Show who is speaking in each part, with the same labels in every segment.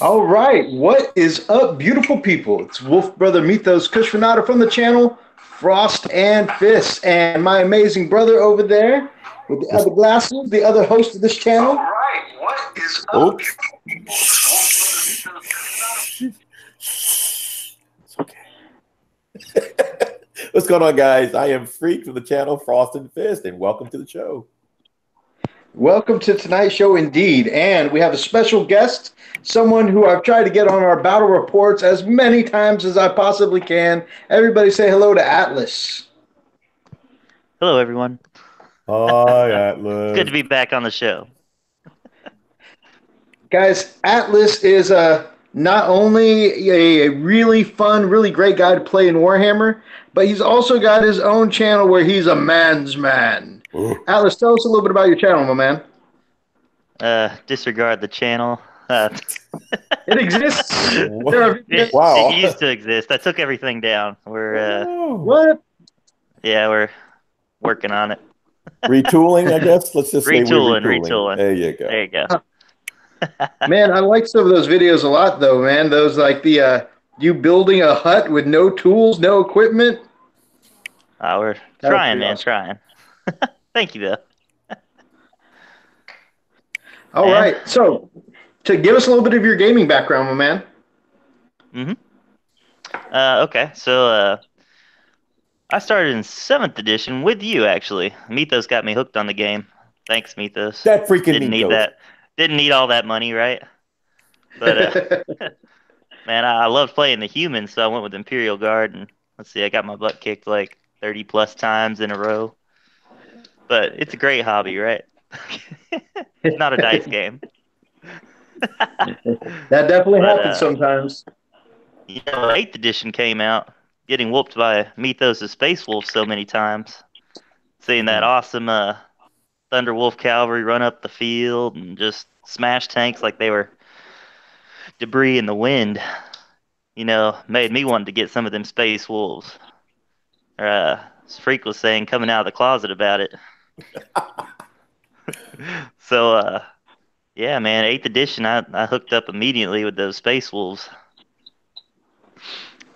Speaker 1: All right, what is up, beautiful people? It's Wolf Brother Methos Kushmanada from the channel Frost and Fist, and my amazing brother over there with the other glasses, the other host of this channel. All right, what is up?
Speaker 2: Oops. It's okay. What's going on, guys? I am Freak from the channel Frost and Fist, and welcome to the show.
Speaker 1: Welcome to tonight's show, indeed. And we have a special guest, someone who I've tried to get on our battle reports as many times as I possibly can. Everybody say hello to Atlas.
Speaker 3: Hello, everyone.
Speaker 2: Hi, Atlas.
Speaker 3: Good to be back on the show.
Speaker 1: Guys, Atlas is not only a really fun, really great guy to play in Warhammer, but he's also got his own channel where he's a man's man.
Speaker 2: Ooh.
Speaker 1: Atlas, tell us a little bit about your channel, my man.
Speaker 3: Disregard the channel.
Speaker 1: It exists.
Speaker 3: It used to exist. I took everything down.
Speaker 1: What?
Speaker 3: Yeah, we're working on it.
Speaker 2: Retooling, I guess. Let's just say
Speaker 3: retooling.
Speaker 2: There you go.
Speaker 3: There you go.
Speaker 1: Man, I like some of those videos a lot, though, man. Those like the you building a hut with no tools, no equipment.
Speaker 3: We're trying, man, trying. Thank you, though.
Speaker 1: All right. So, to give us a little bit of your gaming background, my man.
Speaker 3: Okay. So, I started in 7th edition with you, actually. Methos got me hooked on the game. Thanks, Methos.
Speaker 2: That freaking
Speaker 3: Didn't need that. Didn't need all that money, right? But, man, I loved playing the humans, so I went with Imperial Guard. And let's see, I got my butt kicked like 30-plus times in a row. But it's a great hobby, right? It's not a dice game.
Speaker 1: That definitely happens sometimes.
Speaker 3: You know, 8th edition came out, getting whooped by Methos' Space Wolf so many times. Seeing that awesome Thunderwolf cavalry run up the field and just smash tanks like they were debris in the wind, you know, made me want to get some of them Space Wolves. Freak was saying, coming out of the closet about it. So, yeah, man, 8th edition, I hooked up immediately with those Space Wolves.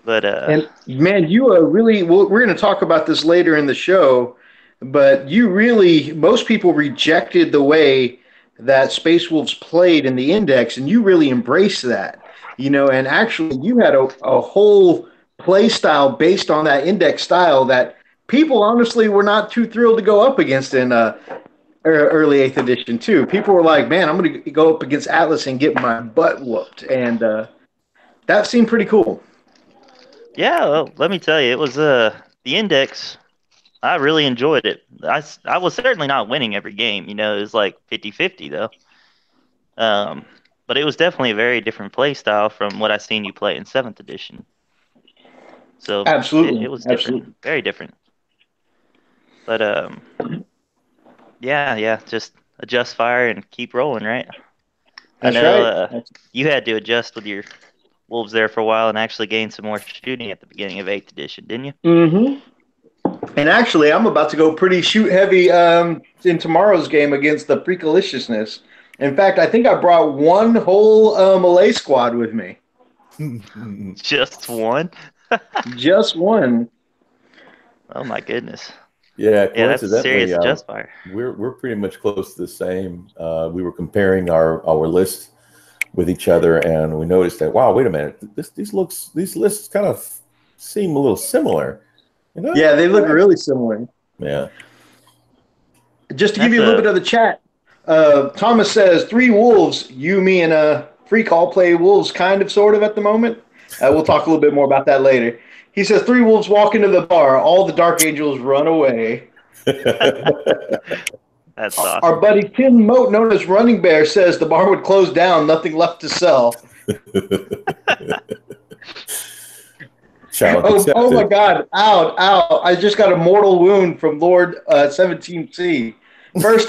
Speaker 3: But
Speaker 1: and man, you really we're going to talk about this later in the show, but you really most people rejected the way that Space Wolves played in the Index, and you really embraced that, you know. And actually, you had a whole play style based on that Index style that people honestly were not too thrilled to go up against in early 8th edition too. People were like, "Man, I'm going to go up against Atlas and get my butt whooped," and that seemed pretty cool.
Speaker 3: Yeah, well, let me tell you, it was the Index. I really enjoyed it. I was certainly not winning every game. You know, it was like 50-50 though. But it was definitely a very different play style from what I've seen you play in 7th edition. So
Speaker 1: absolutely,
Speaker 3: it was different, very different. But yeah, just adjust fire and keep rolling, right?
Speaker 1: That's
Speaker 3: I know
Speaker 1: right.
Speaker 3: You had to adjust with your wolves there for a while and actually gain some more shooting at the beginning of 8th edition, didn't you?
Speaker 1: Mm-hmm. And actually, I'm about to go pretty shoot heavy in tomorrow's game against the Freakaliciousness. In fact, I think I brought one whole Malay squad with me.
Speaker 3: Just one?
Speaker 1: Just one.
Speaker 3: Oh my goodness.
Speaker 2: Yeah,
Speaker 3: that's serious adjust fire.
Speaker 2: We're pretty much close to the same. We were comparing our lists with each other, and we noticed that, wow, wait a minute, these lists kind of seem a little similar. You know?
Speaker 1: Yeah, they look really similar.
Speaker 2: Yeah.
Speaker 1: Just to give you a little bit of the chat, Thomas says 3 wolves. You, me, and Freak all play wolves, kind of, sort of, at the moment. We'll talk a little bit more about that later. He says 3 wolves walk into the bar. All the Dark Angels run away.
Speaker 3: That's awesome.
Speaker 1: Our buddy Tim Moat, known as Running Bear, says the bar would close down, nothing left to sell. Oh my God. Ow. I just got a mortal wound from Lord 17C. First,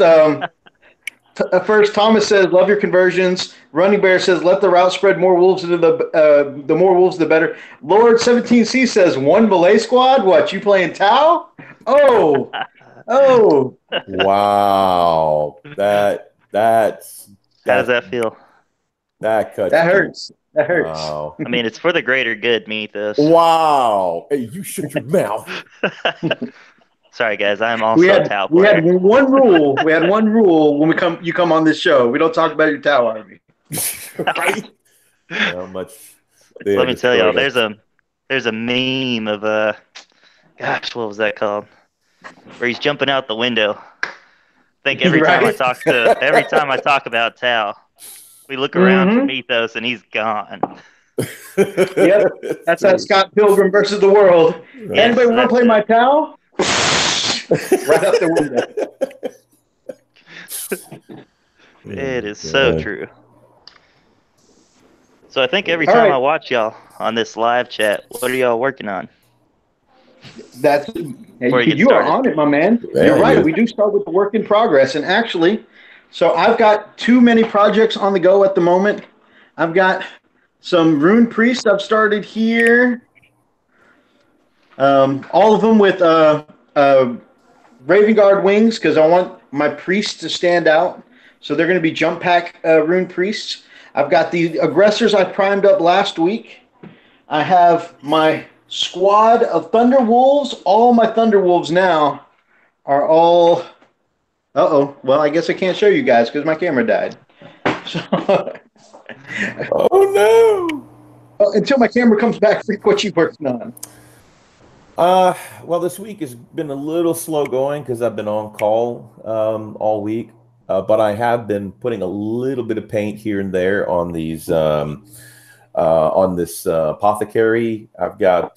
Speaker 1: Thomas says, love your conversions. Running Bear says, let the route spread more wolves into the more wolves, the better. Lord 17C says, one Malay squad? What, you playing Tau? Oh.
Speaker 2: Wow. That's
Speaker 3: How does that feel?
Speaker 2: That cuts
Speaker 1: That
Speaker 2: deep.
Speaker 1: hurts. That hurts.
Speaker 2: Wow.
Speaker 3: I mean, it's for the greater good, Methos.
Speaker 2: Wow. Hey, you shut your mouth.
Speaker 3: Sorry, guys. I'm also a Tau
Speaker 1: We
Speaker 3: player.
Speaker 1: had one rule. We had one rule when you come on this show. We don't talk about your Tau army.
Speaker 2: Right? How much they
Speaker 3: Let
Speaker 2: have
Speaker 3: me tell y'all,
Speaker 2: destroyed us.
Speaker 3: there's a meme of gosh, what was that called? Where he's jumping out the window. I think every time I talk about Tau, we look around for
Speaker 1: Mm-hmm.
Speaker 3: Methos and he's gone.
Speaker 1: Yep. That's that Scott Pilgrim versus the world.
Speaker 3: Yes,
Speaker 1: Anybody want to
Speaker 3: that's
Speaker 1: play
Speaker 3: it.
Speaker 1: my Tau? Right up the window.
Speaker 3: It is so true. So I think every
Speaker 1: All
Speaker 3: time
Speaker 1: right.
Speaker 3: I watch y'all on this live chat, what are y'all working on?
Speaker 1: That's
Speaker 3: Before you get
Speaker 1: you are
Speaker 3: started.
Speaker 1: on it, my man.
Speaker 2: Yeah,
Speaker 1: You're right.
Speaker 2: you-
Speaker 1: We do start with the work in progress, and actually, so I've got too many projects on the go at the moment. I've got some Rune Priest I've started here. All of them with Raven Guard wings because I want my priests to stand out. So they're going to be jump pack Rune Priests. I've got the aggressors I primed up last week. I have my squad of Thunder Wolves. All my Thunder Wolves now are all. Uh-oh. Well, I guess I can't show you guys because my camera died. So
Speaker 2: Oh no.
Speaker 1: until my camera comes back, Freak, what you working on?
Speaker 2: Well, this week has been a little slow going because I've been on call all week. But I have been putting a little bit of paint here and there on these on this apothecary. I've got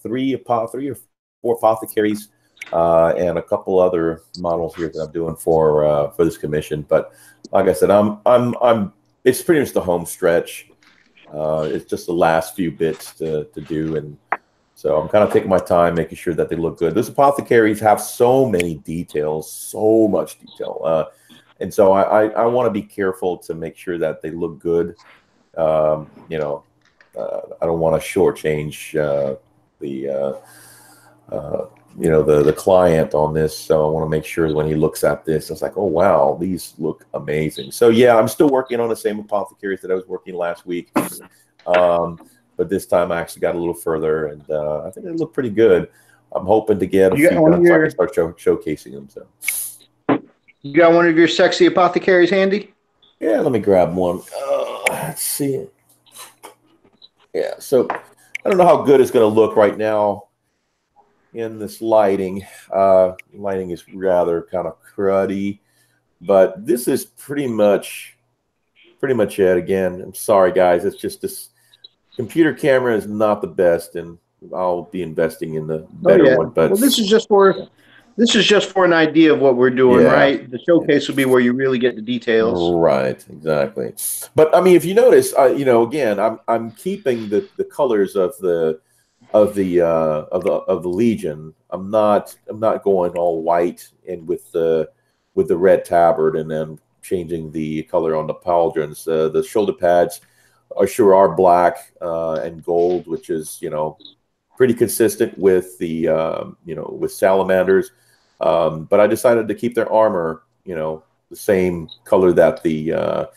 Speaker 2: three or four apothecaries and a couple other models here that I'm doing for this commission. But like I said, it's pretty much the home stretch. It's just the last few bits to do, and so I'm kind of taking my time, making sure that they look good. Those apothecaries have so many details, so much detail. And so I want to be careful to make sure that they look good. I don't want to shortchange the client on this. So I want to make sure when he looks at this, it's like, oh, wow, these look amazing. So, yeah, I'm still working on the same apothecaries that I was working last week. But this time I actually got a little further, and I think they look pretty good. I'm hoping to get a few done so I can start showcasing them. So,
Speaker 1: you got one of your sexy apothecaries handy?
Speaker 2: Yeah, let me grab one. Let's see. Yeah, so I don't know how good it's going to look right now in this lighting. Lighting is rather kind of cruddy, but this is pretty much it. Again, I'm sorry, guys. It's just this computer camera is not the best, and I'll be investing in the better one. But
Speaker 1: well, this is just for an idea of what we're doing, right? The showcase will be where you really get the details.
Speaker 2: Right, exactly. But I mean, if you notice, again, I'm keeping the colors of the Legion. I'm not going all white and with the red tabard and then changing the color on the pauldrons. The shoulder pads are black and gold, which is pretty consistent with the with salamanders. But I decided to keep their armor, the same color that the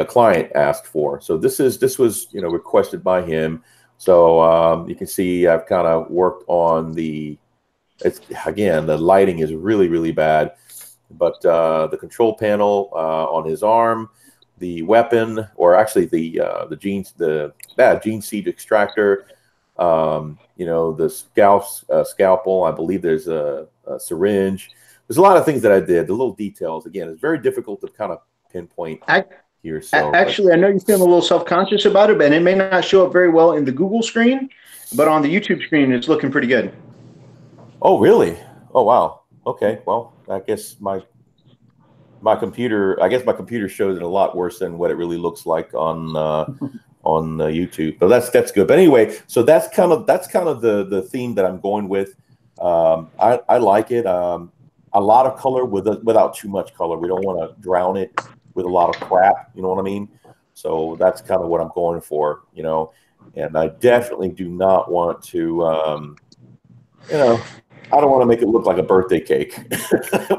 Speaker 2: client asked for. So this was requested by him. So you can see I've kind of worked on the lighting is really, really bad, but the control panel on his arm, the weapon, or actually the gene seed extractor, the scalpel. I believe there's a syringe. There's a lot of things that I did. The little details. Again, it's very difficult to kind of pinpoint here. So
Speaker 1: actually, I know you're feeling a little self-conscious about it, but it may not show up very well in the Google screen, but on the YouTube screen, it's looking pretty good.
Speaker 2: Oh, really? Oh, wow. Okay. Well, I guess my computer shows it a lot worse than what it really looks like on YouTube. But that's good. But anyway, so that's kind of the theme that I'm going with. I like it. A lot of color without too much color. We don't want to drown it with a lot of crap. You know what I mean? So that's kind of what I'm going for. And I definitely do not want to. I don't want to make it look like a birthday cake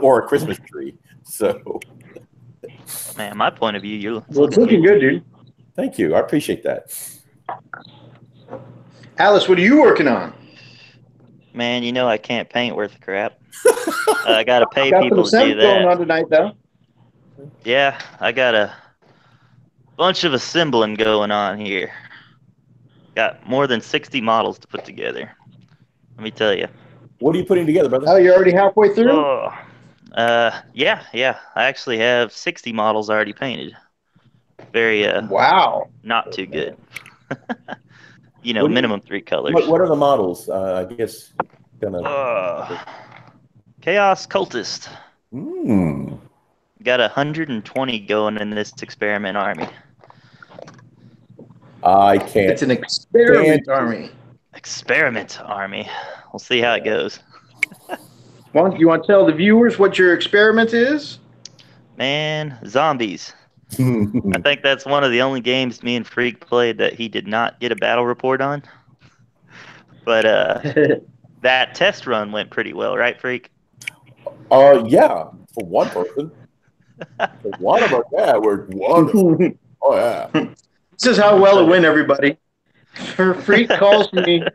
Speaker 2: or a Christmas tree. So
Speaker 3: Man, my point of view, you're
Speaker 1: Well, it's looking good, dude.
Speaker 2: Thank you. I appreciate that.
Speaker 1: Alice, what are you working on?
Speaker 3: Man, you know I can't paint worth a crap. I got to pay
Speaker 1: Got some
Speaker 3: people to do
Speaker 1: assembly going on
Speaker 3: that.
Speaker 1: tonight, though.
Speaker 3: Yeah, I got a bunch of assembling going on here. Got more than 60 models to put together. Let me tell you.
Speaker 2: What are you putting together, brother?
Speaker 1: Oh, you're already halfway through?
Speaker 3: Oh, yeah. I actually have 60 models already painted. Very,
Speaker 1: Wow.
Speaker 3: not too good.
Speaker 2: What do you-
Speaker 3: minimum 3 colors.
Speaker 2: What are the models? I guess kind of.
Speaker 3: Chaos Cultist.
Speaker 2: Mm.
Speaker 3: Got 120 going in this experiment army.
Speaker 2: I can't.
Speaker 1: It's an experiment army.
Speaker 3: Experiment army. We'll see how it goes.
Speaker 1: You want to tell the viewers what your experiment is?
Speaker 3: Man, zombies. I think that's one of the only games me and Freak played that he did not get a battle report on. But that test run went pretty well, right, Freak?
Speaker 2: Yeah, for one person. For one of us, yeah, we're wonderful. Oh yeah.
Speaker 1: This is how well it went, everybody. Freak calls me.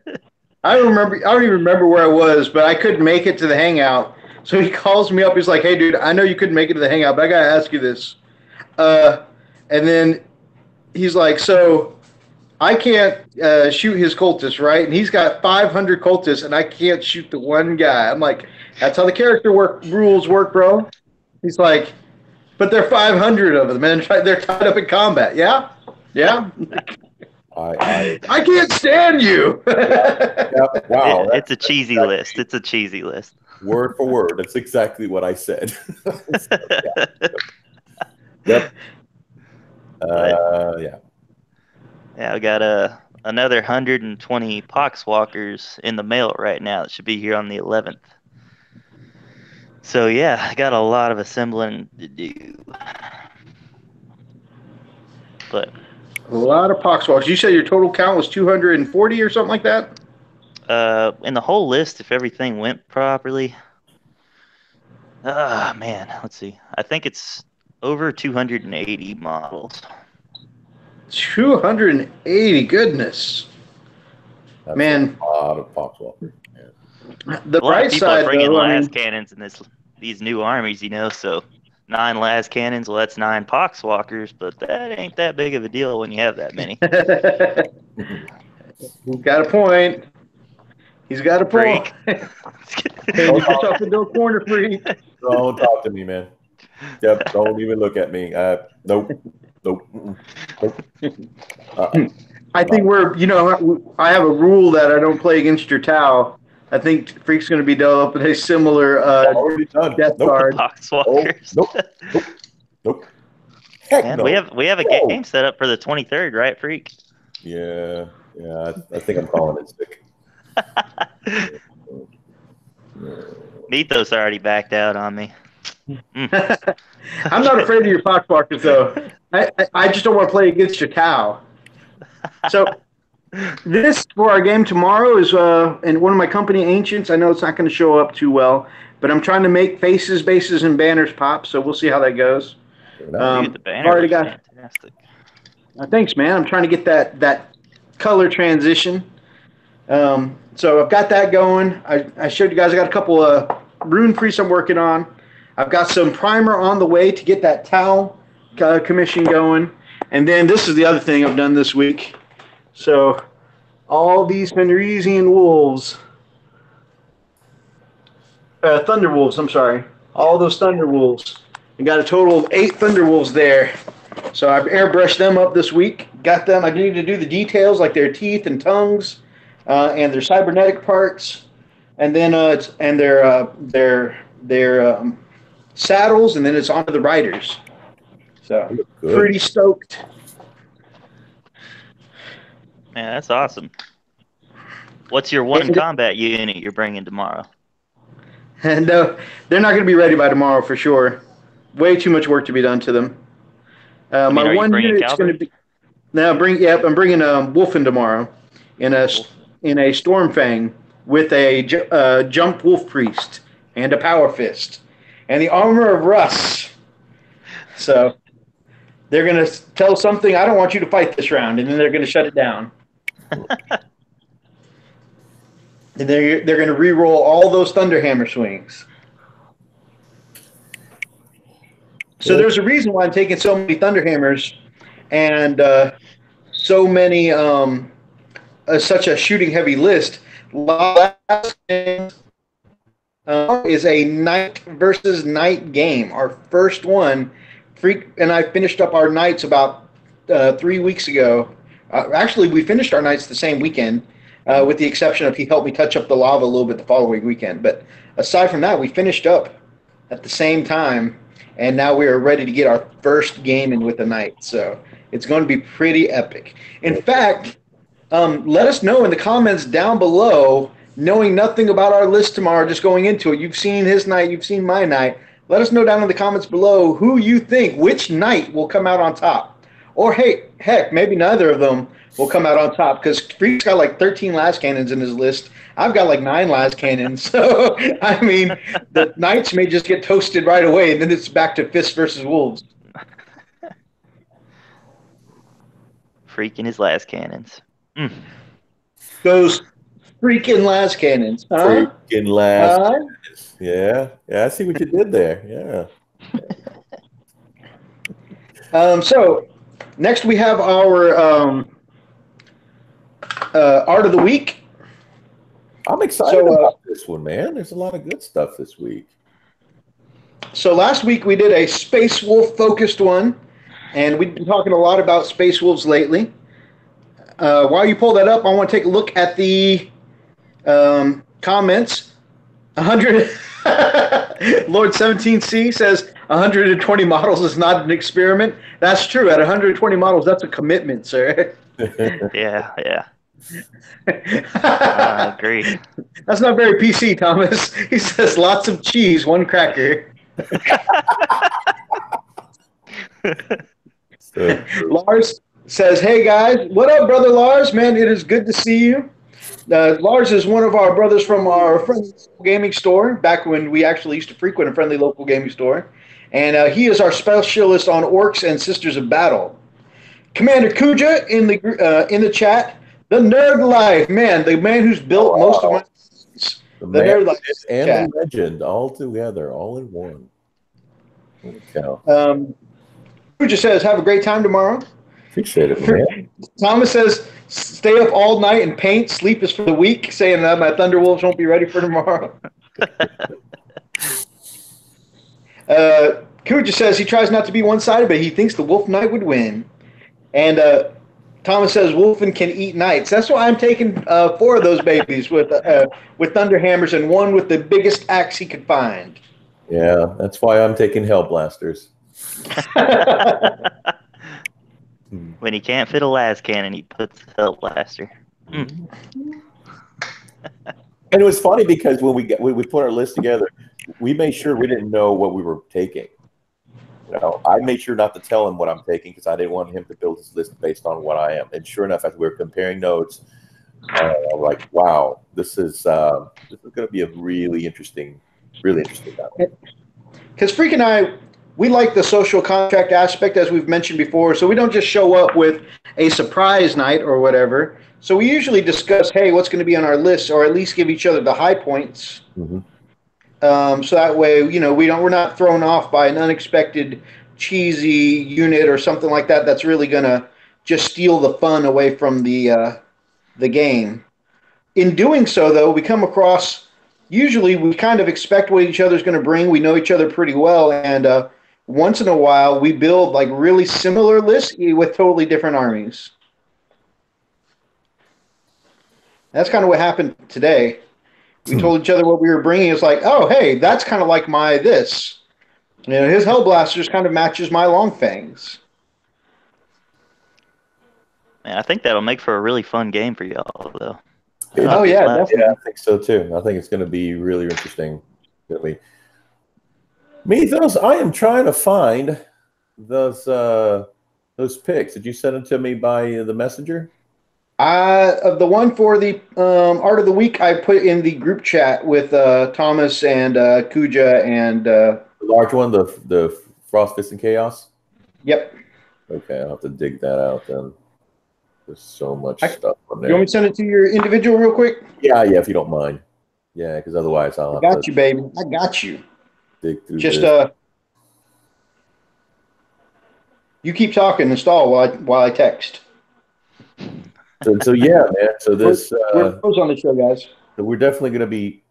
Speaker 1: I don't even remember where I was, but I couldn't make it to the hangout. So he calls me up. He's like, "Hey, dude, I know you couldn't make it to the hangout, but I gotta ask you this." And then he's like, "So I can't shoot his cultists, right? And he's got 500 cultists, and I can't shoot the one guy." I'm like, "That's how the character rules work, bro." He's like, "But there are 500 of them, and they're tied up in combat." Yeah. I can't stand you.
Speaker 2: Wow.
Speaker 3: It's a cheesy list. It's a cheesy list.
Speaker 2: Word for word. That's exactly what I said. Yep. Yeah.
Speaker 3: Yeah, we got another 120 poxwalkers in the mail right now. That should be here on the 11th. So yeah, I got a lot of assembling to do. But
Speaker 1: a lot of poxwalkers. You said your total count was 240 or something like that?
Speaker 3: In the whole list, if everything went properly, man, let's see. I think it's over 280 models.
Speaker 1: 280, goodness.
Speaker 2: That's
Speaker 1: Man,
Speaker 2: a lot of poxwalkers. Yeah.
Speaker 1: The bright side,
Speaker 3: bringing
Speaker 1: though,
Speaker 3: las cannons in these new armies, so 9 las cannons. Well, that's 9 poxwalkers, but that ain't that big of a deal when you have that many.
Speaker 1: He's got a point. He's got a point. Hey, you get yourself into a corner, Freak.
Speaker 2: Don't talk to me, man. Yep, don't even look at me. Nope.
Speaker 1: I think I have a rule that I don't play against your Tau. I think Freak's going to be developing a similar death guard.
Speaker 3: Poxwalkers.
Speaker 2: Nope. Heck
Speaker 3: Man,
Speaker 2: no.
Speaker 3: we have a game set up for the 23rd, right, Freak?
Speaker 2: Yeah. I think I'm calling it sick.
Speaker 3: Methos already backed out on me.
Speaker 1: I'm not afraid of your poxwalkers, though. I just don't want to play against your Tau. So this for our game tomorrow is and one of my company ancients. I know it's not going to show up too well, but I'm trying to make faces, bases, and banners pop. So we'll see how that goes.
Speaker 3: Dude, the banner looks fantastic.
Speaker 1: Thanks, man. I'm trying to get that color transition. So I've got that going. I showed you guys. I got a couple of rune priests I'm working on. I've got some primer on the way to get that Tau commission going. And then this is the other thing I've done this week. So all these Fenrisian wolves, thunder wolves, I'm sorry. All those thunder wolves. I got a total of 8 thunder wolves there. So I've airbrushed them up this week. Got them. I need to do the details like their teeth and tongues and their cybernetic parts. And then their saddles, and then it's onto the riders. So pretty stoked.
Speaker 3: Man, that's awesome. What's your one combat unit you're bringing tomorrow?
Speaker 1: And they're not going to be ready by tomorrow for sure. Way too much work to be done to them. My one unit's going to be. I'm bringing Wolfen tomorrow in a Stormfang with a jump wolf priest and a power fist and the armor of Russ. So they're going to tell something, I don't want you to fight this round, and then they're going to shut it down. And they're going to re-roll all those Thunderhammer swings. So there's a reason why I'm taking so many Thunderhammers and so many, such a shooting-heavy list. Last is a night versus night game. Our first one. Freak and I finished up our nights about 3 weeks ago. Actually, we finished our nights the same weekend, with the exception of he helped me touch up the lava a little bit the following weekend. But aside from that, we finished up at the same time, and now we are ready to get our first game in with the night. So it's going to be pretty epic. In fact, let us know in the comments down below, knowing nothing about our list tomorrow, just going into it. You've seen his night, you've seen my night. Let us know down in the comments below who you think, which night will come out on top. Or, hey, heck, maybe neither of them will come out on top, because Freak's got like 13 las cannons in his list. I've got like 9 las cannons. So, I mean, the knights may just get toasted right away, and then it's back to fists versus wolves.
Speaker 3: Freak and his las cannons.
Speaker 1: Those freaking las cannons. Huh?
Speaker 2: Freaking las cannons. Yeah, I see what you did there. Yeah.
Speaker 1: So next we have our art of the week.
Speaker 2: I'm excited about this one, man. There's a lot of good stuff this week.
Speaker 1: So last week we did a Space Wolf focused one, and we've been talking a lot about Space Wolves lately. While you pull that up, I want to take a look at the comments. 100 Lord 17C says 120 models is not an experiment. That's true. At 120 models, that's a commitment, sir.
Speaker 3: Yeah. I agree.
Speaker 1: That's not very PC, Thomas. He says lots of cheese, 1 cracker. Lars says, hey guys, what up, brother Lars? Man, it is good to see you. Lars is one of our brothers from our friendly local gaming store, back when we actually used to frequent a friendly local gaming store. And he is our specialist on Orcs and Sisters of Battle. Commander Kuja in the chat, the Nerd Life, man, the man who's built most of my
Speaker 2: the Nerd Life and chat. The legend all together, all in one. Holy cow.
Speaker 1: Kuja says, have a great time tomorrow.
Speaker 2: Appreciate it, man.
Speaker 1: Thomas says, stay up all night and paint. Sleep is for the weak, saying that my Thunderwolves won't be ready for tomorrow. Kuja says he tries not to be one-sided, but he thinks the Wolf Knight would win. And Thomas says Wolfen can eat knights. That's why I'm taking 4 of those babies with Thunderhammers and 1 with the biggest axe he could find.
Speaker 2: Yeah, that's why I'm taking Hellblasters.
Speaker 3: When he can't fit a las cannon, he puts a Hellblaster.
Speaker 2: And it was funny because when we put our list together, we made sure we didn't know what we were taking. You know, I made sure not to tell him what I'm taking because I didn't want him to build his list based on what I am. And sure enough, as we were comparing notes, I'm like, wow, this is going to be a really interesting battle.
Speaker 1: Because Freak and I, we like the social contract aspect, as we've mentioned before, so we don't just show up with a surprise night or whatever. So we usually discuss, hey, what's going to be on our list, or at least give each other the high points.
Speaker 2: Mm-hmm.
Speaker 1: So that way, you know, we're not thrown off by an unexpected cheesy unit or something like that that's really going to just steal the fun away from the game. In doing so, though, we come across, usually we kind of expect what each other's going to bring. We know each other pretty well, and once in a while we build like really similar lists with totally different armies. That's kind of what happened today. We told each other what we were bringing. It's like, oh, hey, that's kind of like my this. You know, his Hellblasters kind of matches my Longfangs.
Speaker 3: Man, I think that'll make for a really fun game for y'all, though.
Speaker 1: Oh, yeah, definitely.
Speaker 2: Yeah, I think so, too. I think it's going to be really interesting. Methos, I am trying to find those pics. Did you send them to me by the messenger?
Speaker 1: The one for the Art of the Week, I put in the group chat with Thomas and Kuja and...
Speaker 2: the large one, the Frost, Fist, and Chaos?
Speaker 1: Yep.
Speaker 2: Okay, I'll have to dig that out then. There's so much
Speaker 1: I,
Speaker 2: stuff on
Speaker 1: you want me
Speaker 2: there.
Speaker 1: to send it to your individual real quick?
Speaker 2: Yeah, if you don't mind. Yeah, because otherwise I'll
Speaker 1: I
Speaker 2: have to
Speaker 1: got you, baby. I got you.
Speaker 2: dig through
Speaker 1: Just
Speaker 2: this.
Speaker 1: you keep talking and stall while I text.
Speaker 2: So yeah, man. So this
Speaker 1: We're pros on the show, guys.
Speaker 2: so we're definitely going to be,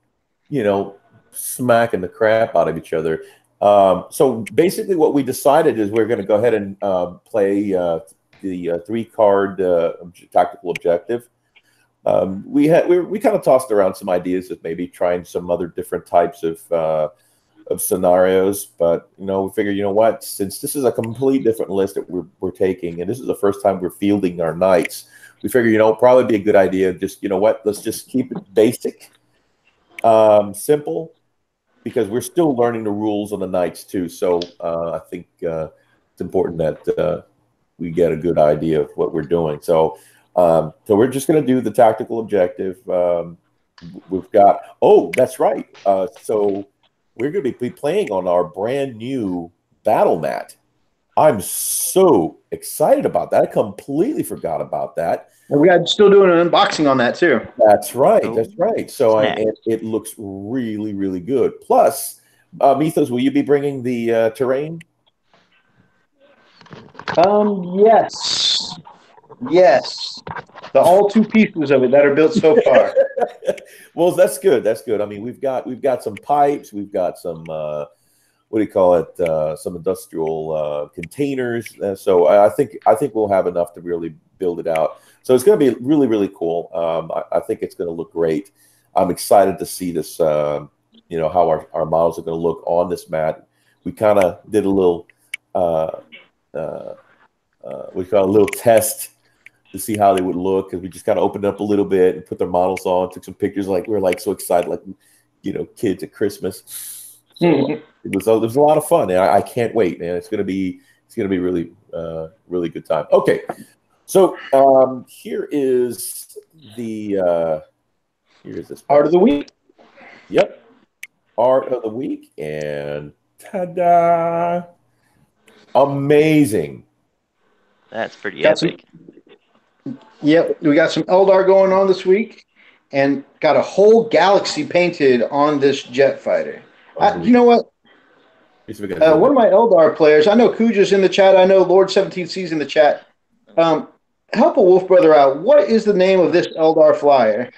Speaker 2: you know, smacking the crap out of each other. So basically, what we decided is we're going to go ahead and play the three-card tactical objective. We kind of tossed around some ideas of maybe trying some other different types of scenarios, but we figured, you know what, since this is a complete different list that we're taking, and this is the first time we're fielding our knights, we figured, probably be a good idea. Just, let's just keep it basic, simple, because we're still learning the rules on the knights too. So I think it's important that we get a good idea of what we're doing. So we're just going to do the tactical objective. We've got, oh, that's right. So we're going to be playing on our brand new battle mat. I'm so excited about that. I completely forgot about that.
Speaker 1: And we got still doing an unboxing on that too.
Speaker 2: That's right.
Speaker 3: Oh,
Speaker 2: That's right. So
Speaker 3: snap.
Speaker 2: it looks really, really good. Plus, Methos, will you be bringing the terrain?
Speaker 1: Yes. Yes. All two pieces of it that are built so far.
Speaker 2: Well, that's good. That's good. I mean, we've got some pipes. We've got some what do you call it? Some industrial containers. So I think we'll have enough to really build it out. So it's going to be really, really cool. I think it's going to look great. I'm excited to see this. How our models are going to look on this mat. We kind of did a little we call a little test to see how they would look, because we just kind of opened up a little bit and put their models on, took some pictures, like we were like so excited, like kids at Christmas. So it was a lot of fun, and I can't wait, man. It's gonna be really really good time. Okay, so here's this
Speaker 1: Art of the week.
Speaker 2: Yep, art of the week, and ta-da! Amazing.
Speaker 3: That's pretty
Speaker 1: Got
Speaker 3: epic.
Speaker 1: Yep, we got some Eldar going on this week, and got a whole galaxy painted on this jet fighter. You know what? One of my Eldar players, I know Kuja's in the chat. I know Lord 17C's in the chat. Help a Wolf Brother out. What is the name of this Eldar flyer?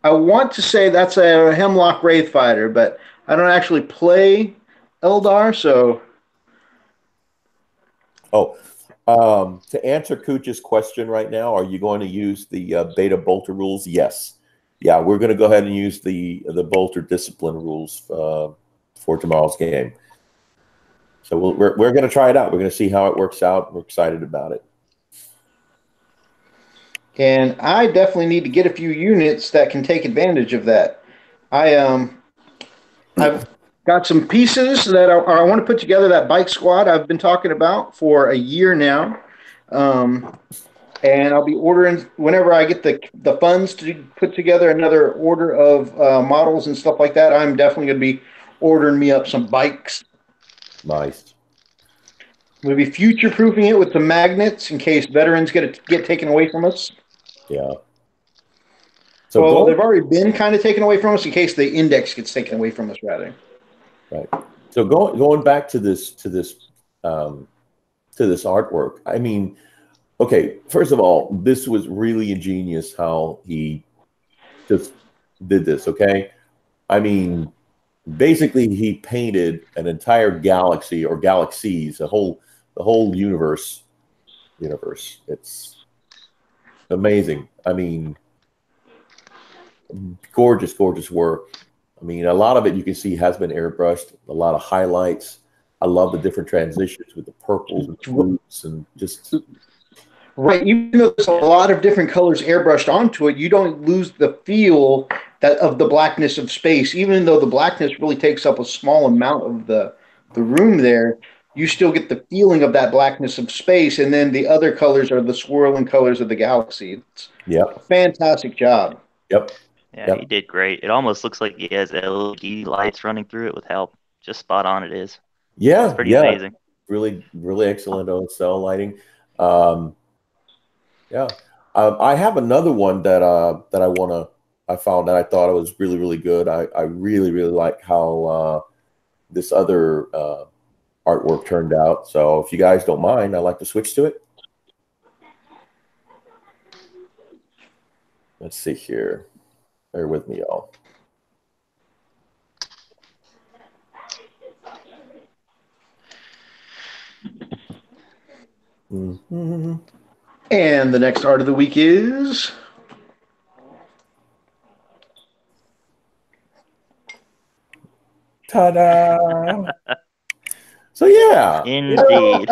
Speaker 1: I want to say that's a Hemlock Wraith fighter, but I don't actually play Eldar, so.
Speaker 2: Oh, to answer Kuja's question right now, are you going to use the beta bolter rules? Yes. Yeah, we're going to go ahead and use the bolter discipline rules for tomorrow's game. So we're going to try it out. We're going to see how it works out. We're excited about it.
Speaker 1: And I definitely need to get a few units that can take advantage of that. I've got some pieces that I want to put together, that bike squad I've been talking about for a year now. And I'll be ordering, whenever I get the funds to put together another order of models and stuff like that, I'm definitely going to be ordering me up some bikes.
Speaker 2: Nice.
Speaker 1: We'll be future-proofing it with some magnets in case veterans get taken away from us.
Speaker 2: Yeah.
Speaker 1: So they've already been kind of taken away from us in case the index gets taken away from us, rather.
Speaker 2: Right. So going back to this artwork, I mean, okay, first of all, this was really ingenious how he just did this, okay? I mean, basically he painted an entire galaxy or galaxies, the whole universe. It's amazing. I mean, gorgeous work. I mean, a lot of it you can see has been airbrushed, a lot of highlights. I love the different transitions with the purples and blues and just.
Speaker 1: Right. Even though there's a lot of different colors airbrushed onto it, you don't lose the feel of the blackness of space. Even though the blackness really takes up a small amount of the room there, you still get the feeling of that blackness of space. And then the other colors are the swirling colors of the galaxy. It's a fantastic job.
Speaker 2: Yep.
Speaker 3: Yeah, he did great. It almost looks like he has LED lights running through it with how just spot on it is.
Speaker 2: Yeah,
Speaker 3: it's pretty amazing.
Speaker 2: really excellent OSL lighting. Um, yeah, I have another one that I found that I thought it was really good. I really like how this other artwork turned out. So if you guys don't mind, I'd like to switch to it. Let's see here. Bear with me, y'all.
Speaker 1: Mm-hmm. And the next art of the week is
Speaker 2: ta-da! So yeah,
Speaker 3: indeed.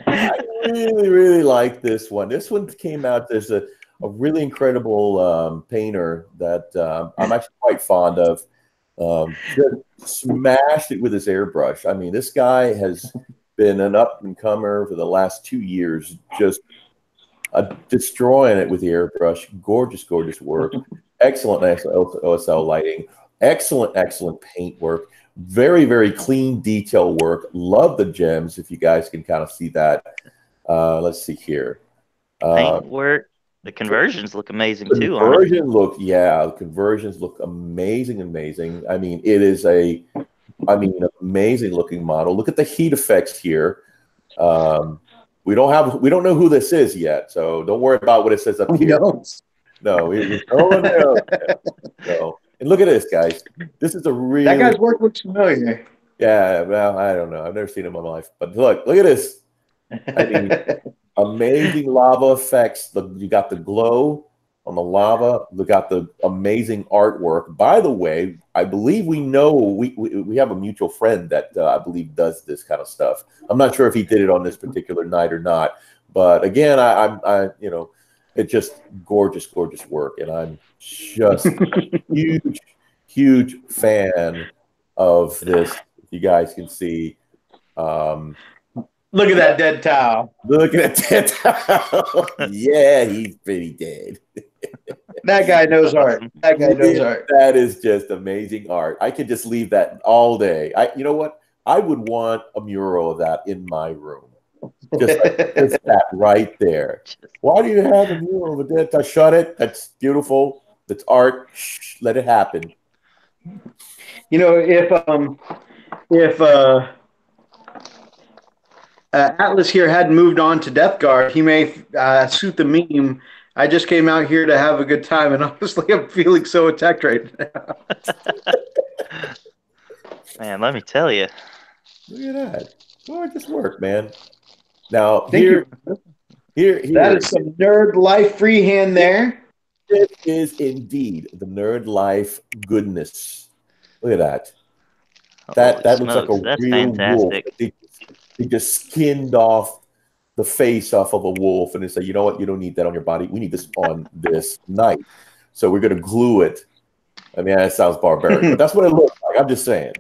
Speaker 2: I really like this one. This one came out. There's a really incredible painter that I'm actually quite fond of. Just smashed it with his airbrush. I mean, this guy has been an up and comer for the last 2 years, just destroying it with the airbrush. Gorgeous work. Excellent OSL lighting. Excellent paint work. Very clean detail work. Love the gems. If you guys can kind of see that. Let's see here.
Speaker 3: Paint work. The conversions look amazing too.
Speaker 2: The conversions look amazing. I mean, it is an amazing looking model. Look at the heat effects here. We don't know who this is yet, so don't worry about what it says up here. No, no. And look at this, guys. This is that
Speaker 1: guy's work looks familiar.
Speaker 2: Yeah, well, I don't know. I've never seen him in my life, but look at this. I mean, amazing lava effects. You got the glow on the lava. We got the amazing artwork. By the way, I believe we have a mutual friend that I believe does this kind of stuff. I'm not sure if he did it on this particular night or not, but again, I it's just gorgeous work, and I'm just a huge fan of this. You guys can see.
Speaker 1: Look at that dead towel.
Speaker 2: Look at that dead towel. Yeah, he's pretty dead.
Speaker 1: That guy knows art.
Speaker 2: That is just amazing art. I could just leave that all day. You know what? I would want a mural of that in my room. Just that right there. Why do you have a mural of a dead towel? Shut it. That's beautiful. That's art. Shh, let it happen.
Speaker 1: You know, if Atlas here hadn't moved on to Death Guard, he may suit the meme. I just came out here to have a good time, and honestly, I'm feeling so attacked right now.
Speaker 3: Man, let me tell you.
Speaker 2: Look at that. Gorgeous work, man. Now, here.
Speaker 1: That is some nerd life freehand there.
Speaker 2: It is indeed the nerd life goodness. Look at that. That looks like a real fantastic wolf. He just skinned off the face off of a wolf, and they say, you know what? You don't need that on your body. We need this on this knife. So we're going to glue it. I mean, that sounds barbaric, but that's what it looks like. I'm just saying.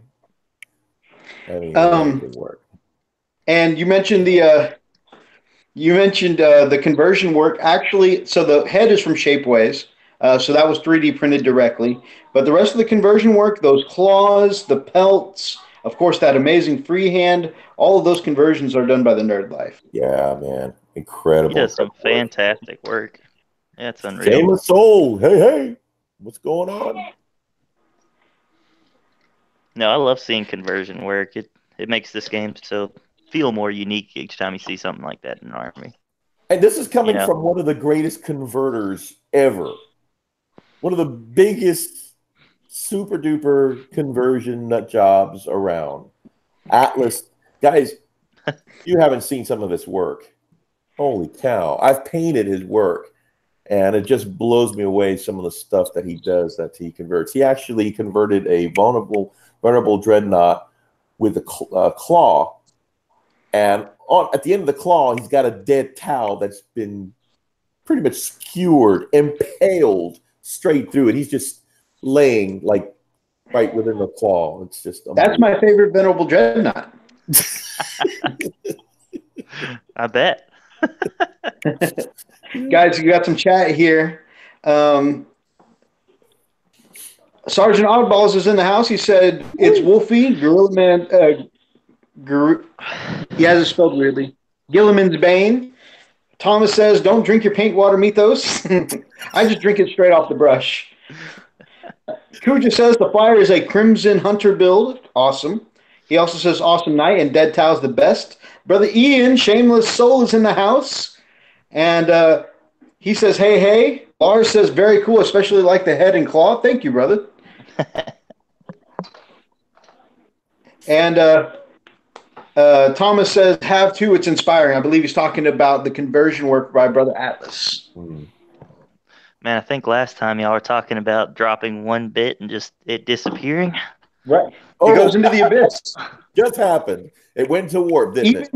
Speaker 2: I mean, it work.
Speaker 1: And you mentioned the conversion work. Actually, so the head is from Shapeways. So that was 3D printed directly. But the rest of the conversion work, those claws, the pelts, of course, that amazing freehand, all of those conversions are done by the Nerd Life.
Speaker 2: Yeah, man. Incredible.
Speaker 3: He does some fantastic work. That's unreal.
Speaker 2: Famous Soul. Hey. What's going on?
Speaker 3: No, I love seeing conversion work. It makes this game so feel more unique each time you see something like that in an army.
Speaker 2: And this is coming from one of the greatest converters ever. One of the biggest super duper conversion nut jobs around. Atlas. Guys, you haven't seen some of his work. Holy cow. I've painted his work, and it just blows me away, some of the stuff that he does, that he converts. He actually converted a vulnerable dreadnought with a claw, and at the end of the claw, he's got a dead towel that's been pretty much skewered, impaled straight through it. He's just laying like right within the claw. It's just amazing.
Speaker 1: That's my favorite venerable dreadnought.
Speaker 3: I bet.
Speaker 1: Guys, you got some chat here. Sergeant Oddballs is in the house. He said it's Wolfie, Gorilla Man. He has it spelled weirdly. Gilliman's Bane. Thomas says, "Don't drink your paint water, Mythos." I just drink it straight off the brush. Kuja says the Flyer is a Crimson Hunter build. Awesome. He also says awesome night and Dead Tow's the best. Brother Ian, Shameless Soul, is in the house. And he says, hey, hey. Lars says, very cool, especially like the head and claw. Thank you, brother. And Thomas says, have to. It's inspiring. I believe he's talking about the conversion work by Brother Atlas.
Speaker 3: Man, I think last time y'all were talking about dropping one bit and just it disappearing.
Speaker 1: Right. It goes into the abyss.
Speaker 2: Just happened. It went to warp, didn't it?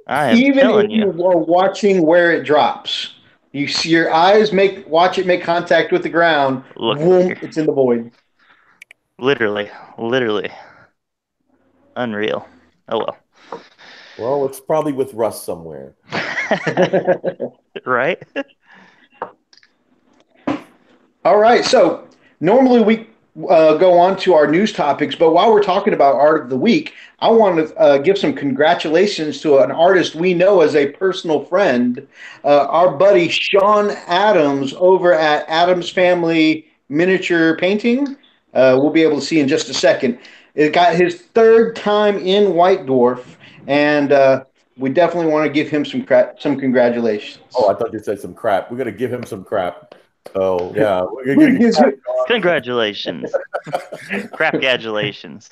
Speaker 3: I am telling you.
Speaker 1: Even if you are watching where it drops, you see your eyes watch it make contact with the ground. Boom, it's in the void.
Speaker 3: Literally. Unreal. Oh well.
Speaker 2: Well, it's probably with Russ somewhere.
Speaker 3: Right?
Speaker 1: All right. So normally we go on to our news topics, but while we're talking about Art of the Week, I want to give some congratulations to an artist we know as a personal friend, our buddy Sean Adams over at Adams Family Miniature Painting. We'll be able to see in just a second. It got his third time in White Dwarf, and we definitely want to give him some congratulations.
Speaker 2: Oh, I thought you said some crap. We're going to give him some crap. Oh, yeah.
Speaker 3: Congratulations. Crap-gratulations.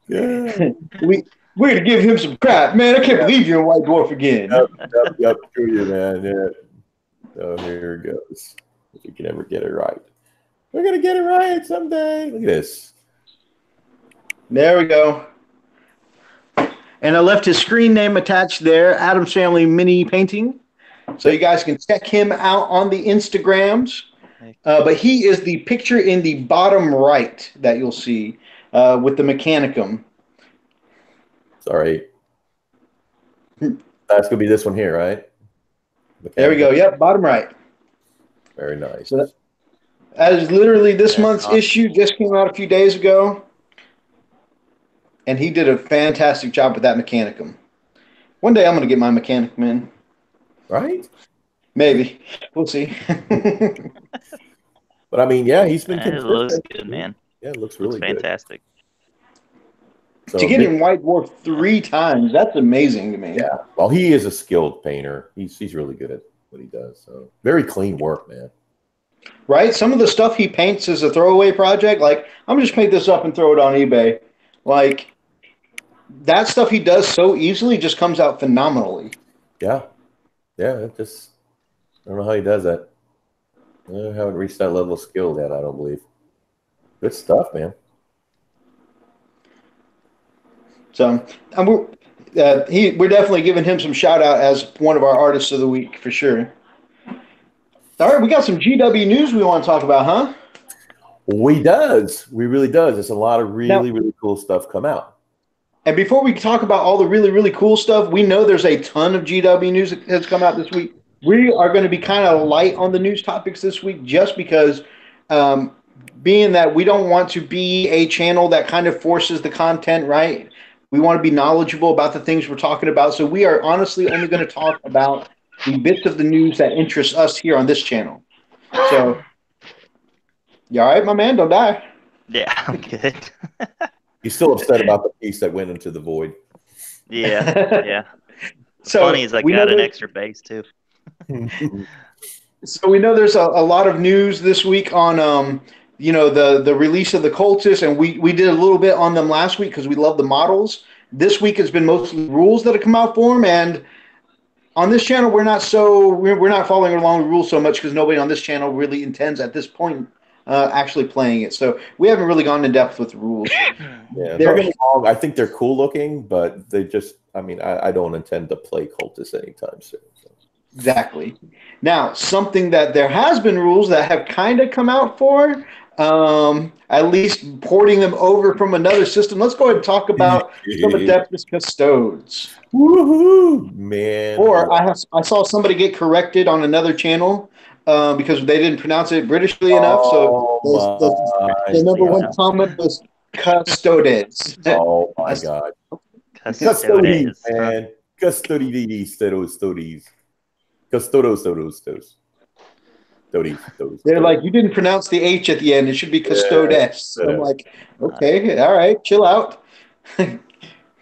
Speaker 1: Yeah. We're going to give him some crap. Man, I can't believe you're in White Dwarf again.
Speaker 2: Yep, true you, man. Yeah. So here it goes. If we can ever get it right. We're going to get it right someday. Look at this.
Speaker 1: There we go. And I left his screen name attached there, Adams Family Mini Painting. So you guys can check him out on the Instagrams. But he is the picture in the bottom right that you'll see with the Mechanicum.
Speaker 2: Sorry. That's going to be this one here, right?
Speaker 1: Mechanicum. There we go. Yep, bottom right.
Speaker 2: Very nice.
Speaker 1: So that is literally this month's issue. Just came out a few days ago. And he did a fantastic job with that Mechanicum. One day I'm going to get my Mechanicum in.
Speaker 2: Right?
Speaker 1: Maybe. We'll see.
Speaker 2: But I mean, yeah, he's been consistent.
Speaker 3: It looks good, man.
Speaker 2: Yeah, it looks really
Speaker 3: fantastic.
Speaker 2: So
Speaker 1: to get in White Dwarf 3 times, that's amazing to me.
Speaker 2: Yeah. Well, he is a skilled painter. He's really good at what he does. So very clean work, man.
Speaker 1: Right? Some of the stuff he paints is a throwaway project. Like, I'm just paint this up and throw it on eBay. Like, that stuff he does so easily just comes out phenomenally.
Speaker 2: Yeah. Yeah, I don't know how he does that. I haven't reached that level of skill yet, I don't believe. Good stuff, man.
Speaker 1: So we're definitely giving him some shout out as one of our artists of the week for sure. All right, we got some GW news we want to talk about, huh?
Speaker 2: We really does. There's a lot of really cool stuff come out.
Speaker 1: And before we talk about all the really, really cool stuff, we know there's a ton of GW news that has come out this week. We are going to be kind of light on the news topics this week just because being that we don't want to be a channel that kind of forces the content, right? We want to be knowledgeable about the things we're talking about. So we are honestly only going to talk about the bits of the news that interest us here on this channel. So, you all right, my man? Don't die.
Speaker 3: Yeah, I'm good.
Speaker 2: He's still upset about the piece that went into the void.
Speaker 3: Yeah.
Speaker 1: So
Speaker 3: funny is I got an extra base too.
Speaker 1: So we know there's a lot of news this week on the release of the Cultists, and we did a little bit on them last week because we love the models. This week has been mostly rules that have come out for them, and on this channel we're not following along the rules so much because nobody on this channel really intends at this point actually playing it. So we haven't really gone in depth with the rules.
Speaker 2: Yeah, I think they're cool looking, but they just, I don't intend to play Cultists anytime soon. So.
Speaker 1: Exactly. Now, something that there has been rules that have kind of come out for, at least porting them over from another system. Let's go ahead and talk about some Adeptus Custodes.
Speaker 2: Woohoo, man!
Speaker 1: Or I saw somebody get corrected on another channel because they didn't pronounce it Britishly enough. So the number one comment was Custodes.
Speaker 2: Oh my god! Custodes,
Speaker 3: Custodes.
Speaker 2: man. Custodes, Custodos.
Speaker 1: They're like, you didn't pronounce the H at the end. It should be custodes. I'm
Speaker 2: Yeah.
Speaker 1: like, okay, all right, chill out.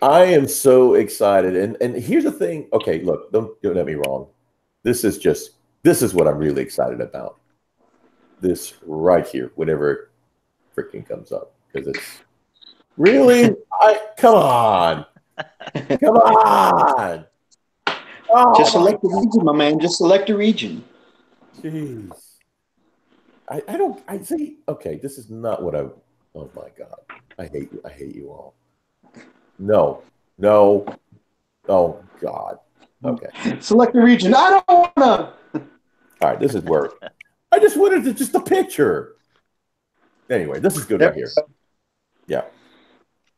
Speaker 2: I am so excited. And here's the thing. Okay, look, don't get me wrong. This is what I'm really excited about. This right here, whenever it freaking comes up. Because it's really come on. Come on. Oh,
Speaker 1: Just select a region, my man. Just select a region.
Speaker 2: jeez. I see. Okay, this is not what I. Oh my God, I hate you. I hate you all. No. Oh God. Okay.
Speaker 1: Select a region. I don't wanna.
Speaker 2: All right. This is where I just wanted to just a picture. Anyway, this is good right here. Yeah.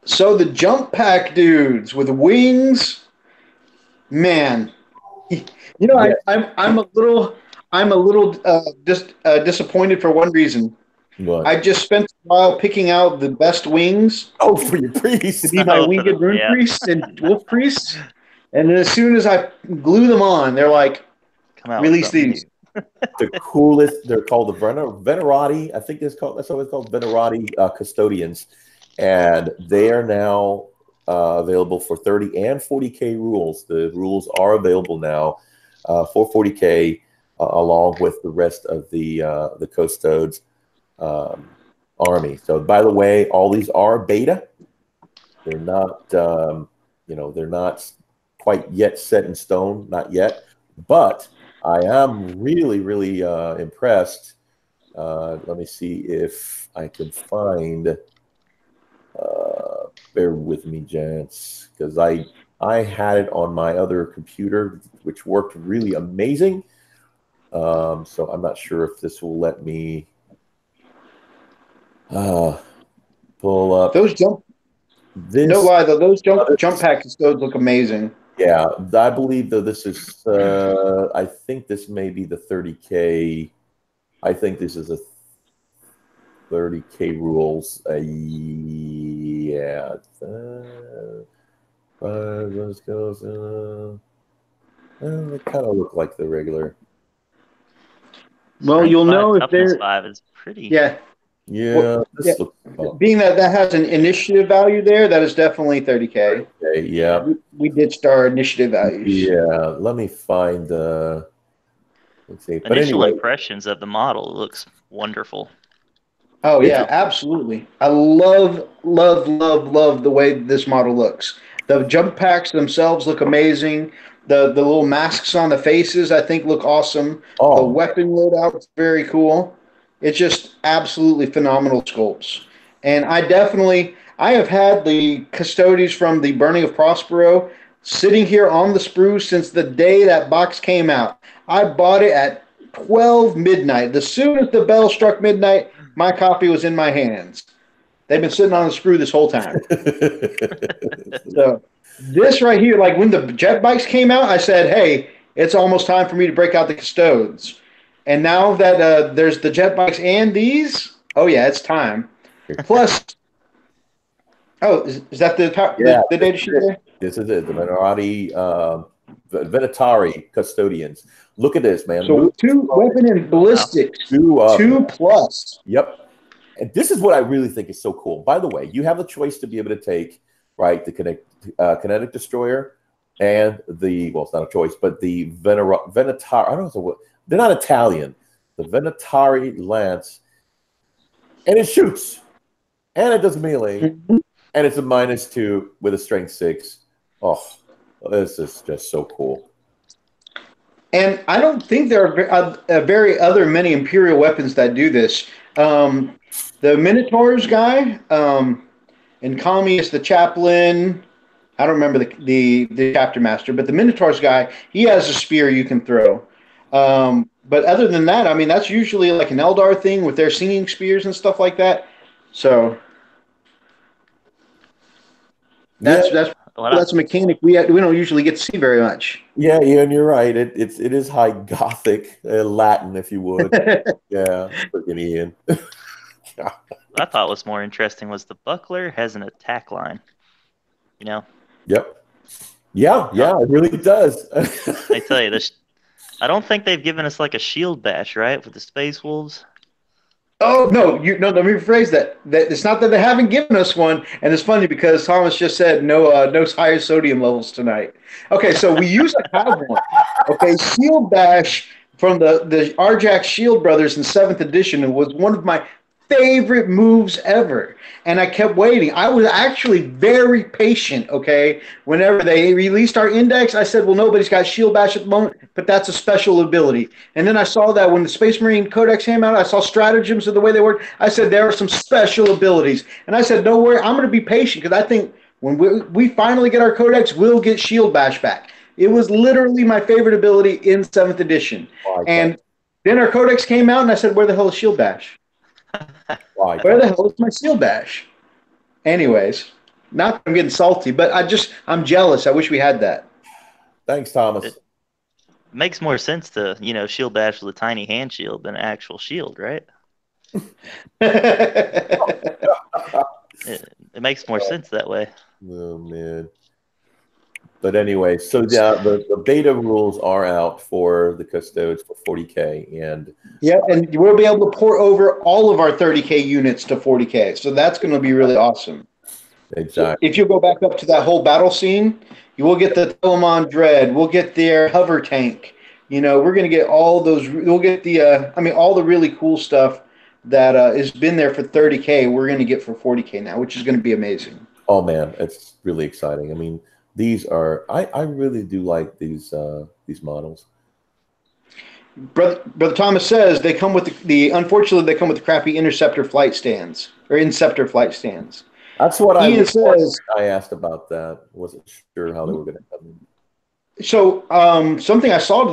Speaker 1: So the jump pack dudes with wings, man.
Speaker 2: Yes.
Speaker 1: I'm a little disappointed for one reason.
Speaker 2: What?
Speaker 1: I just spent a while picking out the best wings
Speaker 2: Oh, for your priest.
Speaker 1: to be my
Speaker 3: Oh,
Speaker 1: winged rune
Speaker 3: yeah.
Speaker 1: priests and wolf priests, and then as soon as I glue them on, they're like,
Speaker 3: Come out
Speaker 1: release
Speaker 3: with something
Speaker 1: these.
Speaker 3: new.
Speaker 2: The coolest. They're called the Venerati. I think that's what it's called. Venerati custodians, and they are now available for 30 and 40K rules. The rules are available now for 40K, along with the rest of the custodes army. So, by the way, all these are beta. They're not, they're not quite yet set in stone, not yet. But I am really, really impressed. Let me see if I can find. Bear with me, gents, because I had it on my other computer, which worked really amazing. So I'm not sure if this will let me pull up
Speaker 1: Those jump.
Speaker 2: this.
Speaker 1: No lie though, those jump pack custodes look amazing.
Speaker 2: Yeah, I believe that this is. I think this may be the 30K. I think this is a 30K rules. Yeah. Let's go. They kind of look like the regular.
Speaker 1: Well, you'll know if
Speaker 3: Toughness
Speaker 1: they're
Speaker 3: 5 is pretty.
Speaker 2: Yeah.
Speaker 1: Well,
Speaker 2: This looks
Speaker 1: being that has an initiative value there, that is definitely 30K.
Speaker 2: okay. Yeah.
Speaker 1: We ditched our initiative values.
Speaker 2: Yeah. Let me find. Let's see. But
Speaker 3: Initial
Speaker 2: anyway,
Speaker 3: impressions of the model looks wonderful.
Speaker 1: Oh yeah, absolutely. I love the way this model looks. The jump packs themselves look amazing. The little masks on the faces I think look awesome. The weapon loadout's very cool. It's just absolutely phenomenal sculpts. And I have had the custodies from the Burning of Prospero sitting here on the sprue since the day that box came out. I bought it at 12 midnight. As soon as the bell struck midnight, my copy was in my hands. They've been sitting on the sprue this whole time. So this right here, like when the jet bikes came out, I said, hey, it's almost time for me to break out the custodes. And now that there's the jet bikes and these, oh yeah, it's time. Plus, is that the data sheet there?
Speaker 2: This is it. The Venatari custodians. Look at this, man.
Speaker 1: So 2 weapon and ballistics. 2 plus.
Speaker 2: Yep. And this is what I really think is so cool. By the way, you have the choice to be able to take, right, the kinetic destroyer and it's not a choice, but the Venatari. I don't know what they're not Italian. The Venatari lance, and it shoots, and it does melee, and it's a -2 with a strength 6. Oh, this is just so cool.
Speaker 1: And I don't think there are many Imperial weapons that do this. The Minotaurs guy, and Kami is the chaplain. I don't remember the chapter master, but the Minotaurs guy, he has a spear you can throw. But other than that, I mean, that's usually like an Eldar thing with their singing spears and stuff like that. So that's a mechanic we don't usually get to see very much.
Speaker 2: Yeah, and you're right. It is high Gothic Latin, if you would. Yeah, freaking Ian.
Speaker 3: What I thought was more interesting was the buckler has an attack line.
Speaker 2: Yep. Yeah,
Speaker 3: Uh,
Speaker 2: it really does.
Speaker 3: I tell you, this. I don't think they've given us like a shield bash, right, with the Space Wolves.
Speaker 1: Oh no, you no. Let me rephrase that. That it's not that they haven't given us one, and it's funny because Thomas just said no higher sodium levels tonight. Okay, so we used to have one. Okay, Shield Bash from the Arjax Shield Brothers in seventh edition. It was one of my favorite moves ever, and I kept waiting. I was actually very patient. Okay, whenever they released our index, I said, "Well, nobody's got Shield Bash at the moment, but that's a special ability." And then I saw that when the Space Marine Codex came out, I saw stratagems of the way they work. I said, there are some special abilities. And I said, don't worry, I'm going to be patient because I think when we finally get our Codex, we'll get Shield Bash back. It was literally my favorite ability in 7th edition.
Speaker 2: Like
Speaker 1: And then our Codex came out, and I said, where the hell is Shield Bash?
Speaker 2: like
Speaker 1: Where the hell is my Shield Bash? Anyways, not that I'm getting salty, but I'm jealous. I wish we had that.
Speaker 2: Thanks, Thomas.
Speaker 3: It makes more sense to, shield bash with a tiny hand shield than an actual shield, right? It makes more sense that way.
Speaker 2: Oh man. But anyway, so the beta rules are out for the Custodes for 40K, and
Speaker 1: yeah, and we'll be able to port over all of our 30K units to 40K. So that's going to be really awesome.
Speaker 2: exactly.
Speaker 1: If you go back up to that whole battle scene, you will get the Telemon Dread. We'll get their hover tank. We're going to get all those. We'll get all the really cool stuff that has been there for 30K. We're going to get for 40K now, which is going to be amazing.
Speaker 2: Oh man, it's really exciting. I mean, these are I really do like these models.
Speaker 1: Brother Thomas says they come with the unfortunately they come with the crappy Interceptor flight stands or Inceptor flight stands.
Speaker 2: That's what
Speaker 1: Ian says.
Speaker 2: I asked about that. Wasn't sure how they were going to come in.
Speaker 1: So something I saw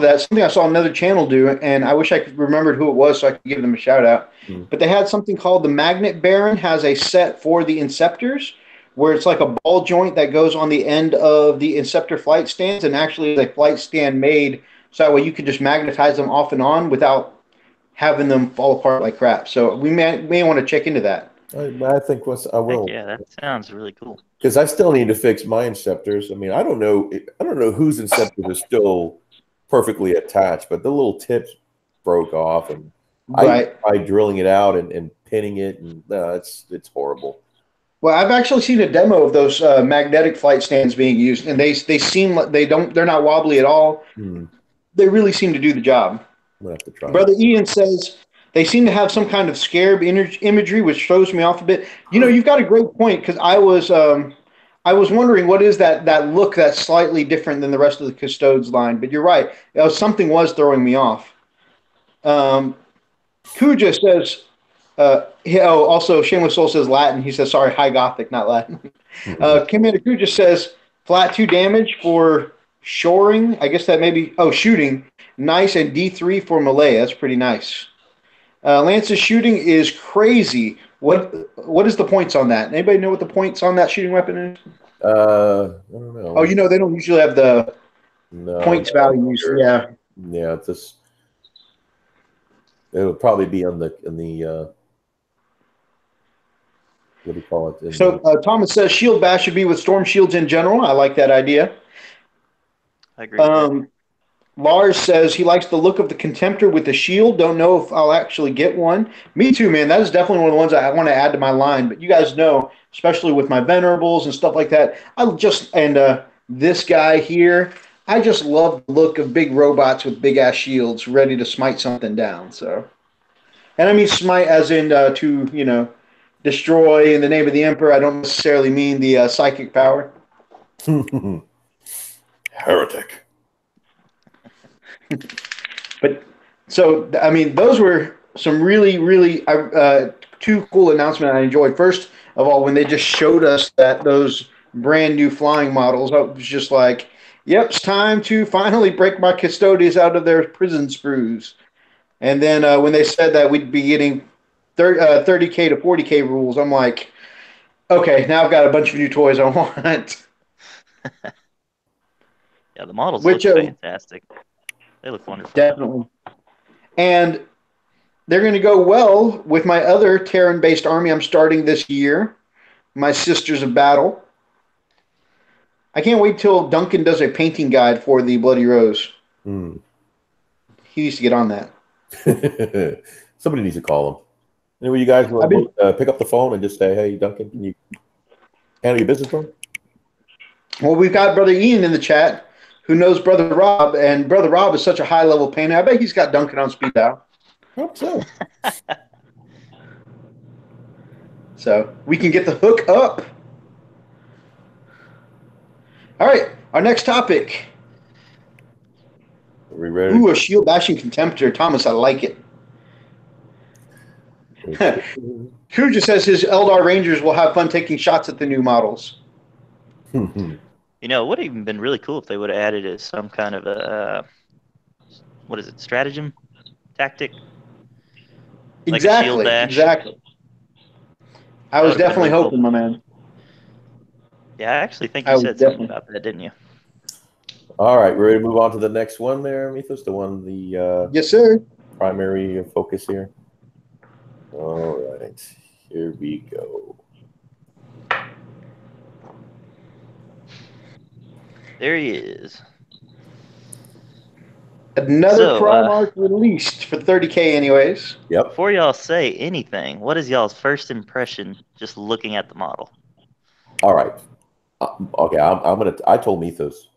Speaker 1: another channel do, and I wish I could remember who it was so I could give them a shout out. But they had something called the Magnet Baron has a set for the Inceptors where it's like a ball joint that goes on the end of the Inceptor flight stands, and actually is a flight stand made so that way you can just magnetize them off and on without having them fall apart like crap. So we may want to check into that.
Speaker 2: I think I will.
Speaker 3: Yeah, that sounds really cool.
Speaker 2: Because I still need to fix my Inceptors. I mean, I don't know whose Inceptors are still perfectly attached, but the little tips broke off, and I tried drilling it out and pinning it, and it's horrible.
Speaker 1: Well, I've actually seen a demo of those magnetic flight stands being used, and they seem like they're not wobbly at all. They really seem to do the job.
Speaker 2: I'm gonna have to try.
Speaker 1: Brother Ian says they seem to have some kind of scarab imagery, which throws me off a bit. You've got a great point because I was wondering what is that look that's slightly different than the rest of the Custodes line. But you're right, something was throwing me off. Kuja says. Also, Shameless Soul says Latin. He says, sorry, High Gothic, not Latin. Commander Kuja says, flat 2 damage for shoring. I guess that may be, shooting. Nice, and D3 for melee. That's pretty nice. Lance's shooting is crazy. What is the points on that? Anybody know what the points on that shooting weapon is?
Speaker 2: I don't know.
Speaker 1: Oh, they don't usually have the points values.
Speaker 2: Sure.
Speaker 1: Yeah.
Speaker 2: Yeah, it'll probably be in the what do you call it?
Speaker 1: So Thomas says shield bash should be with storm shields in general. I like that idea.
Speaker 3: I agree.
Speaker 1: Lars says he likes the look of the Contemptor with the shield. Don't know if I'll actually get one. Me too, man. That is definitely one of the ones I want to add to my line. But you guys know, especially with my Venerables and stuff like that, this guy here, I just love the look of big robots with big ass shields ready to smite something down. So, and I mean smite as in to destroy in the name of the Emperor. I don't necessarily mean the psychic power.
Speaker 2: Heretic.
Speaker 1: But so I mean, those were some really, really two cool announcements I enjoyed. First of all, when they just showed us those brand new flying models, I was just like, "Yep, it's time to finally break my custodians out of their prison screws." And then when they said that we'd be getting 30K to 40K rules, I'm like, okay, now I've got a bunch of new toys I want.
Speaker 3: Yeah, the models look fantastic. They look wonderful.
Speaker 1: Definitely. And they're going to go well with my other Terran-based army I'm starting this year, my Sisters of Battle. I can't wait till Duncan does a painting guide for the Bloody Rose.
Speaker 2: Hmm.
Speaker 1: He needs to get on that.
Speaker 2: Somebody needs to call him. Anyway, you guys want to pick up the phone and just say, "Hey, Duncan, can you handle your business for him?"
Speaker 1: Well, we've got Brother Ian in the chat who knows Brother Rob, and Brother Rob is such a high-level painter. I bet he's got Duncan on speed dial.
Speaker 2: I hope so.
Speaker 1: So we can get the hook up. All right, our next topic.
Speaker 2: Are we ready?
Speaker 1: Ooh, a shield bashing contemptor. Thomas, I like it. Kuja says his Eldar Rangers will have fun taking shots at the new models.
Speaker 3: You know, it would have even been really cool if they would have added as some kind of a what is it, stratagem, tactic? Like a shield
Speaker 1: Exactly,
Speaker 3: dash.
Speaker 1: exactly. I was definitely
Speaker 3: really
Speaker 1: hoping,
Speaker 3: cool.
Speaker 1: my man.
Speaker 3: Yeah, I actually think you said something about that, didn't you?
Speaker 2: All right, we're ready to move on to the next one there, Methos, the
Speaker 1: yes, sir.
Speaker 2: Primary focus here. All right, here we go.
Speaker 3: There he is.
Speaker 1: Another Primarch released for 30K anyways.
Speaker 2: Yep.
Speaker 3: Before y'all say anything, what is y'all's first impression just looking at the model?
Speaker 2: All right. Okay, I told Methos,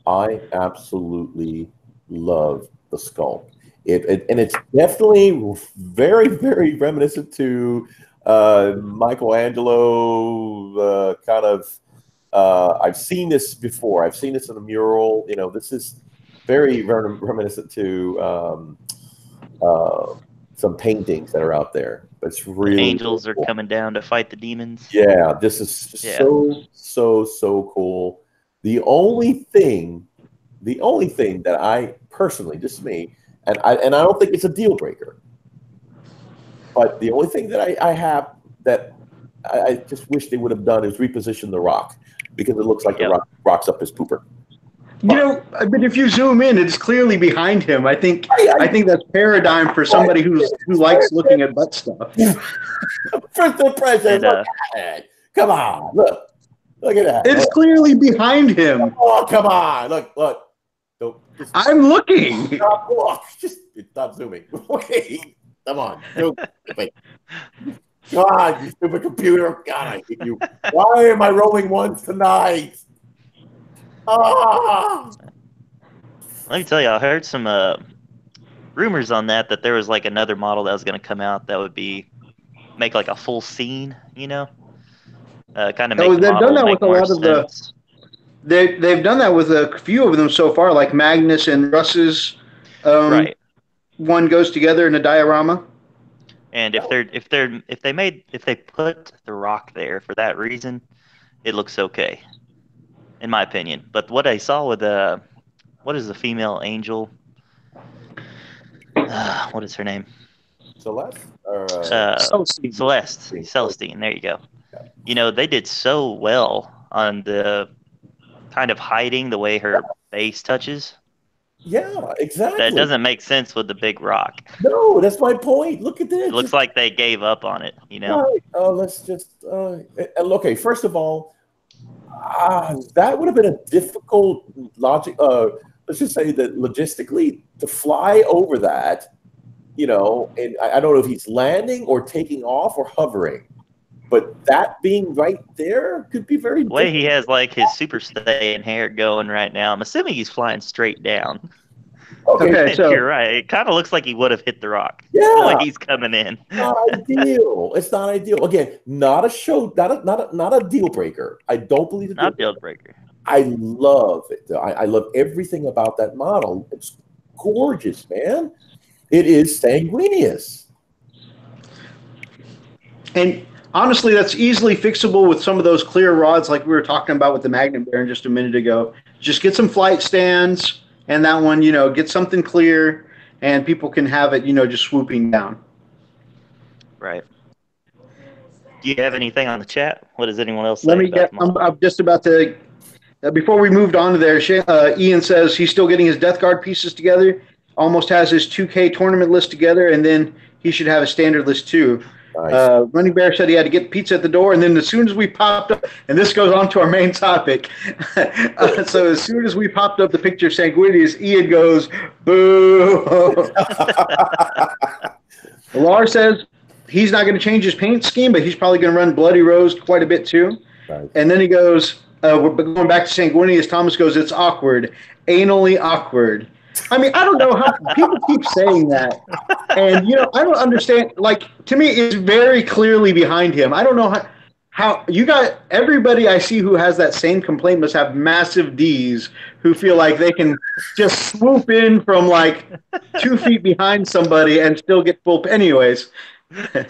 Speaker 2: I absolutely love the skull. And it's definitely very, very reminiscent to Michelangelo kind of. I've seen this before. I've seen this in a mural. You know, this is very reminiscent to some paintings that are out there. It's really
Speaker 3: the angels
Speaker 2: really cool.
Speaker 3: are coming down to fight the demons.
Speaker 2: Yeah, this is so cool. The only thing that I personally, just me, and I don't think it's a deal breaker, but the only thing that I have that I just wish they would have done is reposition the rock, because it looks like the rock's up his pooper.
Speaker 1: You know, but if you zoom in, it's clearly behind him. I think that's paradigm for somebody who likes looking at butt stuff.
Speaker 2: First impression, come on, look at that.
Speaker 1: It's clearly behind him.
Speaker 2: Oh, come on, look.
Speaker 1: I'm looking.
Speaker 2: Just stop zooming. Wait, come on. Wait. God, you stupid computer. God, I hate you. Why am I rolling ones tonight? Ah!
Speaker 3: Let me tell you, I heard some rumors on that there was like another model that was going to come out that would make like a full scene, you know? Kind of make the model make more sense.
Speaker 1: They've done that with a few of them so far, like Magnus and Russ's.
Speaker 3: Right.
Speaker 1: One goes together in a diorama.
Speaker 3: And if they put the rock there for that reason, it looks okay, in my opinion. But what I saw with what is the female angel? What is her name?
Speaker 2: Celeste?
Speaker 3: Celestine. There you go. You know, they did so well on the kind of hiding the way her base touches.
Speaker 2: Yeah, exactly.
Speaker 3: That doesn't make sense with the big rock.
Speaker 2: No, that's my point. Look at this.
Speaker 3: It looks like they gave up on it, you know?
Speaker 2: Right. Let's just okay, first of all, that would have been a difficult logic. Let's just say that logistically to fly over that, you know, and I don't know if he's landing or taking off or hovering, but that being right there could be very
Speaker 3: the way he has like his Super Saiyan hair going right now. I'm assuming he's flying straight down.
Speaker 2: Okay,
Speaker 1: so
Speaker 3: you're right. It kind of looks like he would have hit the rock.
Speaker 2: Yeah,
Speaker 3: the way he's coming in.
Speaker 2: Not ideal. It's not ideal. Again, not a deal breaker. I don't believe it's
Speaker 3: not a deal breaker.
Speaker 2: I love it. I love everything about that model. It's gorgeous, man. It is sanguineous.
Speaker 1: And honestly, that's easily fixable with some of those clear rods like we were talking about with the Magnet Baron just a minute ago. Just get some flight stands, and that one, you know, get something clear, and people can have it, you know, just swooping down.
Speaker 3: Right. Do you have anything on the chat? What does anyone else say?
Speaker 1: I'm just about to, before we moved on to there, Ian says he's still getting his Death Guard pieces together, almost has his 2K tournament list together, and then he should have a standard list too.
Speaker 2: Nice.
Speaker 1: Running Bear said he had to get pizza at the door, and then as soon as we popped up, and this goes on to our main topic. So as soon as we popped up the picture of Sanguinius, Ian goes, boo. Lars says he's not going to change his paint scheme, but he's probably going to run Bloody Rose quite a bit too.
Speaker 2: Nice.
Speaker 1: And then he goes, we're going back to Sanguinius. Thomas goes, it's awkward, anally awkward. I mean, I don't know how people keep saying that. And, I don't understand. Like, to me, it's very clearly behind him. I don't know how you got everybody I see who has that same complaint must have massive D's who feel like they can just swoop in from like 2 feet behind somebody and still get full. Anyways. And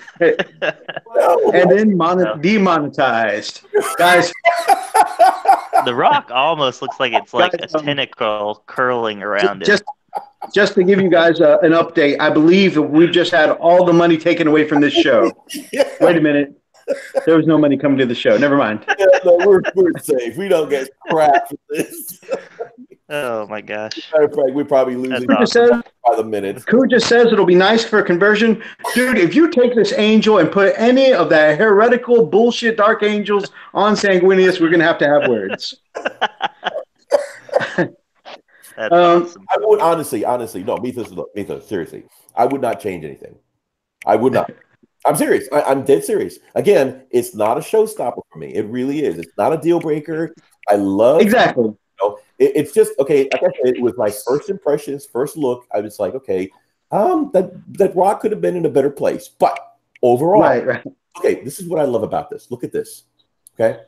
Speaker 1: then demonetized. Guys.
Speaker 3: The rock almost looks like it's like a tentacle curling around it.
Speaker 1: Just to give you guys an update, I believe that we've just had all the money taken away from this show. Wait a minute. There was no money coming to the show. Never mind.
Speaker 2: Yeah, no, we're safe. We don't get crap for this.
Speaker 3: Oh, my gosh.
Speaker 2: We're probably losing by the minute.
Speaker 1: Kuja says it'll be nice for a conversion. Dude, if you take this angel and put any of that heretical bullshit Dark Angels on Sanguinius, we're going to have words.
Speaker 3: That's awesome.
Speaker 2: I would honestly, no, Methos, seriously. I would not change anything. I would not. I'm serious. I'm dead serious. Again, it's not a showstopper for me. It really is. It's not a deal breaker. I love
Speaker 1: exactly.
Speaker 2: It's just okay. Like I said, it was my first impressions, first look. I was like, okay, that rock could have been in a better place, but overall,
Speaker 1: right.
Speaker 2: Okay, this is what I love about this. Look at this. Okay,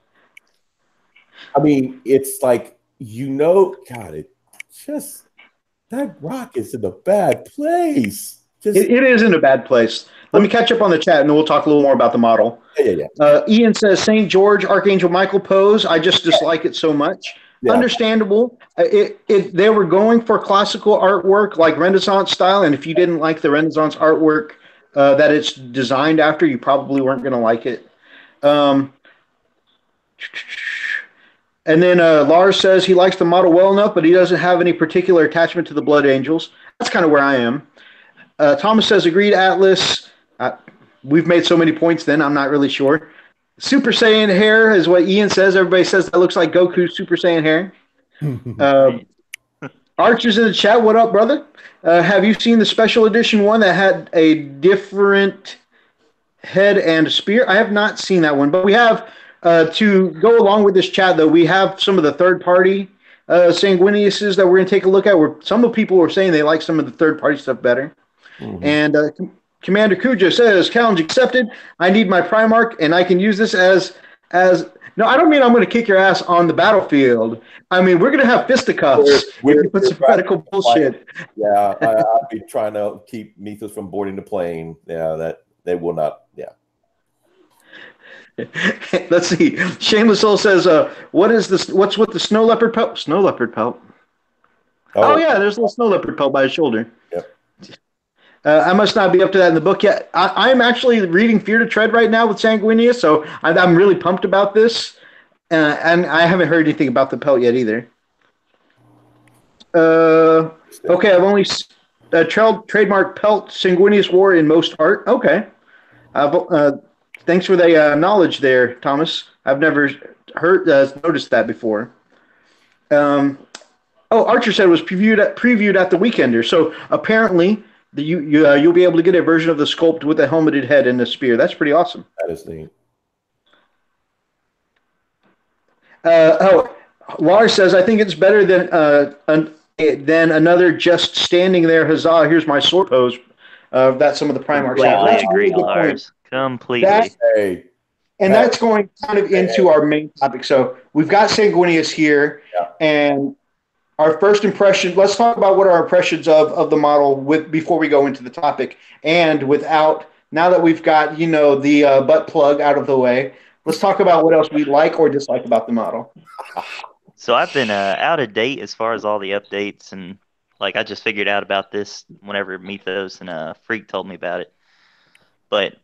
Speaker 2: I mean, it's like God, it just that rock is in a bad place.
Speaker 1: It is in a bad place. Let me catch up on the chat, and then we'll talk a little more about the model.
Speaker 2: Yeah.
Speaker 1: Ian says, St. George, Archangel Michael pose. I just dislike it so much. Yeah. Understandable. They were going for classical artwork, like Renaissance style, and if you didn't like the Renaissance artwork that it's designed after, you probably weren't going to like it. And then Lars says he likes the model well enough, but he doesn't have any particular attachment to the Blood Angels. That's kind of where I am. Thomas says, agreed, Atlas. We've made so many points then, I'm not really sure. Super Saiyan hair is what Ian says. Everybody says that looks like Goku's Super Saiyan hair. Archer's in the chat. What up, brother? Have you seen the special edition one that had a different head and spear? I have not seen that one, but we have, to go along with this chat, though, we have some of the third-party Sanguiniuses that we're going to take a look at, where some of the people were saying they like some of the third-party stuff better. Mm-hmm. And Commander Kuja says, challenge accepted. I need my Primarch, and I can use this as no, I don't mean I'm going to kick your ass on the battlefield. I mean, we're going to have fisticuffs if you put some radical bullshit.
Speaker 2: Yeah, I'll be trying to keep Methos from boarding the plane. Yeah, that they will not. Yeah.
Speaker 1: Let's see. Shameless Soul says, what is this? What's with the snow leopard pelt? Snow leopard pelt. Oh yeah, there's a little snow leopard pelt by his shoulder.
Speaker 2: Yep.
Speaker 1: I must not be up to that in the book yet. I'm actually reading Fear to Tread right now with Sanguinius, so I'm really pumped about this. And I haven't heard anything about the pelt yet either. Okay, I've only trademark pelt Sanguinius wore in most art. Okay. Thanks for the knowledge there, Thomas. I've never noticed that before. Archer said it was previewed at the Weekender. So apparently you'll be able to get a version of the sculpt with a helmeted head and a spear. That's pretty awesome.
Speaker 2: That is neat.
Speaker 1: Lars says, I think it's better than another just standing there, huzzah, here's my sword pose. That's some of the Primarchs.
Speaker 3: Completely agree, Lars. Completely.
Speaker 1: That's going kind of into our main topic. So we've got Sanguinius here, and our first impression. Let's talk about what our impressions of the model before we go into the topic. And now that we've got the butt plug out of the way, let's talk about what else we like or dislike about the model.
Speaker 3: So I've been out of date as far as all the updates, and I just figured out about this whenever Methos and Freak told me about it. But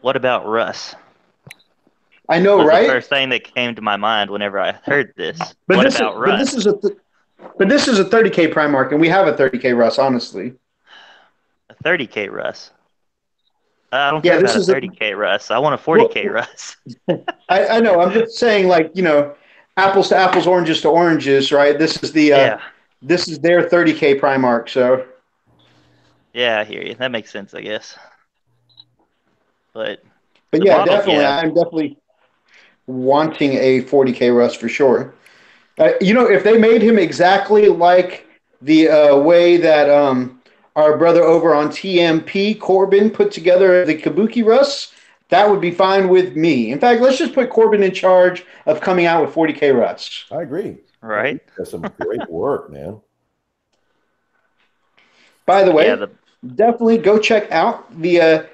Speaker 3: what about Russ?
Speaker 1: I know, right?
Speaker 3: The first thing that came to my mind whenever I heard this. Russ?
Speaker 1: But this is a 30K Primarch, and we have a 30K Russ, honestly.
Speaker 3: A 30K Russ. I don't care
Speaker 1: Yeah, this
Speaker 3: about a
Speaker 1: is a
Speaker 3: 30K Russ. I want a 40K
Speaker 1: well.
Speaker 3: Russ.
Speaker 1: I know. I'm just saying, like, apples to apples, oranges to oranges, right?
Speaker 3: Yeah.
Speaker 1: This is their 30K Primark. So,
Speaker 3: Yeah, I hear you. That makes sense, I guess. But
Speaker 1: but
Speaker 3: the
Speaker 1: yeah,
Speaker 3: models,
Speaker 1: definitely,
Speaker 3: yeah.
Speaker 1: I'm definitely wanting a 40K Russ for sure. If they made him exactly like the way that our brother over on TMP Corbin put together the Kabuki Russ, that would be fine with me. In fact, let's just put Corbin in charge of coming out with 40K Russ.
Speaker 2: I agree.
Speaker 3: Right?
Speaker 2: That's some great work, man.
Speaker 1: By the
Speaker 3: Yeah,
Speaker 1: way,
Speaker 3: the
Speaker 1: definitely go check out the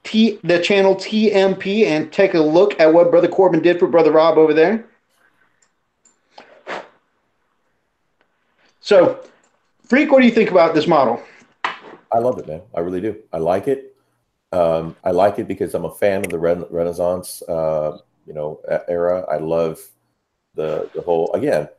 Speaker 1: channel TMP and take a look at what Brother Corbin did for Brother Rob over there. So, Freak, what do you think about this model?
Speaker 2: I love it, man. I really do. I like it. I like it because I'm a fan of the Renaissance, era. I love the whole. Again,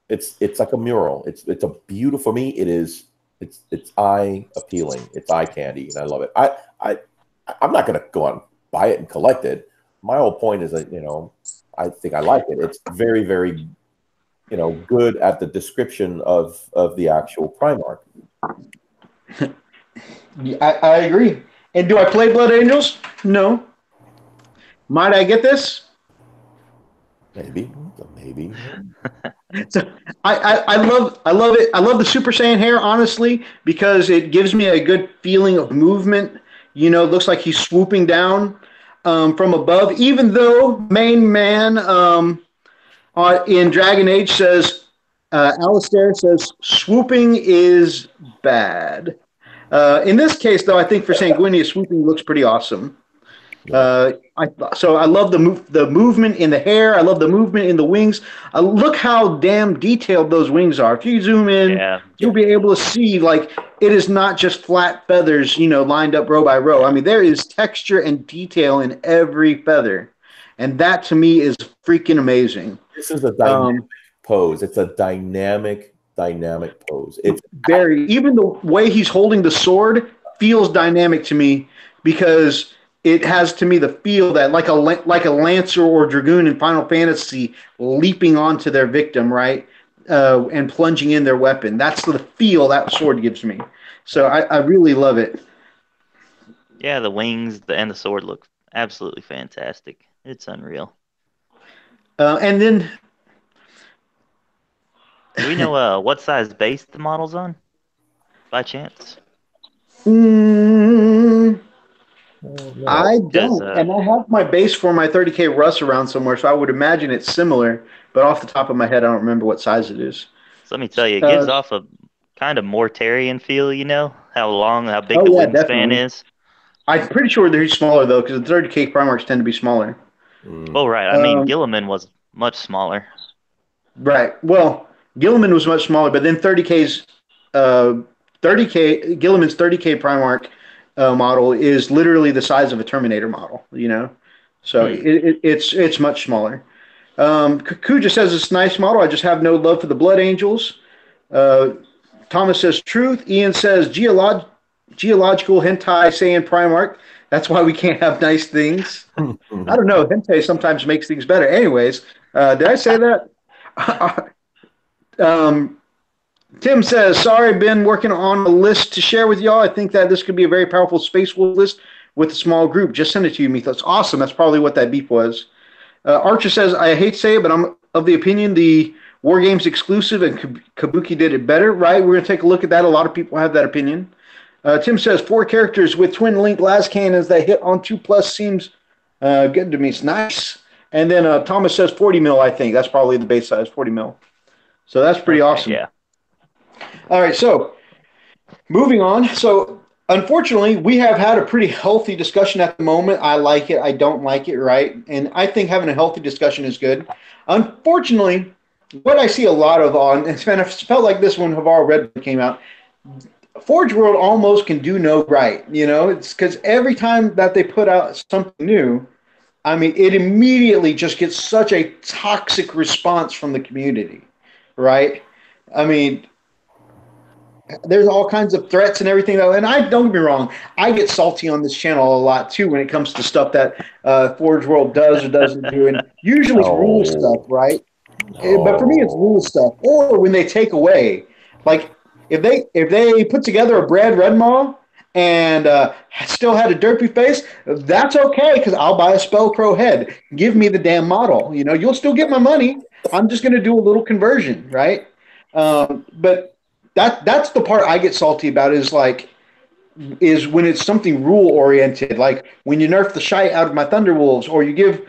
Speaker 2: it's like a mural. It's a beautiful. For me, it is. It's eye appealing. It's eye candy, and I love it. I'm not going to go out and buy it and collect it. My whole point is that I think I like it. It's very very good at the description of the actual Primark.
Speaker 1: I agree. And do I play Blood Angels? No. Might I get this?
Speaker 2: Maybe.
Speaker 1: So I love it. I love the Super Saiyan hair, honestly, because it gives me a good feeling of movement. It looks like he's swooping down from above. Even though main man in Dragon Age says, Alistair says swooping is bad. In this case, though, I think for Sanguinius, swooping looks pretty awesome. I love the movement in the hair. I love the movement in the wings. Look how damn detailed those wings are. If you zoom in,
Speaker 3: yeah.
Speaker 1: you'll be able to see like it is not just flat feathers, lined up row by row. I mean, there is texture and detail in every feather, and that to me is freaking amazing.
Speaker 2: This is a dynamic pose. It's a dynamic pose. It's
Speaker 1: Very even the way he's holding the sword feels dynamic to me because it has to me the feel that like a lancer or dragoon in Final Fantasy leaping onto their victim, right, and plunging in their weapon. That's the feel that sword gives me. So I really love it.
Speaker 3: Yeah, the wings and the sword look absolutely fantastic. It's unreal.
Speaker 1: And then
Speaker 3: Do we know what size base the model's on? By chance?
Speaker 1: mm,
Speaker 2: no.
Speaker 1: I
Speaker 3: Because
Speaker 1: don't, and I have my base for my 30K Russ around somewhere, so I would imagine it's similar. But off the top of my head, I don't remember what size it is.
Speaker 3: so let me tell you, it
Speaker 1: Uh,
Speaker 3: gives off a kind of Mortarian feel, how big the
Speaker 1: oh yeah,
Speaker 3: wingspan
Speaker 1: definitely.
Speaker 3: is.
Speaker 1: I'm pretty sure they're smaller though, because the 30K Primarchs tend to be smaller.
Speaker 2: Mm.
Speaker 3: Oh, right. I mean,
Speaker 1: Um,
Speaker 3: Gilliman was much smaller.
Speaker 1: right. Well, Gilliman was much smaller, but then 30K Gilliman's 30K Primarch model is literally the size of a Terminator model. So
Speaker 3: Hmm.
Speaker 1: it's much smaller. Kuja says it's a nice model. I just have no love for the Blood Angels. Uh, Thomas says truth. Ian says geological hentai Saiyan Primarch. That's why we can't have nice things. I don't know. Hentai sometimes makes things better. Anyways, did I say that? um, Tim says, sorry, been working on a list to share with y'all. I think that this could be a very powerful Space Wolf list with a small group. Just send it to you, Methos. Awesome. That's probably what that beep was. Archer says, I hate to say it, but I'm of the opinion the War Games exclusive and Kabuki did it better, right? We're going to take a look at that. A lot of people have that opinion. Tim says, 4 characters with twin link las cannons that hit on 2+ seems good to me. It's nice. And then Thomas says 40 mil, I think. That's probably the base size, 40 mil. So that's pretty
Speaker 3: Okay,
Speaker 1: awesome.
Speaker 3: yeah.
Speaker 1: All right, so moving on. So unfortunately, we have had a pretty healthy discussion at the moment. I like it. I don't like it, right? And I think having a healthy discussion is good. Unfortunately, what I see a lot of and it felt like this when Havar Red came out, Forge World almost can do no right. It's because every time that they put out something new, I mean, it immediately just gets such a toxic response from the community, right? I mean, there's all kinds of threats and everything though. And I don't get me wrong, I get salty on this channel a lot too when it comes to stuff that Forge World does or doesn't do, and usually it's rule stuff,
Speaker 2: No,
Speaker 1: right? But for me, it's rule
Speaker 2: no.
Speaker 1: stuff. Or when they take away, like if they put together a Brad Redmaw and still had a derpy face, that's okay because I'll buy a Spell Pro head. Give me the damn model. You know, you'll still get my money. I'm just going to do a little conversion, right? But that's the part I get salty about is when it's something rule oriented, like when you nerf the shite out of my Thunderwolves, or you give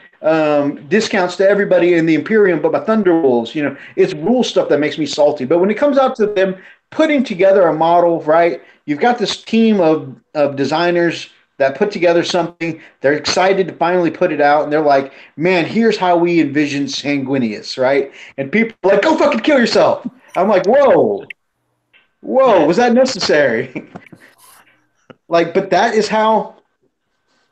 Speaker 1: discounts to everybody in the Imperium but my Thunderwolves. You know, it's rule stuff that makes me salty. But when it comes out to them putting together a model, right? You've got this team of designers that put together something. They're excited to finally put it out, and they're like, "Man, here's how we envision Sanguinius," right? And people are like, "Go fucking kill yourself." I'm like, "Whoa, whoa, was that necessary?" Like, but that is how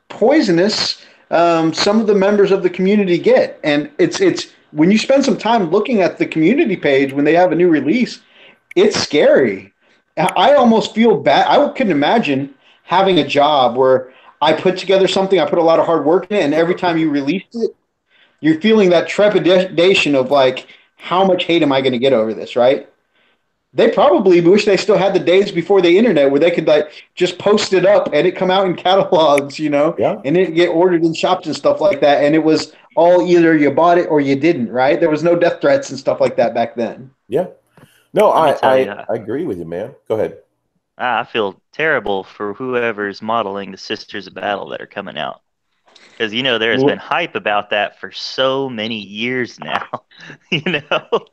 Speaker 1: poisonous some of the members of the community get, and it's when you spend some time looking at the community page when they have a new release, it's scary. I almost feel bad. I couldn't imagine having a job where I put together something, I put a lot of hard work in it, and every time you release it, you're feeling that trepidation of like, how much hate am I going to get over this, right? They probably wish they still had the days before the internet where they could like just post it up and it come out in catalogs, you know,
Speaker 2: Yeah,
Speaker 1: and it get ordered in shops and stuff like that. And it was all either you bought it or you didn't, right? There was no death threats and stuff like that back then.
Speaker 2: yeah. No,
Speaker 3: Let me
Speaker 2: I,
Speaker 3: tell
Speaker 2: I
Speaker 3: you,
Speaker 2: I agree with you, man. Go ahead.
Speaker 3: I feel terrible for whoever's modeling the Sisters of Battle that are coming out. Because, there has been
Speaker 1: Well,
Speaker 3: hype about that for so many years now. you know?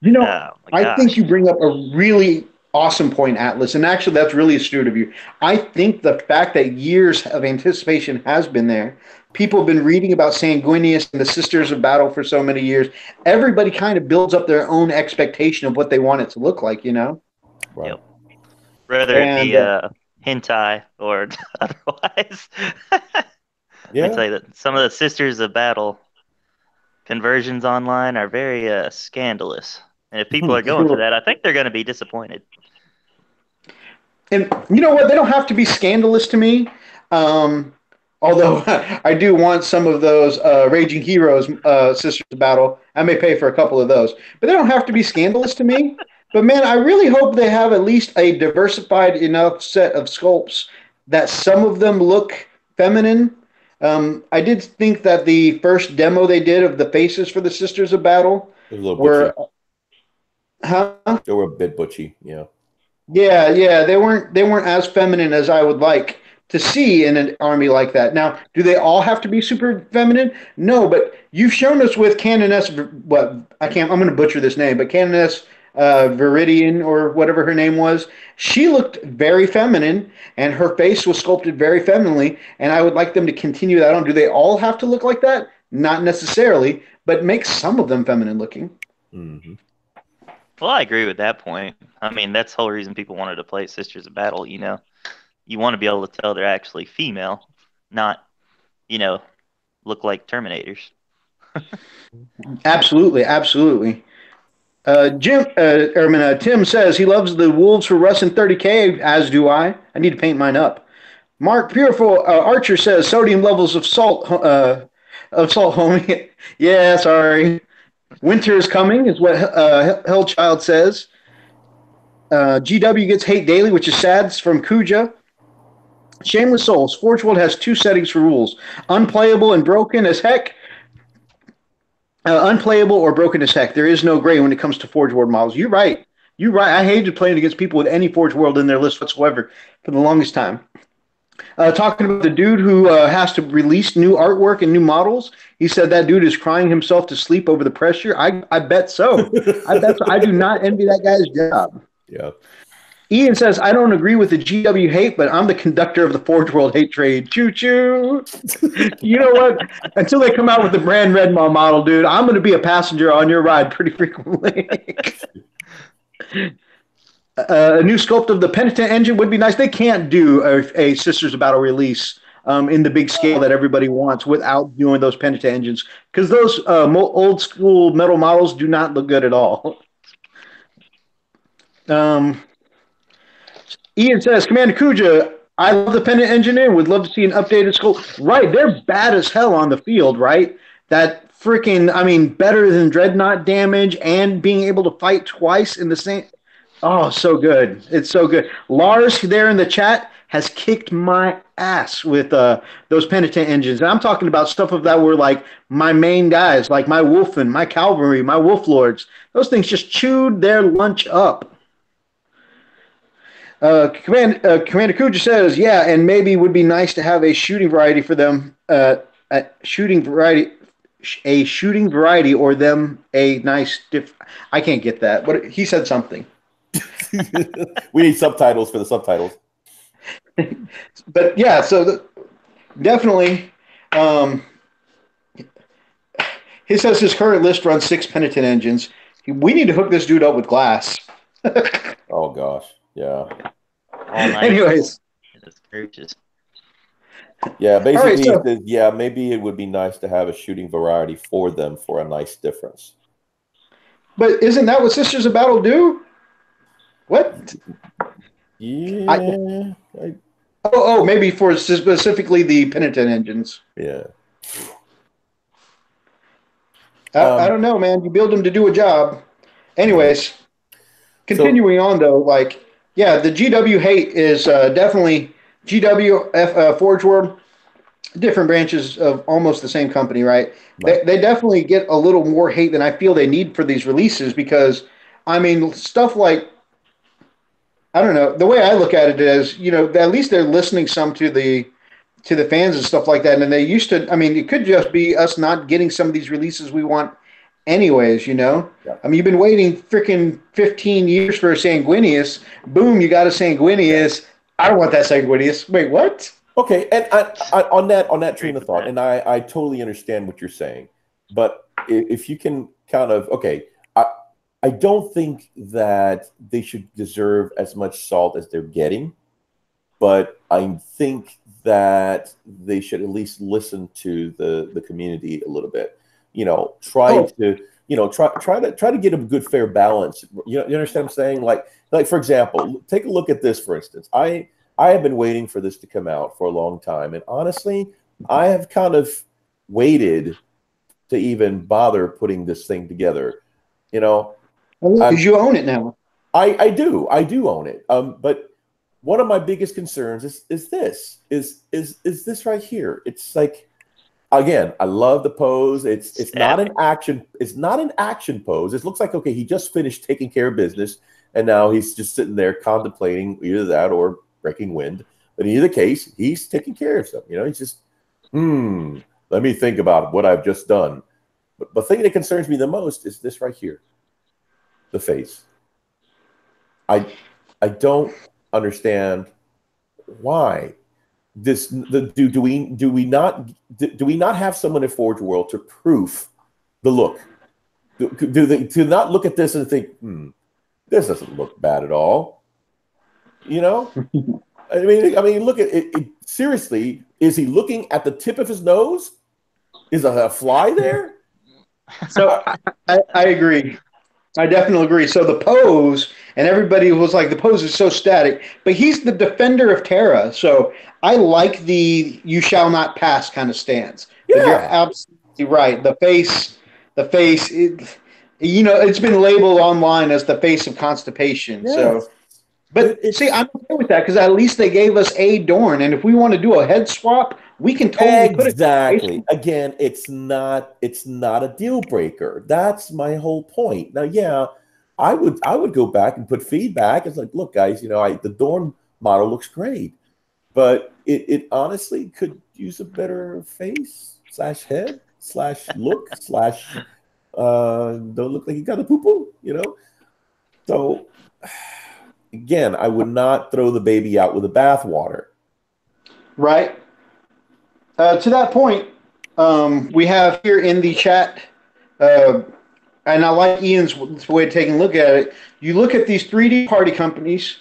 Speaker 1: you know,
Speaker 3: Oh, my
Speaker 1: I think
Speaker 3: gosh.
Speaker 1: you bring up a really awesome point, Atlas, and actually that's really astute of you. I think the fact that years of anticipation has been there, people have been reading about Sanguinius and the Sisters of Battle for so many years. Everybody kind of builds up their own expectation of what they want it to look like, you know?
Speaker 2: Right.
Speaker 3: Yep. Whether it
Speaker 1: And
Speaker 3: be hentai or otherwise. Let me
Speaker 2: Yeah.
Speaker 3: tell you that some of the Sisters of Battle conversions online are very scandalous. And if people are going for that, I think they're going to be disappointed.
Speaker 1: And you know what? They don't have to be scandalous to me. Um, Although I do want some of those Raging Heroes Sisters of Battle. I may pay for a couple of those, but they don't have to be scandalous to me. But man, I really hope they have at least a diversified enough set of sculpts that some of them look feminine. I did think that the first demo they did of the faces for the Sisters of Battle
Speaker 2: It was a little
Speaker 1: were,
Speaker 2: butchy.
Speaker 1: huh?
Speaker 2: They were a bit butchy. Yeah.
Speaker 1: Yeah, yeah, they weren't as feminine as I would like to see in an army like that. Now, do they all have to be super feminine? No, but you've shown us with Canoness. What I can't. I'm going to butcher this name, but Canoness Viridian or whatever her name was. She looked very feminine, and her face was sculpted very femininely. And I would like them to continue that on. Do they all have to look like that? Not necessarily, but make some of them feminine looking.
Speaker 2: Hmm.
Speaker 3: Well, I agree with that point. I mean, that's the whole reason people wanted to play Sisters of Battle, You want to be able to tell they're actually female, not, you know, look like Terminators.
Speaker 1: Absolutely, absolutely. Tim says he loves the Wolves for Russ and 30K, as do I. I need to paint mine up. Mark Beautiful Archer says sodium levels of salt, homie. Yeah, sorry. Winter is coming, is what Hellchild says. GW gets hate daily, which is sad. It's from Kuja. Shameless Souls. Forge World has two settings for rules: unplayable and broken as heck. Unplayable or broken as heck. There is no gray when it comes to Forge World models. You're right. You're right. I hated playing against people with any Forge World in their list whatsoever for the longest time. Talking about the dude who has to release new artwork and new models, he said that dude is crying himself to sleep over the pressure. I bet so. I bet so. I do not envy that guy's job.
Speaker 2: Yeah.
Speaker 1: Ian says, I don't agree with the GW hate, but I'm the conductor of the Forge World hate trade. Choo choo. You know what? Until they come out with the brand Redmaw model, dude, I'm going to be a passenger on your ride pretty frequently. A new sculpt of the Penitent engine would be nice. They can't do a Sisters of Battle release in the big scale that everybody wants without doing those Penitent engines, because those old school metal models do not look good at all. Um, Ian says, Commander Kuja, I love the Pennant Engineer. Would love to see an updated scope. Right, they're bad as hell on the field, right? That freaking, I mean, better than Dreadnought damage and being able to fight twice in the same. Oh, so good. It's so good. Lars there in the chat has kicked my ass with those penitent engines. And I'm talking about stuff of that were like my main guys, like my Wolfen, my Cavalry, my Wolf Lords. Those things just chewed their lunch up. Commander Kuja says, yeah, and maybe it would be nice to have a shooting variety for them. A shooting variety, or them a nice. I can't get that, but he said something.
Speaker 2: We need subtitles for the subtitles.
Speaker 1: But yeah, so definitely. He says his current list runs 6 penitent engines. We need to hook this dude up with glass.
Speaker 2: Oh gosh, yeah.
Speaker 1: Anyways,
Speaker 2: yeah, basically,
Speaker 1: right, so,
Speaker 2: says, yeah, maybe it would be nice to have a shooting variety for them for a nice difference.
Speaker 1: But isn't that what Sisters of Battle do? What?
Speaker 2: Yeah.
Speaker 1: Maybe for specifically the penitent engines.
Speaker 2: Yeah.
Speaker 1: I don't know, man. You build them to do a job. Anyways, continuing on though, like, yeah, the GW hate is definitely GW Forge World, different branches of almost the same company, right? They definitely get a little more hate than I feel they need for these releases because, I mean, stuff like, I don't know, the way I look at it is, you know, at least they're listening some to the fans and stuff like that. And they used to, I mean, it could just be us not getting some of these releases we want anyways, you know? Yeah. I mean, you've been waiting freaking 15 years for a Sanguinius. Boom, you got a Sanguinius. I don't want that Sanguinius. Wait, what?
Speaker 2: Okay, and on that train of thought, and I totally understand what you're saying, but if you can kind of, okay, I don't think that they should deserve as much salt as they're getting, but I think that they should at least listen to the community a little bit. You know, try to get a good fair balance. You understand what I'm saying? Like for example, take a look at this for instance. I have been waiting for this to come out for a long time, and honestly, I have kind of waited to even bother putting this thing together. You know,
Speaker 1: because you own it now.
Speaker 2: I do own it. But one of my biggest concerns is this right here. It's like, again, I love the pose. It's not an action. It's not an action pose. It looks like, okay, he just finished taking care of business, and now he's just sitting there contemplating either that or breaking wind. But in either case, he's taking care of something. You know, he's just, let me think about what I've just done. But the thing that concerns me the most is this right here, the face. I don't understand why. Do we not have someone at Forge World to proof the look? Do they not look at this and think, this doesn't look bad at all? You know, I mean, look at it. Seriously, is he looking at the tip of his nose? Is a fly there?
Speaker 1: So I agree. I definitely agree. So the pose, and everybody was like, the pose is so static, but he's the defender of Terra. So I like the "you shall not pass" kind of stance. Yeah. But you're absolutely right. The face. It's been labeled online as the face of constipation. Yes. So, but see, I'm okay with that because at least they gave us a Dorn, and if we want to do a head swap, we can totally put it.
Speaker 2: Exactly. Again, it's not a deal breaker. That's my whole point. Now, yeah, I would go back and put feedback. It's like, look, guys, the Dorn model looks great, but it honestly could use a better face / head / look / don't look like you got a poo-poo, So again, I would not throw the baby out with the bathwater.
Speaker 1: Right. To that point, we have here in the chat, and I like Ian's way of taking a look at it. You look at these 3D party companies,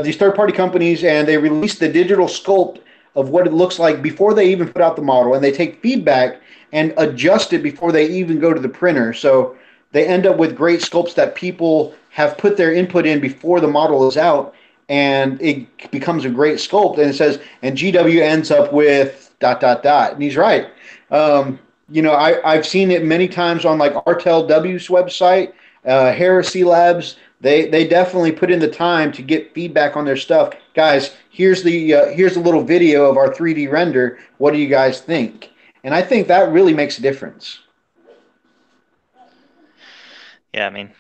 Speaker 1: these third-party companies, and they release the digital sculpt of what it looks like before they even put out the model, and they take feedback and adjust it before they even go to the printer. So they end up with great sculpts that people have put their input in before the model is out, and it becomes a great sculpt. And it says, and GW ends up with dot dot dot, and he's right. I've seen it many times on like Artel W's website, Heresy Labs. They definitely put in the time to get feedback on their stuff. Guys, here's a little video of our 3D render. What do you guys think? And I think that really makes a difference.
Speaker 3: Yeah, I mean,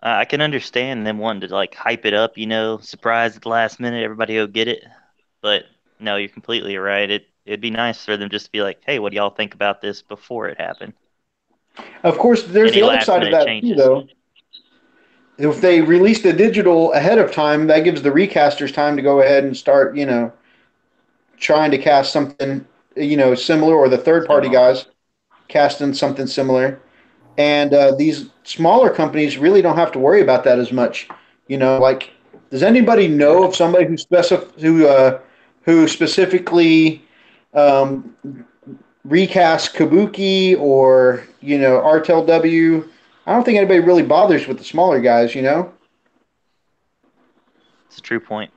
Speaker 3: I can understand them wanting to like hype it up, surprise at the last minute, everybody go get it. But no, you're completely right. It'd be nice for them just to be like, hey, what do y'all think about this before it happened?
Speaker 1: Of course, there's
Speaker 3: Any
Speaker 1: the other
Speaker 3: last
Speaker 1: side of
Speaker 3: minute
Speaker 1: that too,
Speaker 3: changes.
Speaker 1: though. If they release the digital ahead of time, that gives the recasters time to go ahead and start, trying to cast something, similar, or the third party
Speaker 3: Similar.
Speaker 1: guys casting something similar. And these smaller companies really don't have to worry about that as much. Like, does anybody know of somebody who specifically um, recast Kabuki or Artel W? I don't think anybody really bothers with the smaller guys.
Speaker 3: It's a true point.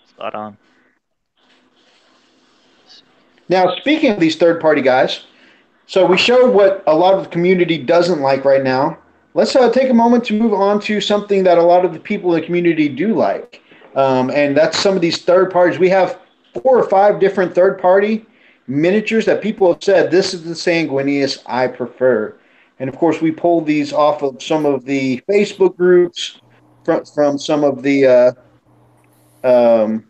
Speaker 3: Spot on.
Speaker 1: Now, speaking of these third party guys, so we showed what a lot of the community doesn't like right now. Let's take a moment to move on to something that a lot of the people in the community do like, and that's some of these third parties. We have 4 or 5 different third party miniatures that people have said this is the Sanguinius I prefer. And of course, we pulled these off of some of the Facebook groups, from some of the um,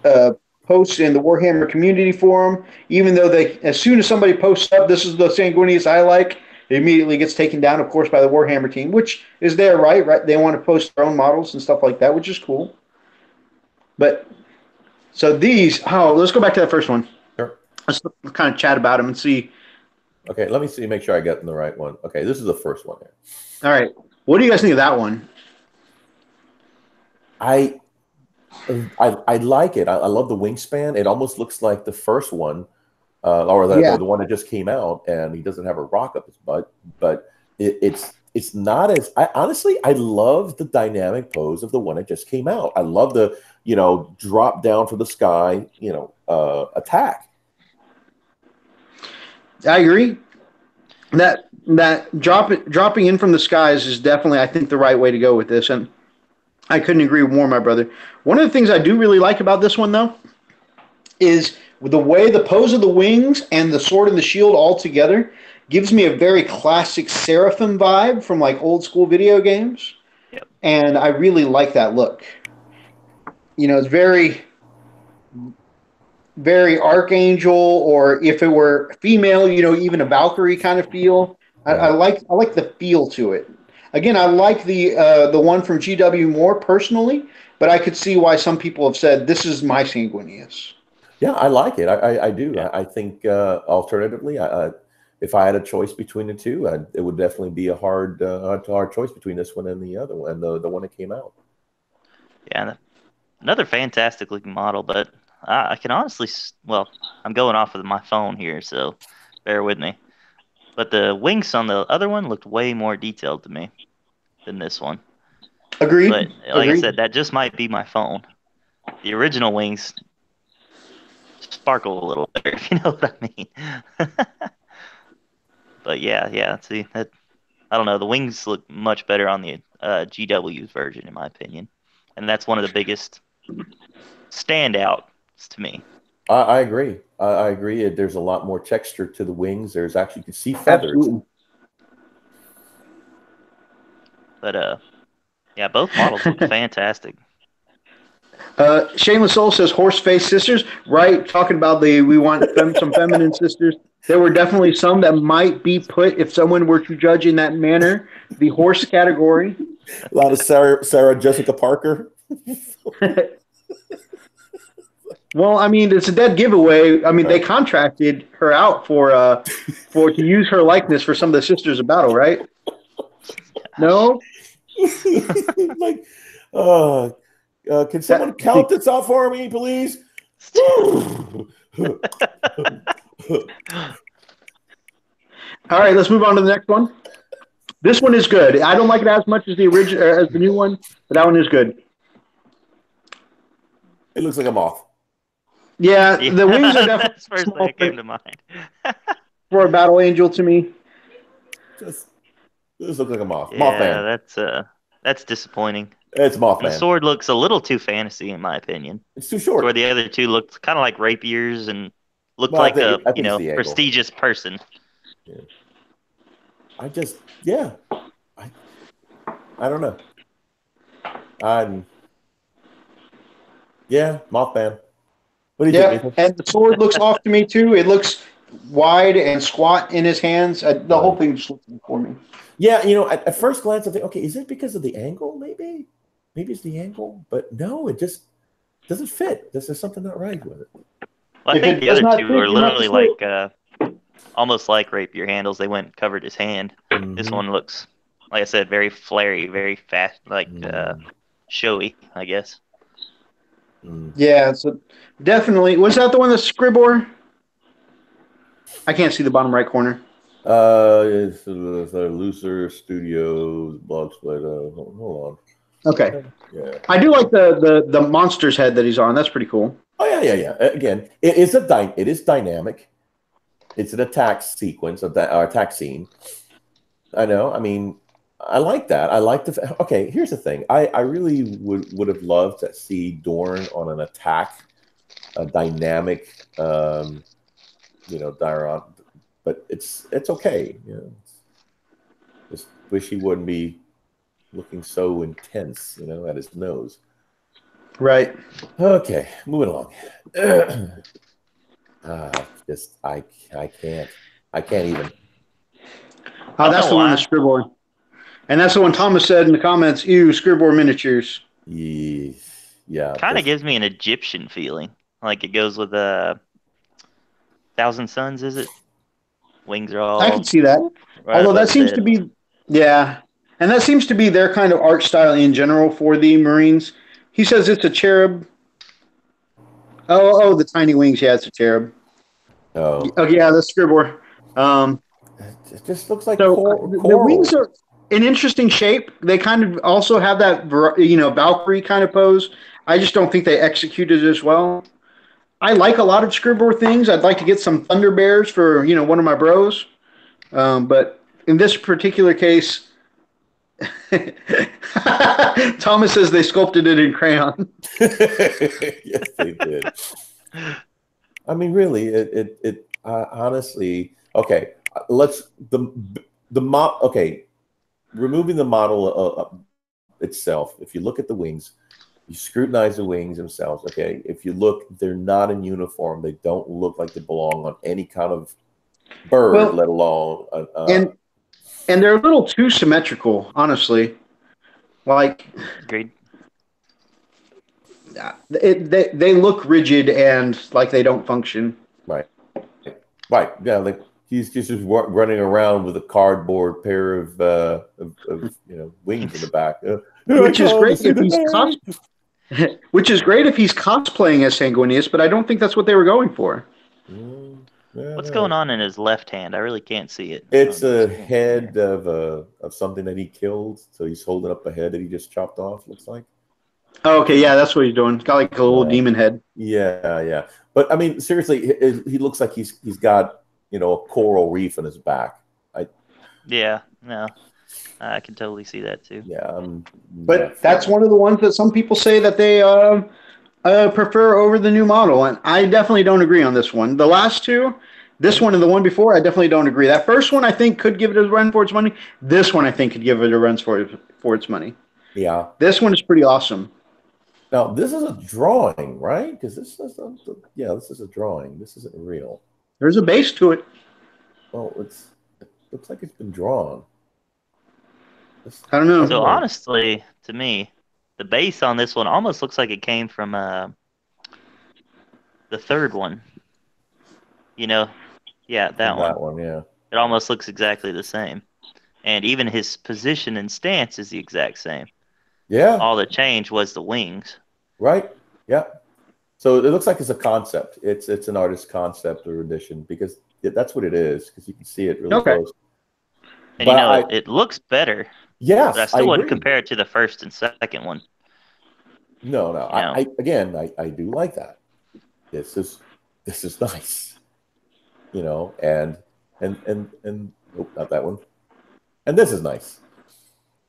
Speaker 1: uh, posts in the Warhammer community forum. Even though as soon as somebody posts up, this is the Sanguinius I like, it immediately gets taken down, of course, by the Warhammer team, which is their right. Right? They want to post their own models and stuff like that, which is cool. But so let's go back to that first one.
Speaker 2: Sure.
Speaker 1: Let's kind of chat about them and see.
Speaker 2: Okay, let me see. Make sure I got the right one. Okay, this is the first one here.
Speaker 1: All right, what do you guys think of that one?
Speaker 2: I like it. I love the wingspan. It almost looks like the first one, or the one that just came out, and he doesn't have a rock up his butt. But it's not as. I love the dynamic pose of the one that just came out. I love the drop down from the sky, attack.
Speaker 1: I agree. That dropping in from the skies is definitely, I think, the right way to go with this, and I couldn't agree more, my brother. One of the things I do really like about this one, though, is the way the pose of the wings and the sword and the shield all together gives me a very classic Seraphim vibe from like old school video games.
Speaker 3: Yep.
Speaker 1: And I really like that look. It's very, very Archangel, or if it were female, even a Valkyrie kind of feel. I like the feel to it. Again, I like the one from GW more personally, but I could see why some people have said this is my Sanguinius.
Speaker 2: Yeah, I like it. I do. Yeah. I think alternatively, if I had a choice between the two, it would definitely be a hard choice between this one and the other one, and the one that came out.
Speaker 3: Yeah, another fantastic looking model, but I can honestly, I'm going off of my phone here, so bear with me. But the wings on the other one looked way more detailed to me than this one.
Speaker 1: Agreed.
Speaker 3: But like I said, that just might be my phone. The original wings sparkle a little better, if you know what I mean. But yeah. See, I don't know. The wings look much better on the GW's version, in my opinion, and that's one of the biggest standouts to me.
Speaker 2: I agree. I agree. There's a lot more texture to the wings. There's actually, you can see feathers.
Speaker 1: Absolutely.
Speaker 3: But yeah, both models look fantastic.
Speaker 1: Shameless Soul says horse face sisters. Right, talking about we want some feminine sisters. There were definitely some that might be put, if someone were to judge in that manner, the horse category.
Speaker 2: A lot of Sarah Jessica Parker.
Speaker 1: Well, I mean, it's a dead giveaway. I mean, They contracted her out for to use her likeness for some of the Sisters of Battle, right? No?
Speaker 2: Like, can someone count this out for me, please?
Speaker 1: All right, let's move on to the next one. This one is good. I don't like it as much as the original, as the new one, but that one is good.
Speaker 2: It looks like a moth.
Speaker 1: Yeah,
Speaker 3: Yeah,
Speaker 1: the wings are definitely
Speaker 3: that's the first thing
Speaker 1: small
Speaker 3: that came to mind.
Speaker 1: for a battle angel to me.
Speaker 2: Just this looks like a moth. Mothman.
Speaker 3: Yeah, that's disappointing.
Speaker 2: It's
Speaker 3: And the
Speaker 2: Mothman.
Speaker 3: sword looks a little too fantasy, in my opinion.
Speaker 2: It's too
Speaker 3: To where
Speaker 2: short.
Speaker 3: the other two looked kind of like rapiers and looked
Speaker 2: Well,
Speaker 3: like a
Speaker 2: I think it's the angle.
Speaker 3: prestigious person.
Speaker 2: Yeah. Yeah. I don't know. Yeah, Mothman. What do you think,
Speaker 1: Yeah,
Speaker 2: Nathan?
Speaker 1: and the sword looks off to me too. It looks wide and squat in his hands. The whole thing just looks for me.
Speaker 2: Yeah, at first glance, I think, okay, is it because of the angle? Maybe it's the angle, but no, it just doesn't fit. There's something not right with it.
Speaker 3: Well, I
Speaker 1: If
Speaker 3: think
Speaker 1: it
Speaker 3: the
Speaker 1: does
Speaker 3: other
Speaker 1: not
Speaker 3: two
Speaker 1: fit,
Speaker 3: are
Speaker 1: you must
Speaker 3: literally
Speaker 1: switch.
Speaker 3: like almost like rapier handles. They went and covered his hand. This one looks, like I said, very flary, very fast, like showy, I guess.
Speaker 1: Yeah, so definitely. Was that the one that's Scribbor? I can't see the bottom right corner.
Speaker 2: It's a looser studios blog split. Hold
Speaker 1: Okay.
Speaker 2: on. Yeah.
Speaker 1: I do like the monster's head that he's on. That's pretty cool.
Speaker 2: Oh yeah. Again, it is dynamic. It's an attack sequence of that attack scene. I know. I mean, I like that. I like the. Okay, here's the thing. I really would have loved to see Dorn on an attack, a dynamic, Diron, but it's okay. Just wish he wouldn't be looking so intense, at his nose.
Speaker 1: Right.
Speaker 2: Okay, moving along. I can't even.
Speaker 1: Oh, that's the one that's Scribbor. And that's the one Thomas said in the comments, ew, Scribbor miniatures.
Speaker 2: Yeah.
Speaker 3: Kind of gives me an Egyptian feeling. Like it goes with Thousand Suns, is it? Wings are all.
Speaker 1: I can see that.
Speaker 3: Right
Speaker 1: Although that
Speaker 3: above his
Speaker 1: seems
Speaker 3: head.
Speaker 1: to be, yeah. And that seems to be their kind of art style in general for the Marines. He says it's a cherub. Oh, the tiny wings. Yeah, it's a cherub.
Speaker 2: Oh,
Speaker 1: yeah, that's Scribbor.
Speaker 2: It just looks like
Speaker 1: So
Speaker 2: coral.
Speaker 1: the wings are an interesting shape. They kind of also have that, Valkyrie kind of pose. I just don't think they executed it as well. I like a lot of Scribbor things. I'd like to get some Thunder Bears for, one of my bros. But in this particular case, Thomas says they sculpted it in crayon.
Speaker 2: Yes, they did. I mean, really, it honestly. Okay, let's okay. Removing the model itself, if you look at the wings, you scrutinize the wings themselves. Okay, if you look, they're not in uniform. They don't look like they belong on any kind of bird, let alone.
Speaker 1: And they're a little too symmetrical, honestly. Like,
Speaker 3: agreed.
Speaker 1: They look rigid and like they don't function.
Speaker 2: Right. Yeah, like he's just running around with a cardboard pair of wings in the back.
Speaker 1: Which is great if he's which is great if he's cosplaying as Sanguinius, but I don't think that's what they were going for.
Speaker 3: What's going on in his left hand? I really can't see it.
Speaker 2: It's a head of something that he killed. So he's holding up a head that he just chopped off. Looks like.
Speaker 1: Oh, okay, yeah, that's what he's doing. Got like a little demon head.
Speaker 2: Yeah. But I mean, seriously, he looks like he's got a coral reef in his back.
Speaker 3: I can totally see that too.
Speaker 2: Yeah,
Speaker 1: but that's one of the ones that some people say that they prefer over the new model, and I definitely don't agree on this one. The last two, this one and the one before, I definitely don't agree. That first one I think could give it a run for its money. This one I think could give it a run for its money.
Speaker 2: Yeah,
Speaker 1: this one is pretty awesome.
Speaker 2: Now this is a drawing, right? Because this is a drawing. This isn't real.
Speaker 1: There's a base to it.
Speaker 2: Well, it looks like it's been drawn.
Speaker 1: I don't know.
Speaker 3: So honestly, to me, the base on this one almost looks like it came from the third one. That
Speaker 2: one. Yeah.
Speaker 3: It almost looks exactly the same, and even his position and stance is the exact same.
Speaker 2: Yeah.
Speaker 3: All the change was the wings.
Speaker 2: Right. Yeah. So it looks like it's a concept. It's an artist's concept or edition because that's what it is. Because you can see it really close.
Speaker 3: And it looks better.
Speaker 2: Yes,
Speaker 3: but I still wouldn't compare it to the first and second one.
Speaker 2: No, no.
Speaker 3: You know,
Speaker 2: I do like that. This is nice, and nope, not that one. And this is nice.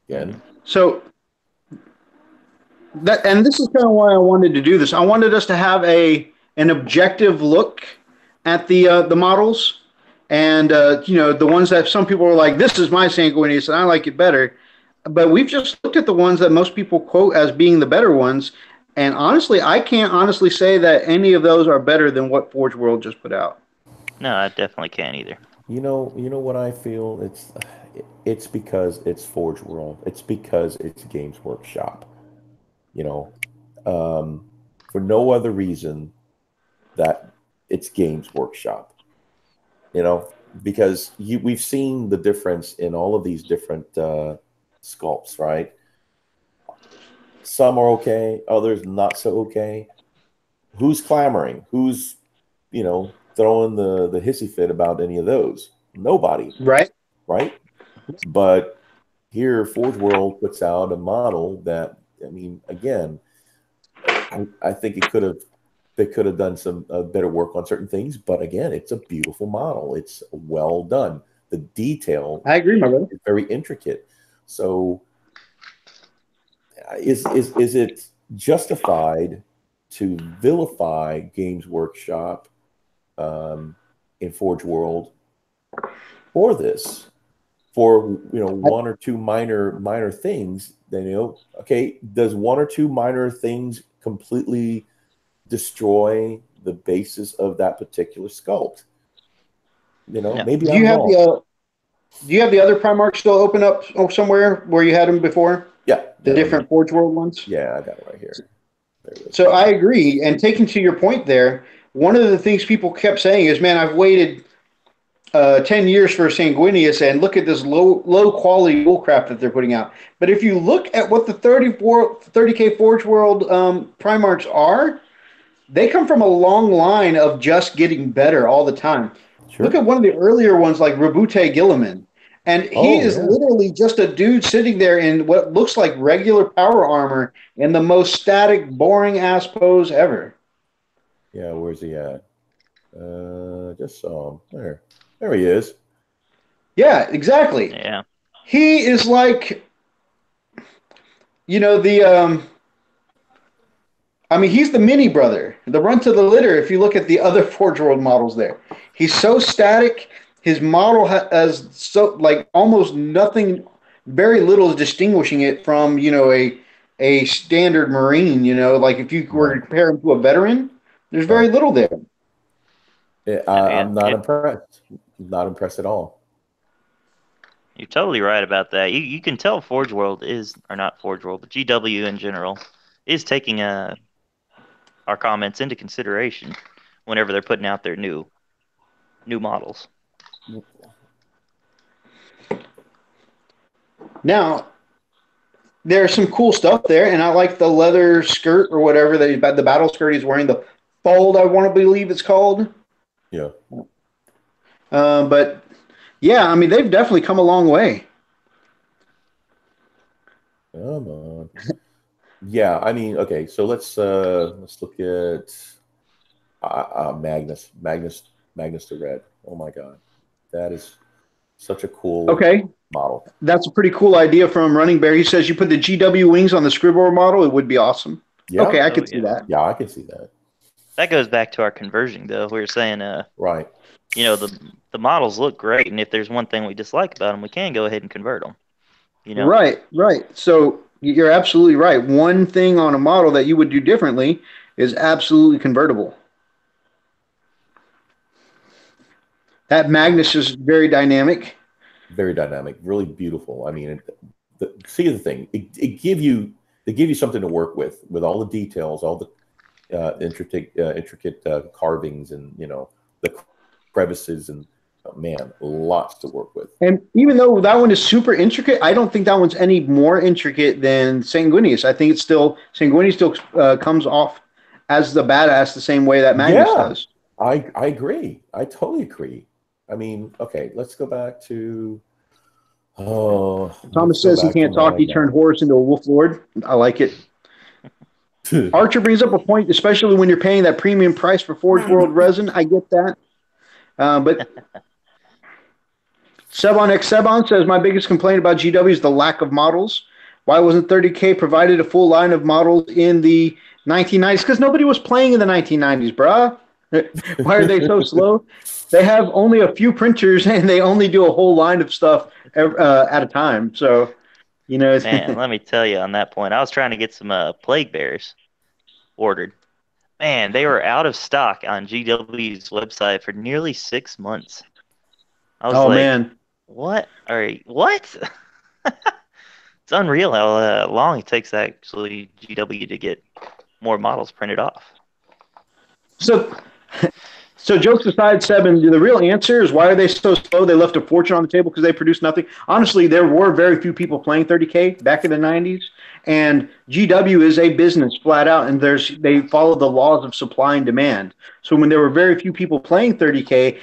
Speaker 2: Again.
Speaker 1: So and this is kind of why I wanted to do this. I wanted us to have an objective look at the models, and the ones that some people were like, "This is my Sanguinius, and I like it better." But we've just looked at the ones that most people quote as being the better ones, and honestly, I can't honestly say that any of those are better than what Forge World just put out.
Speaker 3: no, I definitely can't either.
Speaker 2: You know what I feel? It's because it's Forge World. It's because it's Games Workshop. You know, for no other reason that it's Games Workshop. Because we've seen the difference in all of these different sculpts, right? Some are okay, others not so okay. Who's clamoring? Who's throwing the hissy fit about any of those? Nobody,
Speaker 1: Right?
Speaker 2: right? But here, Forge World puts out a model that, I mean, again, I think they could have done some better work on certain things. But again, it's a beautiful model. It's well done. The detail
Speaker 1: I agree, my brother.
Speaker 2: is very intricate. So, is it justified to vilify Games Workshop in Forge World for this? For one or two minor things, then okay, does one or two minor things completely destroy the basis of that particular sculpt?
Speaker 3: No.
Speaker 2: Maybe
Speaker 1: Do
Speaker 2: I'm
Speaker 1: you have
Speaker 2: wrong.
Speaker 1: do you have the other Primarch still open up somewhere where you had them before?
Speaker 2: Yeah,
Speaker 1: The different Forge World ones?
Speaker 2: yeah, I got it right here. There it is.
Speaker 1: So I agree. And taking to your point there, one of the things people kept saying is, man, I've waited 10 years for Sanguinius, and look at this low quality bullcrap that they're putting out. But if you look at what the 30K Forge World Primarchs are, they come from a long line of just getting better all the time.
Speaker 2: Sure.
Speaker 1: Look at one of the earlier ones like Rabute Gilliman. And he
Speaker 2: Oh,
Speaker 1: is
Speaker 2: yeah.
Speaker 1: literally just a dude sitting there in what looks like regular power armor in the most static, boring ass pose ever.
Speaker 2: Yeah, where's he at? Just saw him. There he is.
Speaker 1: Yeah, exactly.
Speaker 3: Yeah.
Speaker 1: He is like, the I mean, he's the mini brother, the run to the litter. If you look at the other Forge World models, there, he's so static. His model has so like almost nothing, very little is distinguishing it from a standard Marine. Like if you were to
Speaker 2: Right.
Speaker 1: compare him to a veteran, there's very
Speaker 2: Right.
Speaker 1: little there.
Speaker 2: I'm not impressed. Not impressed at all.
Speaker 3: You're totally right about that. You can tell Forge World is, or not Forge World, but GW in general is taking our comments into consideration whenever they're putting out their new models.
Speaker 1: Now, there's some cool stuff there, and I like the leather skirt or whatever the battle skirt he's wearing. The fold, I want to believe it's called.
Speaker 2: Yeah.
Speaker 1: But yeah, I mean they've definitely come a long way.
Speaker 2: Come on. Yeah, I mean, okay, so let's look at Magnus the Red. Oh my God, that is such a cool
Speaker 1: Okay,
Speaker 2: model.
Speaker 1: that's a pretty cool idea from Running Bear. He says you put the GW wings on the Scribbler model, it would be awesome.
Speaker 2: Yeah.
Speaker 1: Okay, I
Speaker 3: Oh,
Speaker 1: could see
Speaker 3: yeah.
Speaker 1: that.
Speaker 2: Yeah, I can see that.
Speaker 3: That goes back to our conversion, though. We were saying,
Speaker 2: Right.
Speaker 3: the models look great, and if there's one thing we dislike about them, we can go ahead and convert them.
Speaker 1: Right, right. So you're absolutely right. One thing on a model that you would do differently is absolutely convertible. That Magnus is very dynamic.
Speaker 2: Very dynamic, really beautiful. I mean, see the thing. It give you something to work with all the details, all the intricate carvings, and the crevices, and man, lots to work with.
Speaker 1: And even though that one is super intricate, I don't think that one's any more intricate than Sanguinius. I think it's still Sanguinius still comes off as the badass the same way that Magnus does.
Speaker 2: I agree. I totally agree. I mean, okay, let's go back to.
Speaker 1: Thomas says he can't talk. He turned Horus into a wolf lord. I like it. Archer brings up a point, especially when you're paying that premium price for Forge World resin. I get that. But Sebon X Sebon says, my biggest complaint about GW is the lack of models. Why wasn't 30K provided a full line of models in the 1990s? Because nobody was playing in the 1990s, bruh. Why are they so slow? They have only a few printers, and they only do a whole line of stuff at a time. So, you know.
Speaker 3: Man, let me tell you on that point. I was trying to get some Plague Bears ordered. Man, they were out of stock on GW's website for nearly 6 months. I was
Speaker 1: Oh,
Speaker 3: like,
Speaker 1: man.
Speaker 3: what? What? It's unreal how long it takes actually GW to get more models printed off.
Speaker 1: So, so jokes aside, Seven, the real answer is why are they so slow? They left a fortune on the table because they produced nothing. Honestly, there were very few people playing 30K back in the 90s, and GW is a business flat out, and they follow the laws of supply and demand. So when there were very few people playing 30K,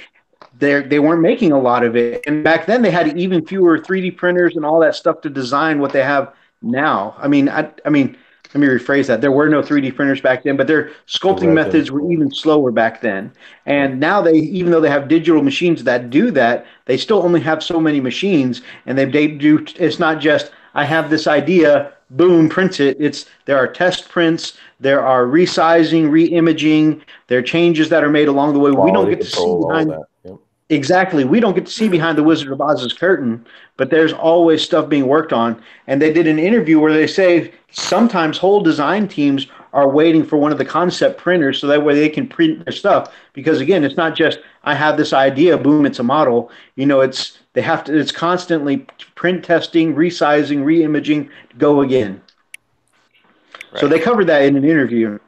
Speaker 1: they weren't making a lot of it. And back then, they had even fewer 3D printers and all that stuff to design what they have now. I mean, let me rephrase that. There were no 3D printers back then, but their
Speaker 2: The
Speaker 1: sculpting
Speaker 2: resin.
Speaker 1: methods were even slower back then. And now even though they have digital machines that do that, they still only have so many machines. And they do. It's not just I have this idea, boom, print it. There are test prints, there are resizing, re-imaging, there are changes that are made along the way. We don't
Speaker 2: Quality
Speaker 1: get to see
Speaker 2: control, all
Speaker 1: behind.
Speaker 2: that. Yep.
Speaker 1: Exactly. We don't get to see behind the Wizard of Oz's curtain, but there's always stuff being worked on. And they did an interview where they say sometimes whole design teams are waiting for one of the concept printers so that way they can print their stuff. Because again, it's not just I have this idea, boom, it's a model. It's constantly print testing, resizing, re-imaging, go again.
Speaker 3: Right.
Speaker 1: So they covered that in an interview.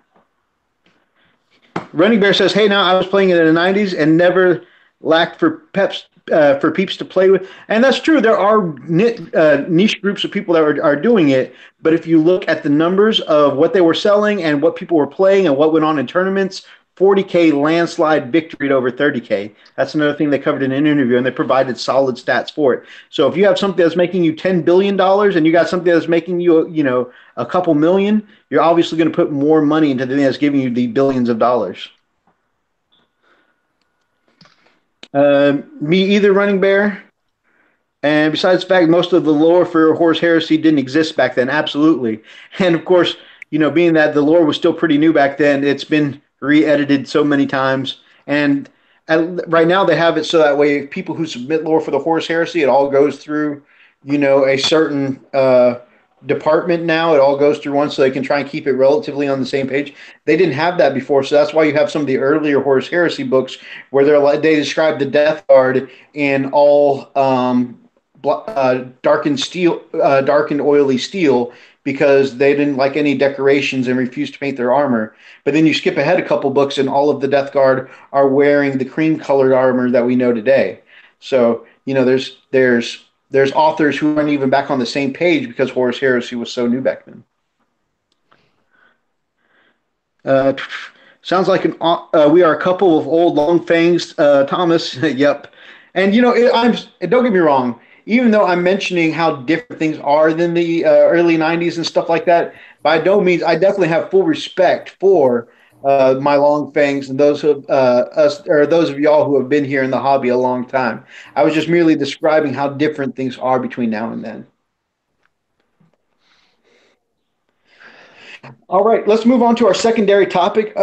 Speaker 1: Running Bear says, "Hey, now I was playing it in the '90s and never lacked for peeps to play with." And that's true. There are niche groups of people that are doing it. But if you look at the numbers of what they were selling and what people were playing and what went on in tournaments, 40K landslide victory over 30K. That's another thing they covered in an interview, and they provided solid stats for it. So if you have something that's making you $10 billion and you got something that's making you, a couple million, you're obviously going to put more money into the thing that's giving you the billions of dollars. Me either, Running Bear. And besides the fact most of the lore for Horus Heresy didn't exist back then, absolutely. And of course, being that the lore was still pretty new back then, it's been re-edited so many times. And right now they have it so that way people who submit lore for the Horus Heresy, it all goes through, a certain department now. It all goes through one so they can try and keep it relatively on the same page. They didn't have that before, so that's why you have some of the earlier Horus Heresy books where they describe the Death Guard in all darkened oily steel because they didn't like any decorations and refused to paint their armor. But then you skip ahead a couple books and all of the Death Guard are wearing the cream colored armor that we know today. So, there's authors who aren't even back on the same page because Horus Heresy was so new back then. Sounds like we are a couple of old long fangs, Thomas. Yep. And don't get me wrong. Even though I'm mentioning how different things are than the early '90s and stuff like that, by no means I definitely have full respect for my long fangs and those of us or those of y'all who have been here in the hobby a long time. I was just merely describing how different things are between now and then. All right, let's move on to our secondary topic.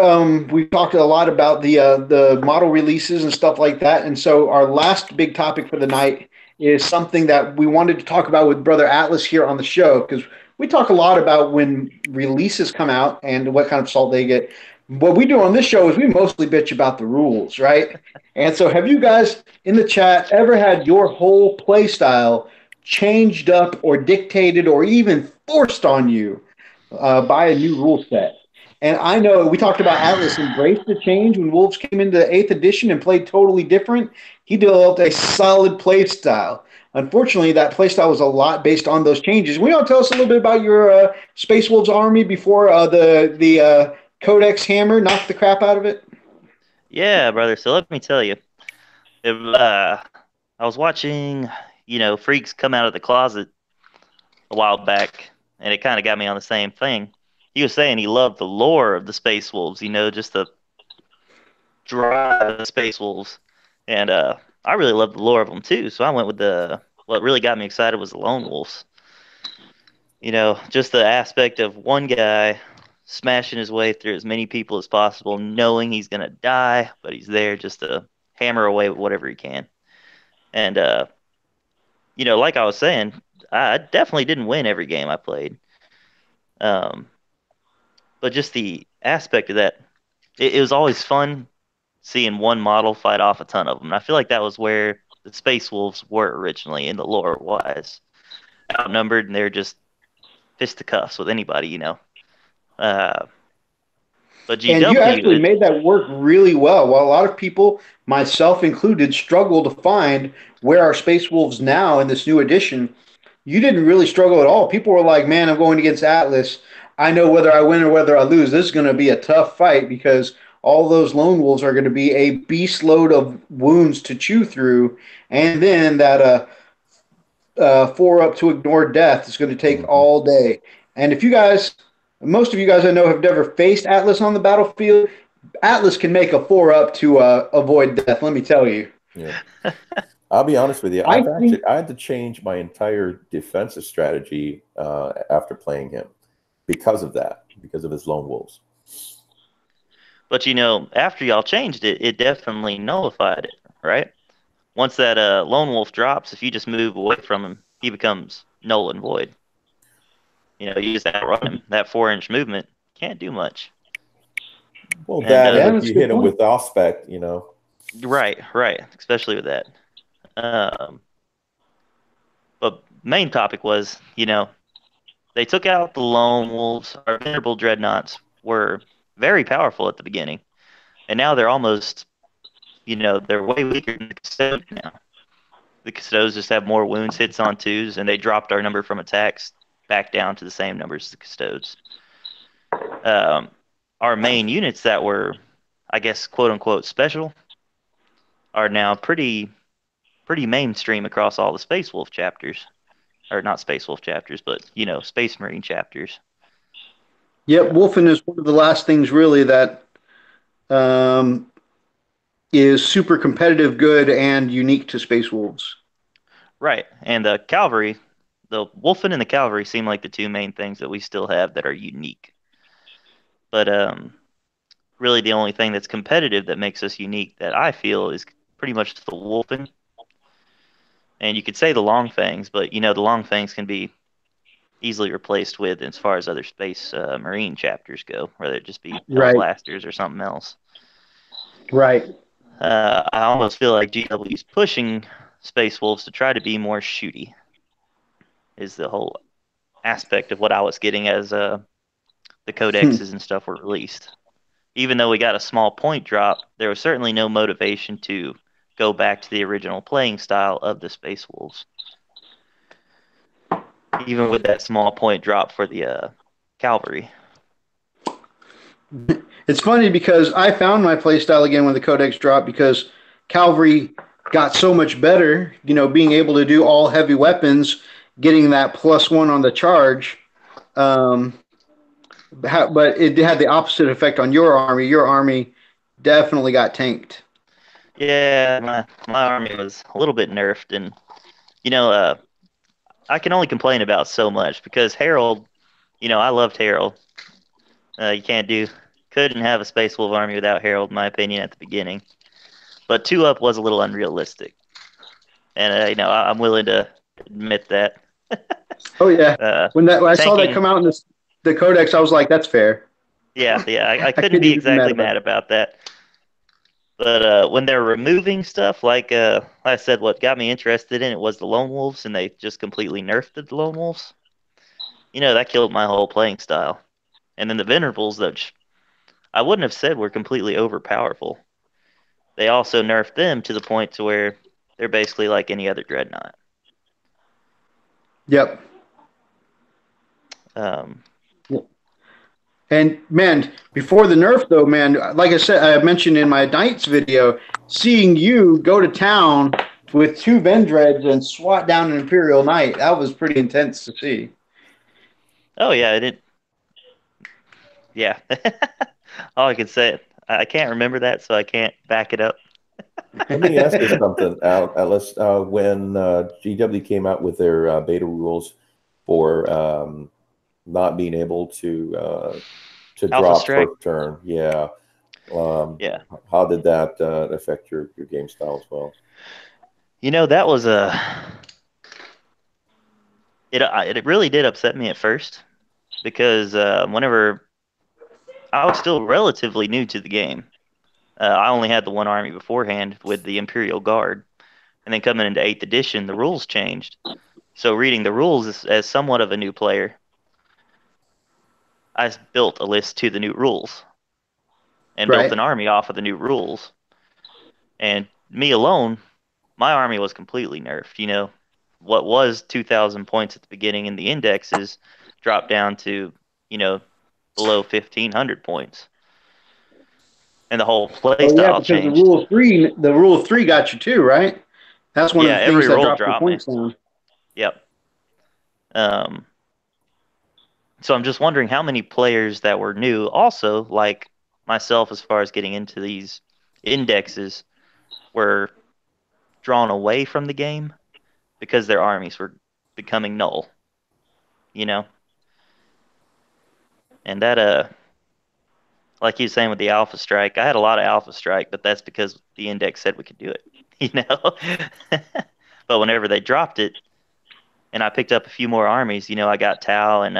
Speaker 1: We've talked a lot about the model releases and stuff like that, and so our last big topic for the night is something that we wanted to talk about with Brother Atlas here on the show because we talk a lot about when releases come out and what kind of salt they get. What we do on this show is we mostly bitch about the rules, right? And so, have you guys in the chat ever had your whole play style changed up or dictated or even forced on you by a new rule set? And I know we talked about Atlas embraced the change when Wolves came into the 8th edition and played totally different. He developed a solid play style. Unfortunately, that play style was a lot based on those changes. Will you tell us a little bit about your Space Wolves army before the Codex Hammer knocked the crap out of it?
Speaker 3: Yeah, brother. So let me tell you, I was watching, Freaks come out of the closet a while back, and it kind of got me on the same thing. he was saying he loved the lore of the Space Wolves, just the drive of the Space Wolves. And I really love the lore of them too. So I went with what really got me excited was the Lone Wolves. Just the aspect of one guy smashing his way through as many people as possible, knowing he's going to die, but he's there just to hammer away with whatever he can. And, like I was saying, I definitely didn't win every game I played. But just the aspect of that, it was always fun seeing one model fight off a ton of them. And I feel like that was where the Space Wolves were originally in the lore wise. Outnumbered, and they're just fisticuffs with anybody. Uh, but
Speaker 1: And you
Speaker 3: GW,
Speaker 1: actually made that work really well. While a lot of people, myself included, struggle to find where are Space Wolves now in this new edition, you didn't really struggle at all. People were like, man, I'm going against Atlas. I know whether I win or whether I lose. This is going to be a tough fight because all those lone wolves are going to be a beast load of wounds to chew through. And then that 4-up to ignore death is going to take
Speaker 2: Mhm.
Speaker 1: all day. And if you guys, most of you guys I know have never faced Atlas on the battlefield, Atlas can make a 4-up to avoid death, let me tell you.
Speaker 2: Yeah. I'll be honest with you.
Speaker 1: I think
Speaker 2: I had to change my entire defensive strategy after playing him because of that, because of his lone wolves.
Speaker 3: But after y'all changed it, it definitely nullified it, right? Once that lone wolf drops, if you just move away from him, he becomes null and void. You just outrun him. That 4-inch movement can't do much.
Speaker 2: Well,
Speaker 3: And
Speaker 2: that and
Speaker 1: yeah,
Speaker 2: if
Speaker 1: that's a
Speaker 2: you
Speaker 1: good
Speaker 2: hit him
Speaker 1: point.
Speaker 2: with Auspex,
Speaker 3: right, especially with that. Um, but main topic was, they took out the lone wolves. Our venerable dreadnoughts were very powerful at the beginning, and now they're almost, they're way weaker than the Custodes now. The Custodes just have more wounds, hits on twos, and they dropped our number from attacks back down to the same numbers as the Custodes. Our main units that were, I guess, quote unquote, special are now pretty mainstream across all the Space Wolf chapters. Or not Space Wolf chapters, but, Space Marine chapters.
Speaker 1: Yep, Wolfen is one of the last things really that um, is super competitive, good, and unique to Space Wolves.
Speaker 3: Right. And the cavalry, the Wolfen and the cavalry seem like the two main things that we still have that are unique. But really the only thing that's competitive that makes us unique that I feel is pretty much the Wolfen. And you could say the Long Fangs, but the Long Fangs can be easily replaced with as far as other Space Marine chapters go, whether it just be
Speaker 1: Right,
Speaker 3: Hellblasters or something else.
Speaker 1: right.
Speaker 3: I almost feel like GW's pushing Space Wolves to try to be more shooty, is the whole aspect of what I was getting as the codexes and stuff were released. Even though we got a small point drop, there was certainly no motivation to go back to the original playing style of the Space Wolves. Even with that small point drop for the cavalry.
Speaker 1: It's funny because I found my playstyle again when the Codex dropped because Cavalry got so much better, being able to do all heavy weapons, getting that +1 on the charge. Um, but it had the opposite effect on your army. Your army definitely got tanked.
Speaker 3: Yeah, my army was a little bit nerfed, and I can only complain about so much because Harold, I loved Harold. You couldn't have a Space Wolf army without Harold, in my opinion, at the beginning. But 2-up was a little unrealistic, and I'm willing to admit that.
Speaker 1: Oh yeah,
Speaker 3: uh,
Speaker 1: when I saw that
Speaker 3: tanking,
Speaker 1: come out in the Codex, I was like, that's fair.
Speaker 3: yeah, I
Speaker 1: I
Speaker 3: couldn't
Speaker 1: couldn't
Speaker 3: be
Speaker 1: even be mad
Speaker 3: exactly
Speaker 1: about
Speaker 3: mad
Speaker 1: it.
Speaker 3: about that. But when they're removing stuff, like I said, what got me interested in it was the Lone Wolves, and they just completely nerfed the Lone Wolves. That killed my whole playing style. And then the Venerables, that I wouldn't have said were completely overpowerful. They also nerfed them to the point to where they're basically like any other dreadnought.
Speaker 1: Yep.
Speaker 3: Um,
Speaker 1: And man, before the nerf though, man, like I said, I mentioned in my Knights video, seeing you go to town with 2 Vendreads and swat down an Imperial Knight, that was pretty intense to see.
Speaker 3: oh yeah, Yeah. All I can say, I can't remember that, so I can't back it up.
Speaker 2: Let me ask you something, Alice. When GW came out with their beta rules for not being able to
Speaker 3: Alpha
Speaker 2: drop
Speaker 3: Strike.
Speaker 2: first turn, yeah. Um,
Speaker 3: Yeah.
Speaker 2: how did that affect your game style as well?
Speaker 3: That was a it really did upset me at first because whenever I was still relatively new to the game, I only had the one army beforehand with the Imperial Guard, and then coming into Eighth Edition, the rules changed. So reading the rules as somewhat of a new player, I built a list to the new rules and built
Speaker 1: Right.
Speaker 3: an army off of the new rules. And me alone, my army was completely nerfed. What was 2,000 points at the beginning in the indexes dropped down to, you know, below 1,500 points. And the whole play
Speaker 1: Oh yeah,
Speaker 3: style
Speaker 1: because
Speaker 3: changed.
Speaker 1: the rule of three got you too, right? That's one of
Speaker 3: Yeah,
Speaker 1: the things
Speaker 3: every
Speaker 1: that
Speaker 3: roll
Speaker 1: dropped your
Speaker 3: dropped me.
Speaker 1: points down.
Speaker 3: Yep. Um, so I'm just wondering how many players that were new also, like myself, as far as getting into these indexes, were drawn away from the game because their armies were becoming null, you know? And that like you were saying with the Alpha Strike, I had a lot of Alpha Strike, but that's because the index said we could do it, you know? But whenever they dropped it and I picked up a few more armies, I got Tau and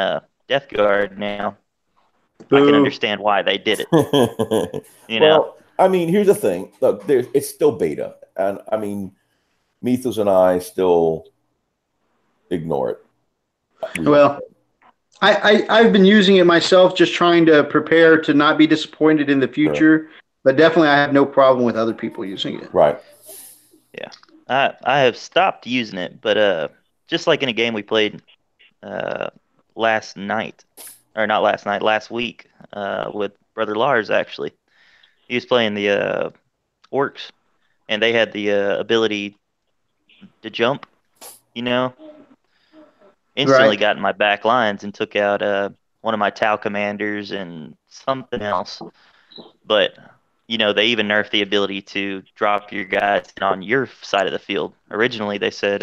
Speaker 3: Death Guard now. I can
Speaker 1: Boo.
Speaker 3: understand why they did it, you know?
Speaker 2: Well, I mean, here's the thing. Look, it's still beta, and I mean, Methos and I still ignore it. We don't.
Speaker 1: Well, I've been using it myself, just trying to prepare to not be disappointed in the
Speaker 2: Sure.
Speaker 1: future. But definitely, I have no problem with other people using it.
Speaker 2: Right.
Speaker 3: Yeah. I have stopped using it, but just like in a game we played uh last night, or not last night, last week, with Brother Lars actually. He was playing the orcs, and they had the ability to jump, you know, instantly
Speaker 1: Right.
Speaker 3: got in my back lines and took out one of my Tau commanders and something else. But they even nerfed the ability to drop your guys on your side of the field. Originally, they said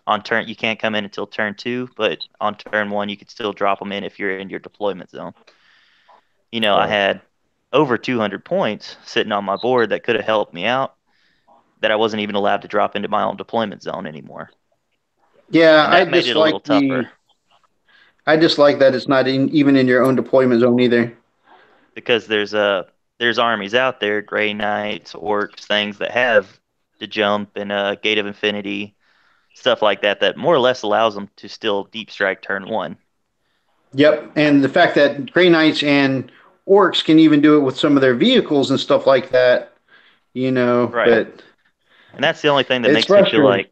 Speaker 3: on turn you can't come in until turn two, but on turn one you could still drop them in if you're in your deployment zone. I
Speaker 2: Right.
Speaker 3: had over 200 points sitting on my board that could have helped me out that I wasn't even allowed to drop into my own deployment zone anymore.
Speaker 1: Yeah,
Speaker 3: And that made it a little tougher
Speaker 1: I dislike that it's not even in your own deployment zone either.
Speaker 3: because there's armies out there, Grey Knights, Orcs, things that have the jump and Gate of Infinity, stuff like that, that more or less allows them to still deep strike turn one.
Speaker 1: Yep, and the fact that Grey Knights and Orcs can even do it with some of their vehicles and stuff like that,
Speaker 3: Right.
Speaker 1: but
Speaker 3: And that's the only thing that
Speaker 1: it's
Speaker 3: makes me feel
Speaker 1: frustrating.
Speaker 3: like,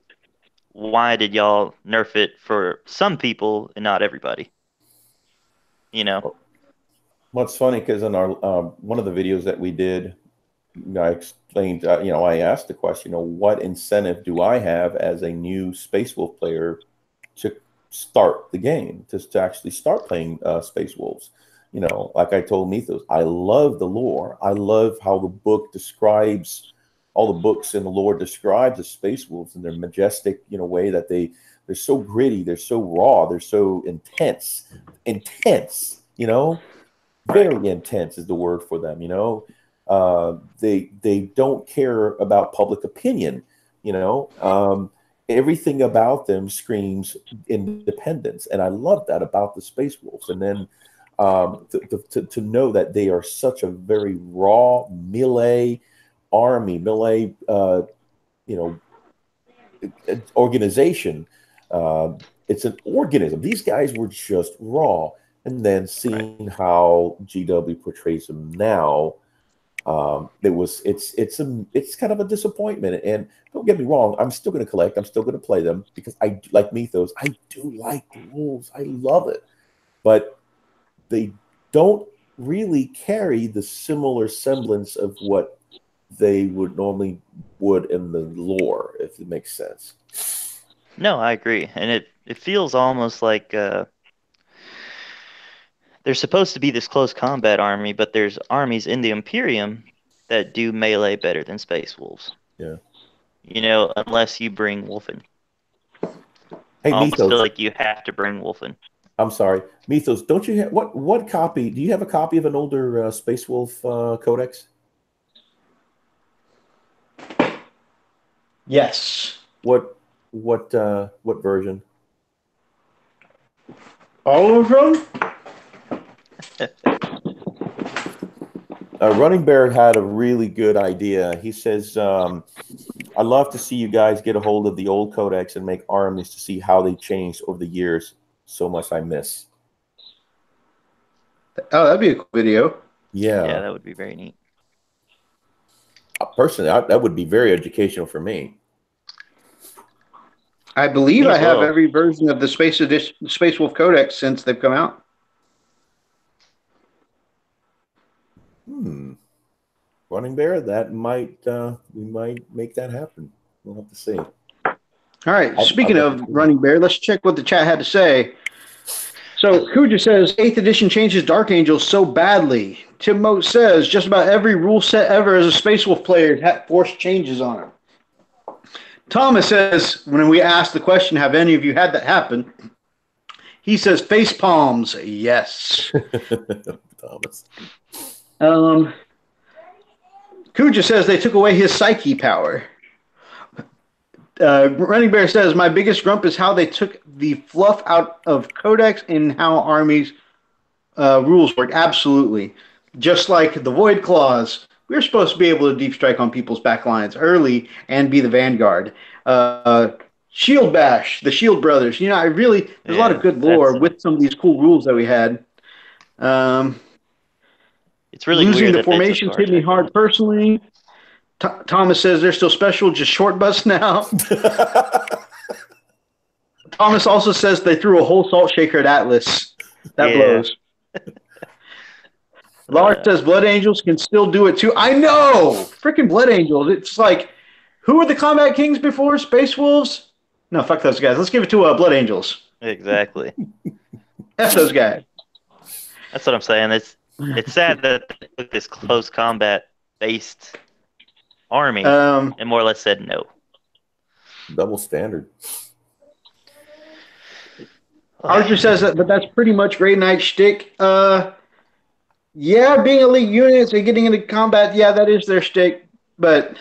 Speaker 3: why did y'all nerf it for some people and not everybody? You know?
Speaker 2: What's funny because in our one of the videos that we did, I explained, I asked the question, what incentive do I have as a new Space Wolf player to start the game, to actually start playing Space Wolves? Like I told Mythos, I love the lore. I love how the book describes, all the books in the lore describe the Space Wolves and their majestic, way that they're so gritty, they're so raw, they're so intense,
Speaker 3: Right.
Speaker 2: very intense is the word for them. They don't care about public opinion. Everything about them screams independence, and I love that about the Space Wolves. And then to know that they are such a very raw melee army, melee, you know, organization. It's an organism. These guys were just raw. And then
Speaker 3: Right.
Speaker 2: seeing how GW portrays them now, it's kind of a disappointment. And don't get me wrong, I'm still going to collect. I'm still going to play them because I like Mythos. I do like the rules. I love it, but they don't really carry the similar semblance of what they would normally would in the lore, if it makes sense.
Speaker 3: No, I agree. And it feels almost like there's supposed to be this close combat army, but there's armies in the Imperium that do melee better than Space Wolves.
Speaker 2: Yeah.
Speaker 3: Unless you bring Wolfen.
Speaker 2: Hey,
Speaker 3: I almost
Speaker 2: Methos.
Speaker 3: feel like you have to bring Wolfen.
Speaker 2: I'm sorry, Methos. Don't you have what copy? Do you have a copy of an older Space Wolf Codex?
Speaker 1: Yes.
Speaker 2: What version?
Speaker 1: All of them?
Speaker 2: Running Bear had a really good idea. He says, "I'd love to see you guys get a hold of the old codex and make armies to see how they changed over the years. So much I miss."
Speaker 1: Oh, that'd be a cool video.
Speaker 3: Yeah, that would be very neat.
Speaker 2: Personally, that would be very educational for me.
Speaker 1: I believe I have every version of the Space Wolf Codex since they've come out.
Speaker 2: Running Bear, that might we might make that happen. We'll have to see.
Speaker 1: All right. Speaking of Running Bear, let's check what the chat had to say. So Kuja says 8th edition changes Dark Angels so badly. Tim Moat says just about every rule set ever as a Space Wolf player had forced changes on it. Thomas says when we asked the question, have any of you had that happen? He says face palms. Yes.
Speaker 2: Thomas.
Speaker 1: Kuja says they took away his psyche power. Running Bear says, my biggest grump is how they took the fluff out of Codex and how armies rules work. Absolutely. Just like the Void Claws, we're supposed to be able to deep strike on people's back lines early and be the vanguard. Shield Bash, the Shield Brothers. There's a lot of good lore with some of these cool rules that we had.
Speaker 3: It's really
Speaker 1: losing
Speaker 3: weird
Speaker 1: the formations hit me hard personally. Thomas says they're still special, just short bus now. Thomas also says they threw a whole salt shaker at Atlas. That blows. Lars says Blood Angels can still do it too. I know! Freaking Blood Angels. It's like, who were the Combat Kings before? Space Wolves? No, fuck those guys. Let's give it to Blood Angels.
Speaker 3: Exactly.
Speaker 1: F those guys.
Speaker 3: That's what I'm saying. It's sad that they took this close combat based army and more or less said no.
Speaker 2: Double standard.
Speaker 1: Archer says that, but that's pretty much Grey Knight shtick. Yeah, being elite units and getting into combat, yeah, that is their shtick. But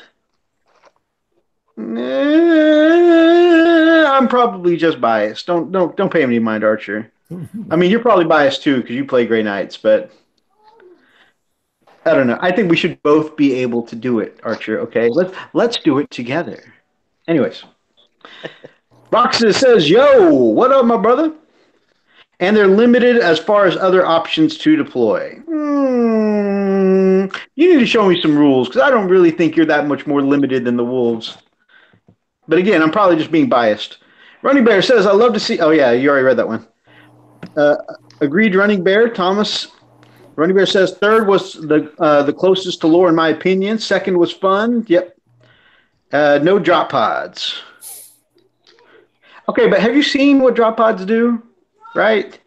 Speaker 1: I'm probably just biased. Don't pay any mind, Archer. I mean, you're probably biased too because you play Grey Knights, but I don't know. I think we should both be able to do it, Archer. Okay, let's do it together. Anyways, Roxas says, "Yo, what up, my brother?" And they're limited as far as other options to deploy. You need to show me some rules because I don't really think you're that much more limited than the Wolves. But again, I'm probably just being biased. Running Bear says, "I love to see." Oh yeah, you already read that one. Agreed, Running Bear. Thomas. Running Bear says third was the closest to lore in my opinion. Second was fun. Yep. No drop pods. Okay, but have you seen what drop pods do? Right?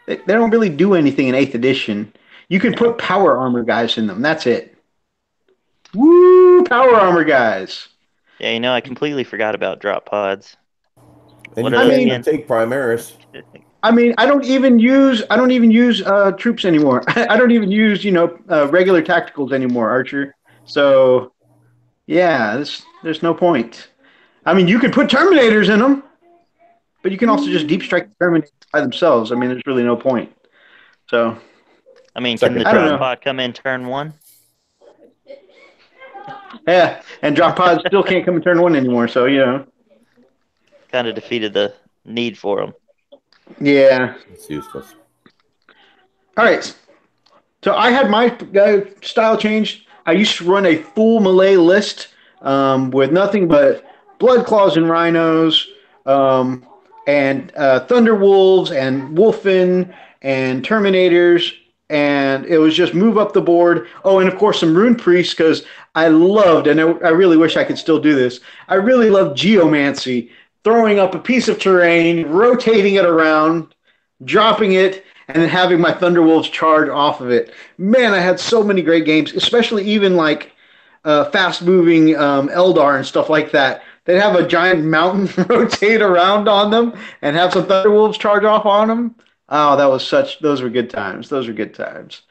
Speaker 1: They don't really do anything in 8th edition. You can put power armor guys in them. That's it. Woo! Power armor guys.
Speaker 3: Yeah, I completely forgot about drop pods.
Speaker 2: And you can't even take Primaris.
Speaker 1: I mean, I don't even use troops anymore. I don't even use regular tacticals anymore, Archer. So yeah, there's no point. I mean, you could put Terminators in them, but you can also just deep strike the Terminators by themselves. I mean, there's really no point. So,
Speaker 3: I mean, can the drop pod come in turn 1?
Speaker 1: Yeah, and drop pods still can't come in turn 1 anymore. So
Speaker 3: kind of defeated the need for them.
Speaker 1: Yeah,
Speaker 2: it's useless.
Speaker 1: All right, so I had my style changed. I used to run a full melee list with nothing but Blood Claws and Rhinos, and Thunder Wolves and Wolfen and Terminators, and it was just move up the board. Oh, and of course some Rune Priests because I loved, and I really wish I could still do this. I really loved Geomancy. Throwing up a piece of terrain, rotating it around, dropping it, and then having my Thunderwolves charge off of it. Man, I had so many great games, especially even like fast moving Eldar and stuff like that. They'd have a giant mountain rotate around on them and have some Thunderwolves charge off on them. Oh, those were good times. Those were good times.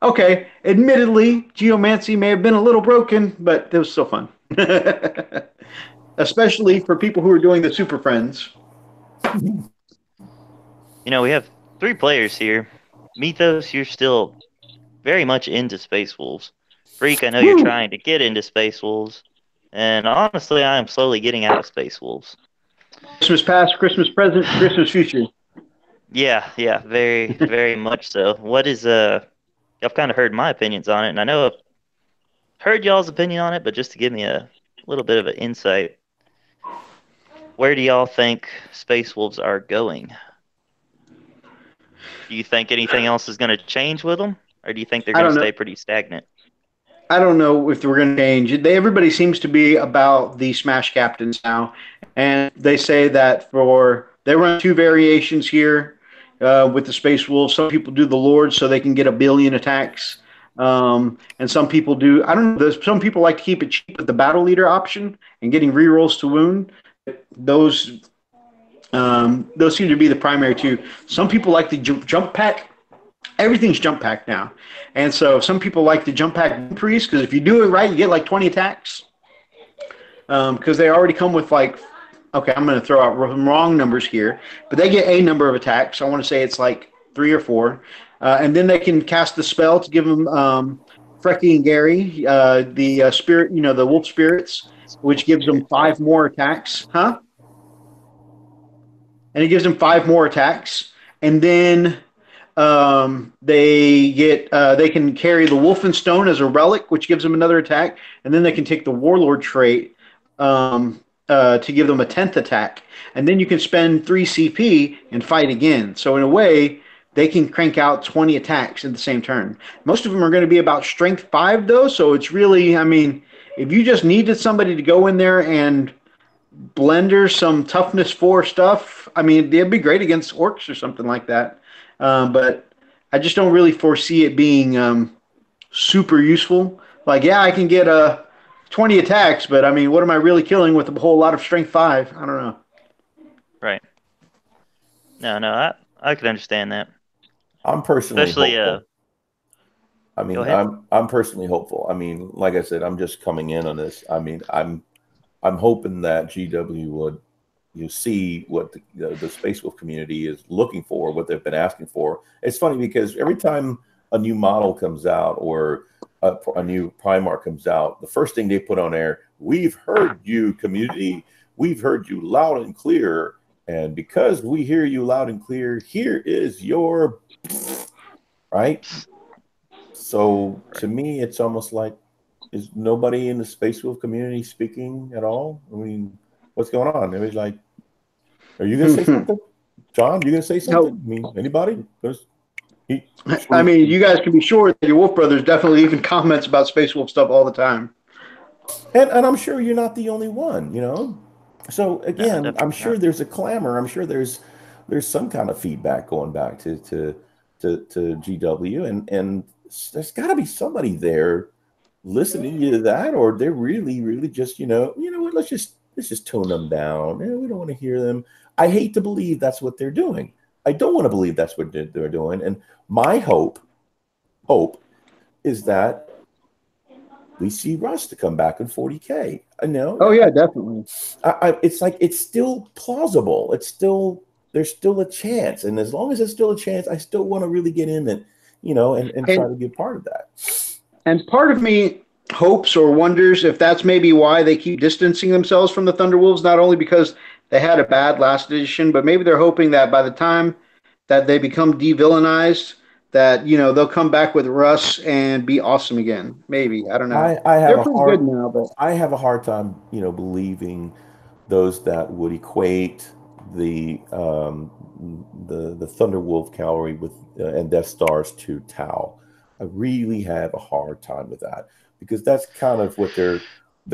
Speaker 1: Okay, admittedly, Geomancy may have been a little broken, but it was still fun. Especially for people who are doing the Super Friends.
Speaker 3: We have 3 players here. Methos, you're still very much into Space Wolves. Freak, I know you're trying to get into Space Wolves. And honestly, I am slowly getting out of Space Wolves.
Speaker 1: Christmas past, Christmas present, Christmas future.
Speaker 3: Yeah, very, very much so. What is I've kind of heard my opinions on it, and I know I've heard y'all's opinion on it, but just to give me a little bit of an insight, where do y'all think Space Wolves are going? Do you think anything else is going to change with them, or do you think they're going to stay pretty stagnant?
Speaker 1: I don't know if we're going to change. Everybody seems to be about the Smash Captains now, and they say that they run 2 variations here with the Space Wolves. Some people do the Lord so they can get 1 billion attacks, and some people do. I don't know. Some people like to keep it cheap with the Battle Leader option and getting rerolls to wound. Those seem to be the primary 2. Some people like the jump pack. Everything's jump pack now. And so some people like the jump pack priest because if you do it right, you get like 20 attacks. Because they already come with like, okay, I'm going to throw out wrong numbers here, but they get a number of attacks. I want to say it's like 3 or 4. And then they can cast the spell to give them Frecky and Gary, the spirit, the wolf spirits, which gives them 5 more attacks. Huh? And it gives them 5 more attacks. And then they can carry the Wolfenstone as a relic, which gives them another attack, and then they can take the Warlord trait to give them a 10th attack, and then you can spend 3 CP and fight again. So in a way, they can crank out 20 attacks in the same turn. Most of them are going to be about Strength 5, though, so it's really, if you just needed somebody to go in there and blender some Toughness 4 stuff, they'd be great against Orcs or something like that. But I just don't really foresee it being super useful. Like, yeah, I can get 20 attacks, but what am I really killing with a whole lot of Strength 5? I don't know.
Speaker 3: Right. No, I can understand that.
Speaker 2: I'm personally hopeful. I'm personally hopeful. Like I said, I'm just coming in on this. I'm hoping that GW would see what the Space Wolf community is looking for, what they've been asking for. It's funny because every time a new model comes out or a new Primarch comes out, the first thing they put on air, we've heard you, community. We've heard you loud and clear. And because we hear you loud and clear, here is your right. So to me, it's almost like, is nobody in the Space Wolf community speaking at all? What's going on? It was like, are you going to say something? John, you going to say something?
Speaker 1: No.
Speaker 2: Anybody?
Speaker 1: You guys can be sure that your Wolf Brothers definitely leaving comments about Space Wolf stuff all the time.
Speaker 2: And I'm sure you're not the only one, So again,
Speaker 3: No,
Speaker 2: I'm sure there's a clamor. I'm sure there's some kind of feedback going back to GW, and there's got to be somebody there listening to that, or they're really, really just, what, let's just tone them down. We don't want to hear them. I hate to believe that's what they're doing. I don't want to believe that's what they're doing. And my hope is that we see Russ to come back in 40K. I know.
Speaker 1: Oh yeah, definitely.
Speaker 2: It's like, it's still plausible. There's still a chance. And as long as there's still a chance, I still want to really get in and try to be a part of that.
Speaker 1: And part of me hopes or wonders if that's maybe why they keep distancing themselves from the Thunderwolves, not only because they had a bad last edition, but maybe they're hoping that by the time that they become de-villainized, that, they'll come back with Russ and be awesome again. Maybe. I don't know. They're pretty good now, but
Speaker 2: I have a hard time, believing those that would equate the Thunderwolf cavalry with and Death Stars to Tau. I really have a hard time with that because that's kind of what the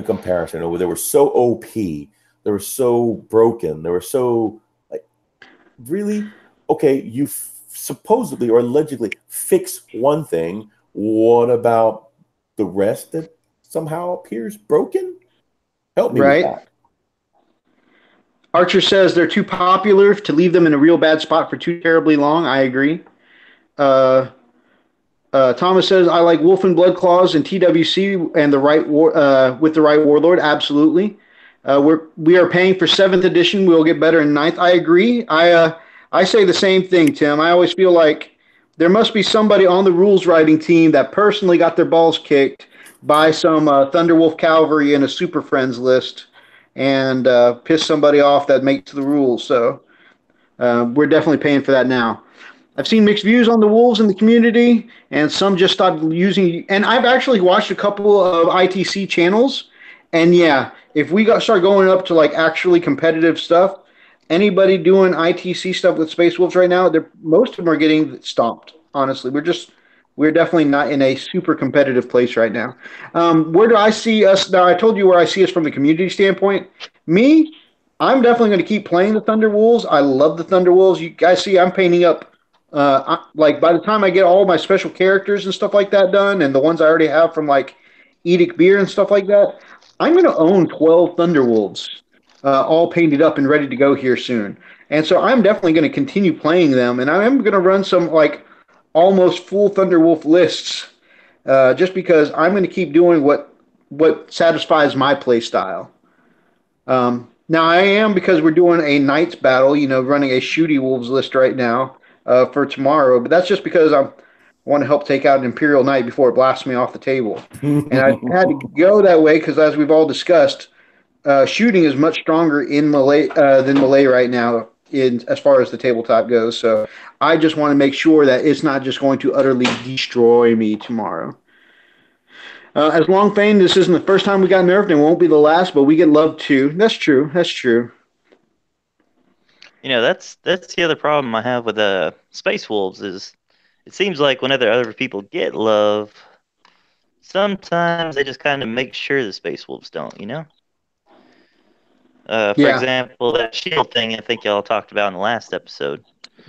Speaker 2: comparison. Or they were so OP, they were so broken, they were so like really okay. You supposedly or allegedly fix one thing, what about the rest that somehow appears broken? Help me with
Speaker 1: Right.
Speaker 2: that.
Speaker 1: Archer says they're too popular to leave them in a real bad spot for too terribly long. I agree. Uh, Thomas says I like Wolf and Blood Claws and TWC and the right with the right warlord. Absolutely. We are paying for 7th edition. We'll get better in 9th. I agree. I say the same thing, Tim. I always feel like there must be somebody on the rules writing team that personally got their balls kicked by some Thunderwolf Cavalry in a Super Friends list and piss somebody off that makes the rules. So we're definitely paying for that now. I've seen mixed views on the Wolves in the community, and some just stopped using. And I've actually watched a couple of ITC channels, and yeah, if we start going up to like actually competitive stuff, anybody doing ITC stuff with Space Wolves right now, most of them are getting stomped. Honestly, we're definitely not in a super competitive place right now. Where do I see us now? I told you where I see us from the community standpoint. Me, I'm definitely going to keep playing the Thunder Wolves. I love the Thunder Wolves. You guys see, I'm painting up. Like by the time I get all my special characters and stuff like that done, and the ones I already have from like Edict Beer and stuff like that, I'm going to own 12 Thunderwolves, all painted up and ready to go here soon. And so I'm definitely going to continue playing them, and I'm going to run some like almost full Thunderwolf lists, just because I'm going to keep doing what satisfies my play style. Now I am, because we're doing a Knights battle, running a Shooty Wolves list right now for tomorrow. But that's just because I want to help take out an Imperial Knight before it blasts me off the table. And I had to go that way because, as we've all discussed, shooting is much stronger in Melee than Melee right now, as far as the tabletop goes. So I just want to make sure that it's not just going to utterly destroy me tomorrow. As Longfane, this isn't the first time we got nerfed, and won't be the last, but we get loved too. That's true. That's true.
Speaker 3: That's the other problem I have with Space Wolves is it seems like whenever other people get love, sometimes they just kind of make sure the Space Wolves don't. For
Speaker 1: Yeah.
Speaker 3: example, that shield thing I think y'all talked about in the last episode.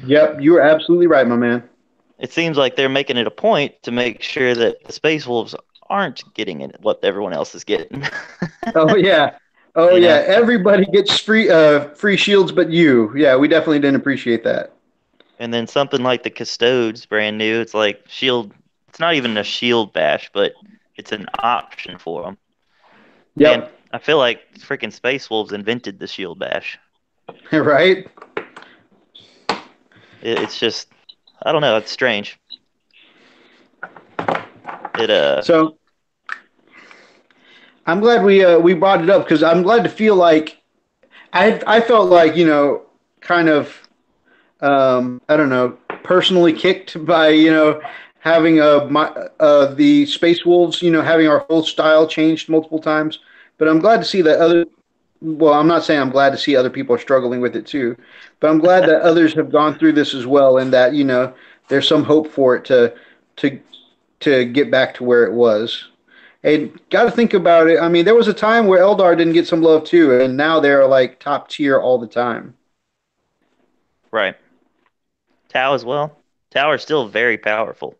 Speaker 1: Yep, you are absolutely right, my man.
Speaker 3: It seems like they're making it a point to make sure that the Space Wolves aren't getting it what everyone else is getting.
Speaker 1: Oh yeah. Oh yeah. Everybody gets free shields but you. Yeah, we definitely didn't appreciate that.
Speaker 3: And then something like the Custodes, brand new. It's like shield. It's not even a shield bash, but it's an option for them.
Speaker 1: Yep.
Speaker 3: Man, I feel like freaking Space Wolves invented the shield bash.
Speaker 1: Right?
Speaker 3: It's just, I don't know. It's strange.
Speaker 1: So I'm glad we brought it up, because I'm glad to feel like I felt like, kind of I don't know, personally kicked by having the Space Wolves, having our whole style changed multiple times. But I'm glad to see that well, I'm not saying I'm glad to see other people are struggling with it too, but I'm glad that others have gone through this as well, and that there's some hope for it to get back to where it was. And got to think about it. I mean, there was a time where Eldar didn't get some love too, and now they're like top tier all the time.
Speaker 3: Right. Tau as well. Tau are still very powerful.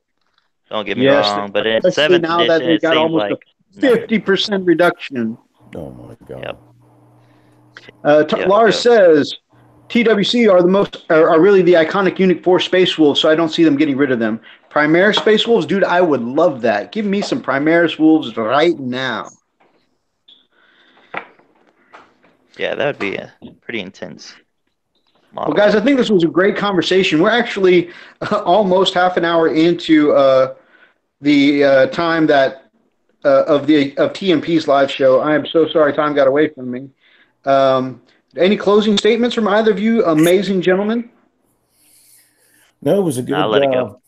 Speaker 3: Don't get me wrong, but in 7th
Speaker 1: now
Speaker 3: edition,
Speaker 1: that they
Speaker 3: it
Speaker 1: got
Speaker 3: seems
Speaker 1: almost
Speaker 3: like
Speaker 1: a 50% reduction.
Speaker 2: Oh my god.
Speaker 3: Yep.
Speaker 1: Lars says TWC are really the iconic unit for Space Wolves, so I don't see them getting rid of them. Primaris Space Wolves, dude, I would love that. Give me some Primaris Wolves right now.
Speaker 3: Yeah, that would be a pretty intense model.
Speaker 1: Well, guys, I think this was a great conversation. We're actually almost half an hour into the time that of TMP's live show. I am so sorry time got away from me. Any closing statements from either of you, amazing gentlemen?
Speaker 2: No, it was a good.
Speaker 3: I'll let it go.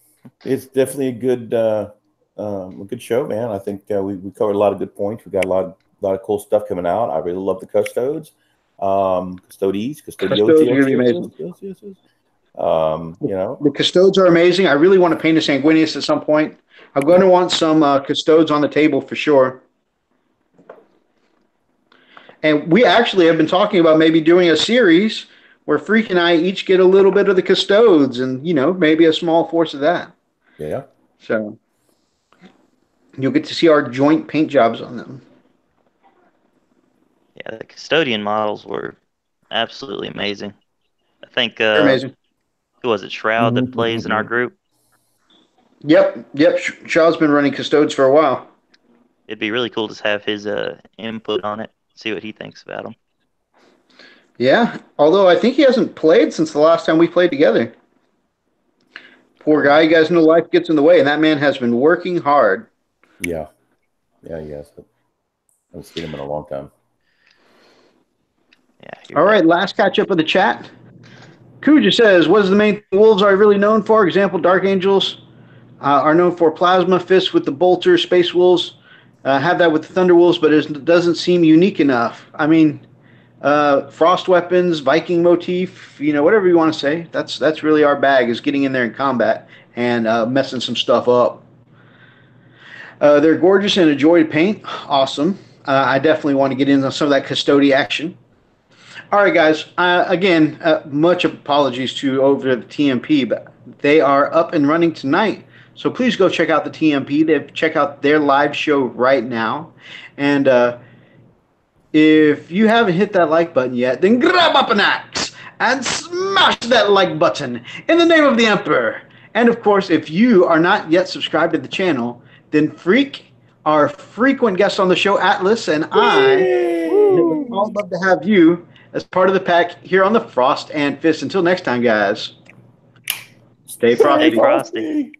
Speaker 2: It's definitely a good show, man. I think we covered a lot of good points. We got a lot of cool stuff coming out. I really love the Custodes, Custodes,
Speaker 1: Custodes are going to be amazing. The Custodes are amazing. I really want to paint a Sanguinius at some point. I'm going to want some Custodes on the table for sure. And we actually have been talking about maybe doing a series where Freak and I each get a little bit of the custodes and, maybe a small force of that.
Speaker 2: Yeah.
Speaker 1: So you'll get to see our joint paint jobs on them.
Speaker 3: Yeah, the custodian models were absolutely amazing. I think
Speaker 1: They're amazing.
Speaker 3: who was it, Shroud, that plays in our group?
Speaker 1: Yep. Shaw's been running custodes for a while.
Speaker 3: It'd be really cool to have his input on it, see what he thinks about them.
Speaker 1: Yeah, although I think he hasn't played since the last time we played together. Poor guy, you guys know life gets in the way, and that man has been working hard.
Speaker 2: Yeah, yes. I haven't seen him in a long time.
Speaker 1: Yeah. All right, last catch up of the chat. Kuja says, "What is the main thing wolves are really known for? Example: Dark Angels are known for plasma fists with the bolter. Space wolves have that with the thunder wolves, but it doesn't seem unique enough. I mean, frost weapons, Viking motif, whatever you want to say. That's really our bag, is getting in there in combat and messing some stuff up. They're gorgeous and a joy to paint. Awesome. I definitely want to get into some of that custody action. All right, guys. Again, much apologies to over the TMP, but they are up and running tonight. So please go check out the TMP. Check out their live show right now. And if you haven't hit that like button yet, then grab up an axe and smash that like button in the name of the Emperor. And of course, if you are not yet subscribed to the channel, then Freak, our frequent guest on the show, Atlas, and I would all love to have you as part of the pack here on the Frost and Fist. Until next time, guys, stay frosty.
Speaker 3: Stay frosty.